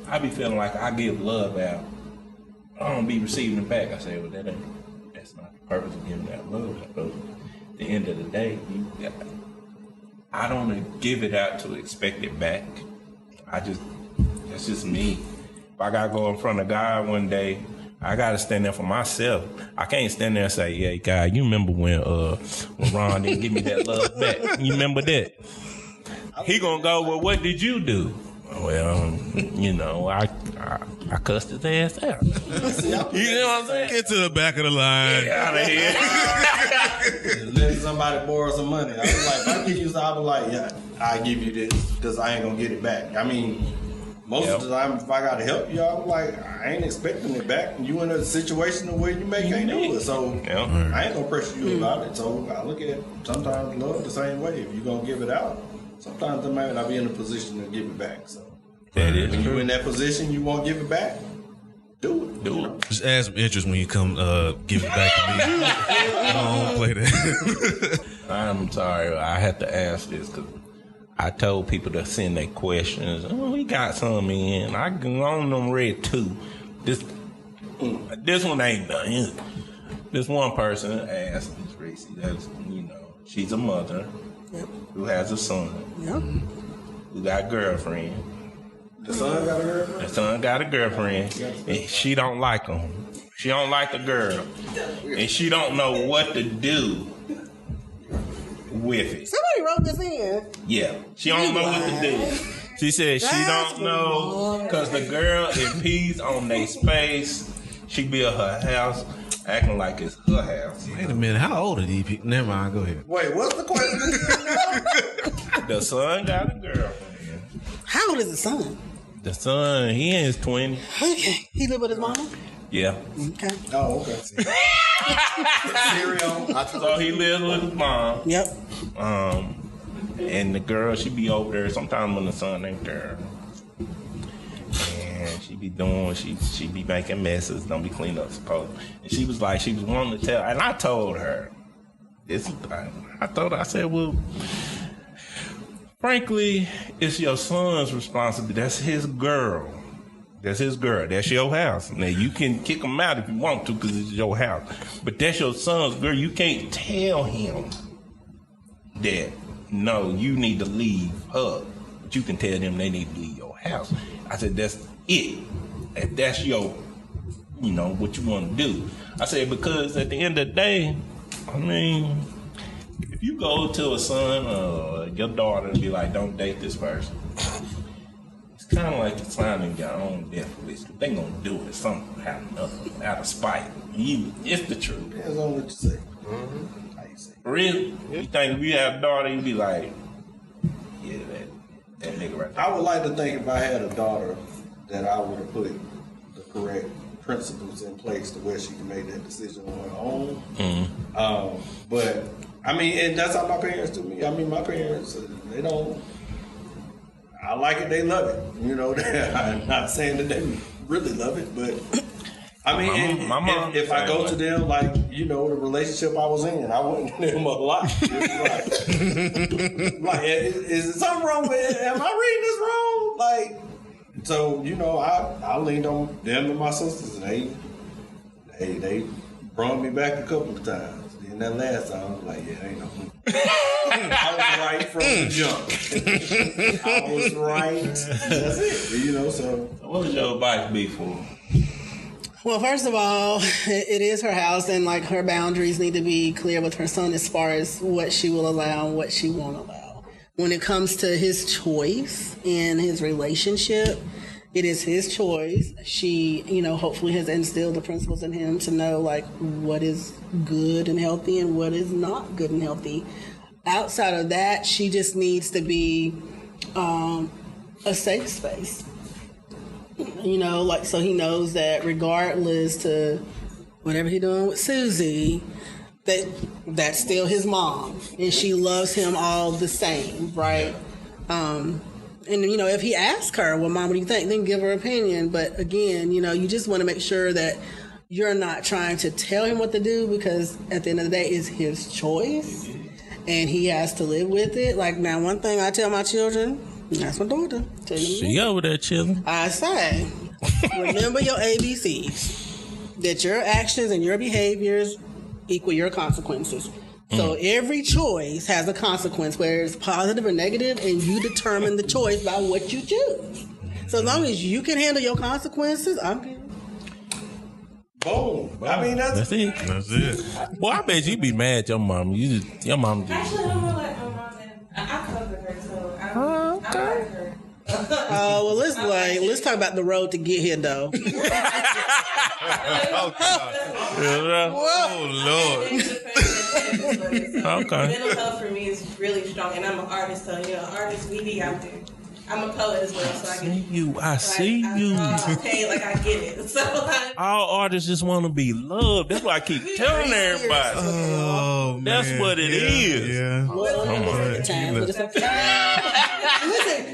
I be feeling like I give love out. I don't be receiving it back. I said, well, that's not the purpose of giving that love. At the end of the day, I don't give it out to expect it back. That's just me. If I gotta go in front of God one day, I gotta stand there for myself. I can't stand there and say, yeah, God, you remember when Ron didn't give me that love back? You remember that? He gonna go, well, what did you do? Well, I cussed his ass out. You know what I'm saying? Get to the back of the line. Get out of here. Letting somebody borrow some money. I was like, if I give you something, I was like, yeah, I give you this because I ain't gonna get it back. I mean, most of the time, if I gotta help you, I'm like, I ain't expecting it back. You in a situation where you can't do it, so I ain't gonna pressure you about it. So I look at sometimes love the same way. If you gonna give it out, sometimes I might not be in a position to give it back. So when you're in that position, you won't give it back. do it. Do it. Just add some interest when you come give it back to me. I don't play that. I'm sorry, I have to ask this because I told people to send their questions. Oh, we got some in. I can on them read too. This one ain't done. This one person asked Miss Reese. That's she's a mother who has a son who got a girlfriend. The son got a girlfriend? The son got a girlfriend, and she don't like him. She don't like the girl, and she don't know what to do with it. Somebody wrote this in. Yeah, she don't know what to do. She said she don't know because the girl impedes on their space. She built her house acting like it's her house. Wait a minute, how old are these people? Never mind, go ahead. Wait, what's the question? The son got a girlfriend. How old is the son? The son, he in his 20s. Okay. He live with his mama? Yeah. Okay. Oh, okay. Cereal. So he lives with his mom. Yep. And the girl, she be over there sometime when the son ain't there. And she be doing, she be making messes, don't be cleaning up supposed. And she was wanting to tell, and I told her, I said, well, frankly, it's your son's responsibility. That's his girl. That's his girl. That's your house. Now, you can kick him out if you want to because it's your house. But that's your son's girl. You can't tell him that, no, you need to leave her. But you can tell them they need to leave your house. I said, that's it. If that's your, what you want to do. I said, because at the end of the day, I mean, if you go to a son or your daughter and be like, don't date this person, it's kind of like signing your own death list. They gonna do it somehow out of spite. It's the truth. Depends on what you say. How you say. Really? You think if you have a daughter, you be like, yeah, that nigga right there. I would like to think if I had a daughter that I would have put the correct principles in place to where she can make that decision on her own. Mm-hmm. But I mean, and that's how my parents do me. I mean, my parents, they don't. I like it, they love it. I'm not saying that they really love it, but I mean, my mom, if I go to them, like, the relationship I was in, I wouldn't give them a lot. Like, is something wrong with it? Am I reading this wrong? Like, so, I leaned on them and my sisters, and they brought me back a couple of times. And that last time, I was like, yeah, ain't no. I was right from the jump. I was right. That's it. So. What would your advice be for? Well, first of all, it is her house, and like her boundaries need to be clear with her son as far as what she will allow and what she won't allow. When it comes to his choice in his relationship, it is his choice. She, hopefully has instilled the principles in him to know like what is good and healthy and what is not good and healthy. Outside of that, she just needs to be a safe space. So he knows that regardless to whatever he's doing with Susie, that's still his mom, and she loves him all the same, right? And if he asks her, well, Mom, what do you think? Then give her opinion. But again, you just want to make sure that you're not trying to tell him what to do, because at the end of the day, it's his choice, and he has to live with it. Like, now, one thing I tell my children, that's my daughter. She over there chilling. I say, remember your ABCs. That your actions and your behaviors equal your consequences. So every choice has a consequence, whether it's positive or negative, and you determine the choice by what you choose. So as long as you can handle your consequences, I'm good. Boom. I mean, that's it. That's it. Boy, I bet you be mad at your mom. Your mom just... Actually, I don't know like my mom, and I cover her, so I don't like her. Well, let's talk about the road to get here, though. Oh, Lord. Okay. Mental health for me is really strong, and I'm an artist, so artists, we be out there. I'm a poet as well, so I get I see you. Okay, like I get it. So all artists just want to be loved. That's why I keep telling everybody. Oh, that's man. what it is. Yeah. Listen,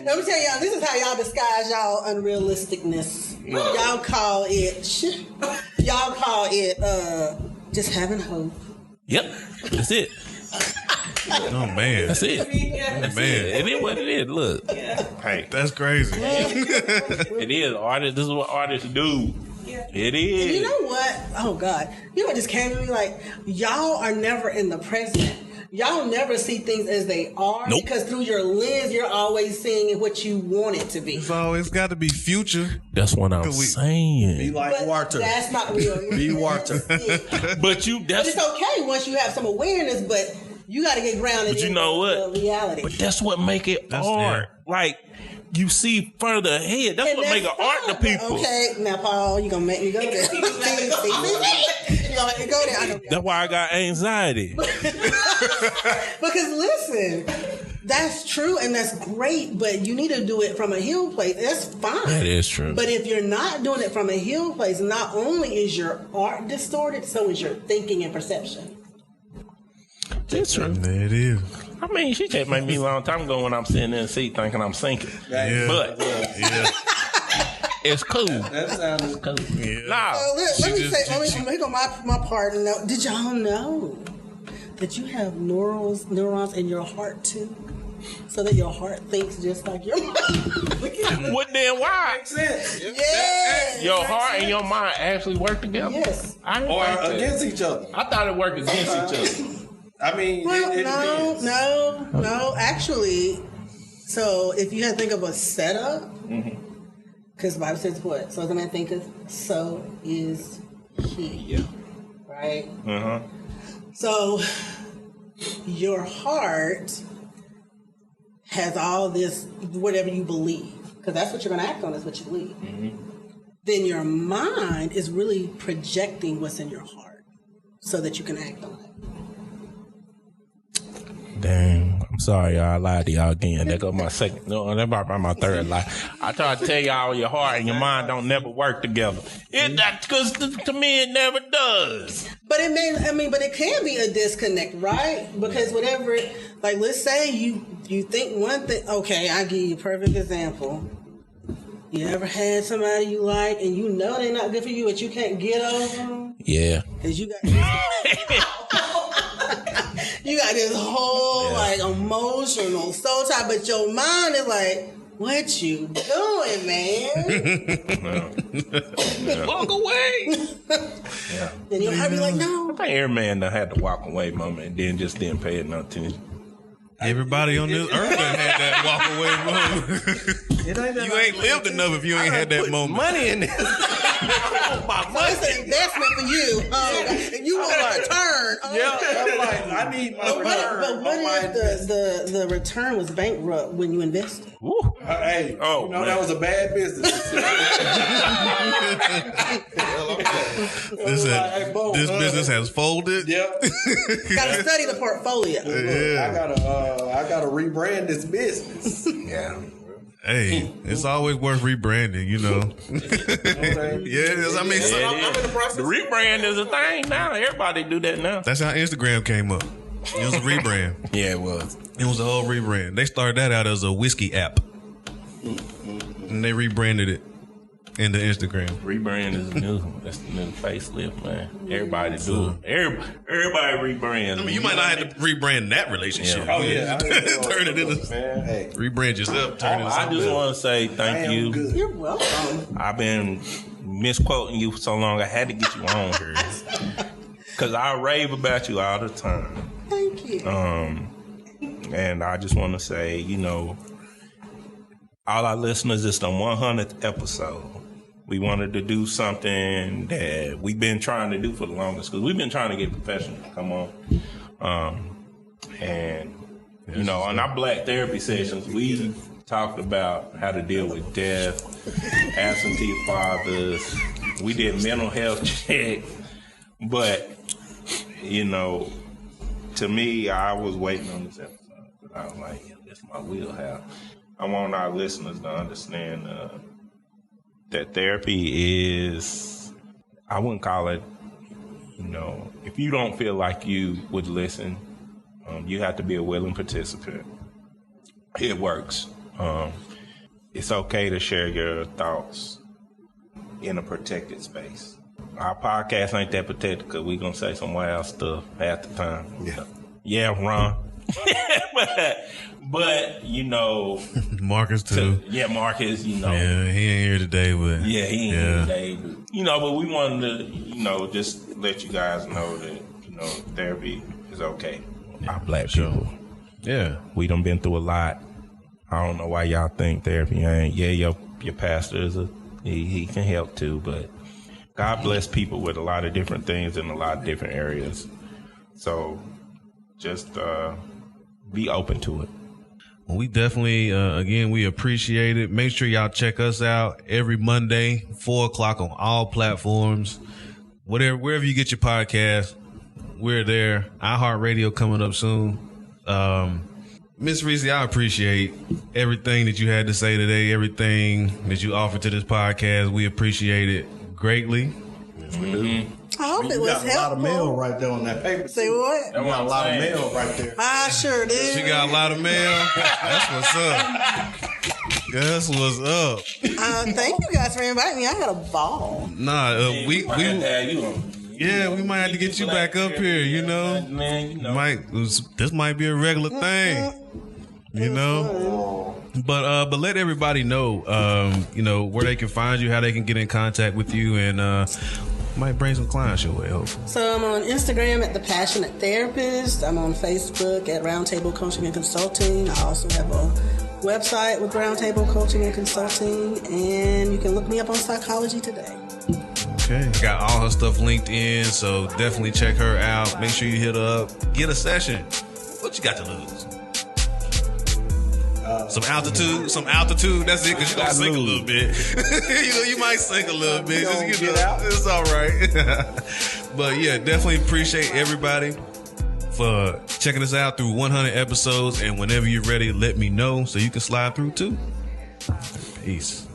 let me tell y'all, this is how y'all disguise y'all unrealisticness. Y'all call it. Y'all call it just having hope. Yep, that's it. Oh man, That's it. man, It is what it is. Look, hey, that's crazy. it is artists. This is what artists do. It is. And you know what? Oh God, you know what just came to me? Like y'all are never in the present. Y'all never see things as they are because through your lens, you're always seeing what you want it to be. It's always got to be future. That's what I'm saying. Be like But Walter. that's not real. Be Walter. But But it's okay once you have some awareness, but you got to get grounded. But you in know what? the reality. But that's what make it art. Like you see further ahead. That's And what make it art to people. Okay, now Paul, you gonna make me go there? You gonna make me go there? I know. That's why I got anxiety. Because listen, that's true and that's great, but you need to do it from a healed place. That's fine. That is true. But if you're not doing it from a healed place, not only is your art distorted, so is your thinking and perception. That's true. There it is. I mean, she just made me a long time ago when I'm sitting in the seat thinking I'm sinking. Yeah. But Yeah. it's cool. That sounds Cool. Yeah. Nah. Let me make on my part. And did y'all know that you have neurons in your heart too? So that your heart thinks just like your mind. What then? Why? makes sense. Yeah. Your heart and your mind actually work together? Yes. I didn't Or think that. against each other. I thought it worked against each other. I mean, Well, it depends. no. Actually, so if you had to think of a setup, because the Bible says what? So as a man thinketh, so is he. Yeah. Right? Uh-huh. So your heart has all this, whatever you believe, because that's what you're going to act on, is what you believe. Then your mind is really projecting what's in your heart so that you can act on it. Dang, I'm sorry, y'all. I lied to y'all again. That goes my second. No, that about my third lie. I try to tell y'all your heart and your mind don't never work together. Because to me it never does. But but it can be a disconnect, right? Because whatever, like let's say you think one thing. Okay, I'll give you a perfect example. You ever had somebody you like and you know they're not good for you, but you can't get over them? Yeah. Because you got you got this whole like emotional soul tie, but your mind is like, what you doing, man? Walk away. Then your heart be like, no. I think every man done had the walk away moment and then just didn't pay it no attention. Everybody on this earth done had that walk away moment. You ain't lived enough if you ain't had that moment. Money in this. It's an investment for you. And you want a return. I'm like, I need my return. But what on my if the return was bankrupt when you invested? Woo. Hey, Oh, you know man. that was a bad business. This business has folded. Yep. Got to study the portfolio. I gotta rebrand this business. Yeah. Hey, it's always worth rebranding, you know. Yeah, it is. I mean, so I'm in the process. The rebrand is a thing now. Everybody do that now. that's how Instagram came up. It was a rebrand. Yeah, it was. It was a whole rebrand. They started that out as a whiskey app, and they rebranded it into Instagram. Rebrand is new. That's the new facelift, man. Everybody do it. Everybody rebrands. I mean, you might not have to rebrand that relationship. Yeah. Oh yeah, Turn it into man. Hey, rebrand yourself. Turn it into I something just else. want to say I thank am you. good. You're welcome. I've been misquoting you for so long. I had to get you on here because I rave about you all the time. Thank you. And I just want to say, you know, all our listeners, it's the 100th episode. We wanted to do something that we've been trying to do for the longest because we've been trying to get professionals to come on. And, you know, on our Black therapy sessions, we talked about how to deal with death, absentee fathers. We did mental health check. But, you know, to me, I was waiting on this episode. I was like, yeah, this is my wheelhouse. I want our listeners to understand that therapy is, I wouldn't call it, you know, if you don't feel like you would listen, you have to be a willing participant. It works. It's okay to share your thoughts. in a protected space. Our podcast ain't that protected because we gonna say some wild stuff half the time. Yeah, Ron. but you know, Marcus too. Marcus. You know, yeah, he ain't here today, but he ain't here today. But, you know, but we wanted to, just let you guys know that therapy is okay. Our black people. Yeah, we done been through a lot. I don't know why y'all think therapy ain't. Yeah, your pastor is he can help too, but God bless people with a lot of different things in a lot of different areas. So just be open to it. Well, we definitely, again, we appreciate it. Make sure y'all check us out every Monday, 4:00 on all platforms. Wherever you get your podcast, we're there. iHeartRadio coming up soon. Miss Reese, I appreciate everything that you had to say today, everything that you offered to this podcast. We appreciate it greatly. Yes, we do. I hope it was helpful. A lot of mail right there on that paper. Say what? That got a lot of mail right there. I sure did. She got a lot of mail. That's what's up. That's what's up. Thank you guys for inviting me. I had a ball. Nah, we might have to get you back up here. This might be a regular thing. But let everybody know, where they can find you, how they can get in contact with you, and might bring some clients your way, hopefully. So I'm on Instagram at The Passionate Therapist. I'm on Facebook at Roundtable Coaching and Consulting. I also have a website with Roundtable Coaching and Consulting, and you can look me up on Psychology Today. Okay. Got all her stuff linked in, so definitely check her out. Make sure you hit her up. Get a session. What you got to lose? Some altitude. That's it, because you're going to sink a little bit. you might sink a little bit. It's all right. But yeah, definitely appreciate everybody for checking us out through 100 episodes. And whenever you're ready, let me know so you can slide through too. Peace.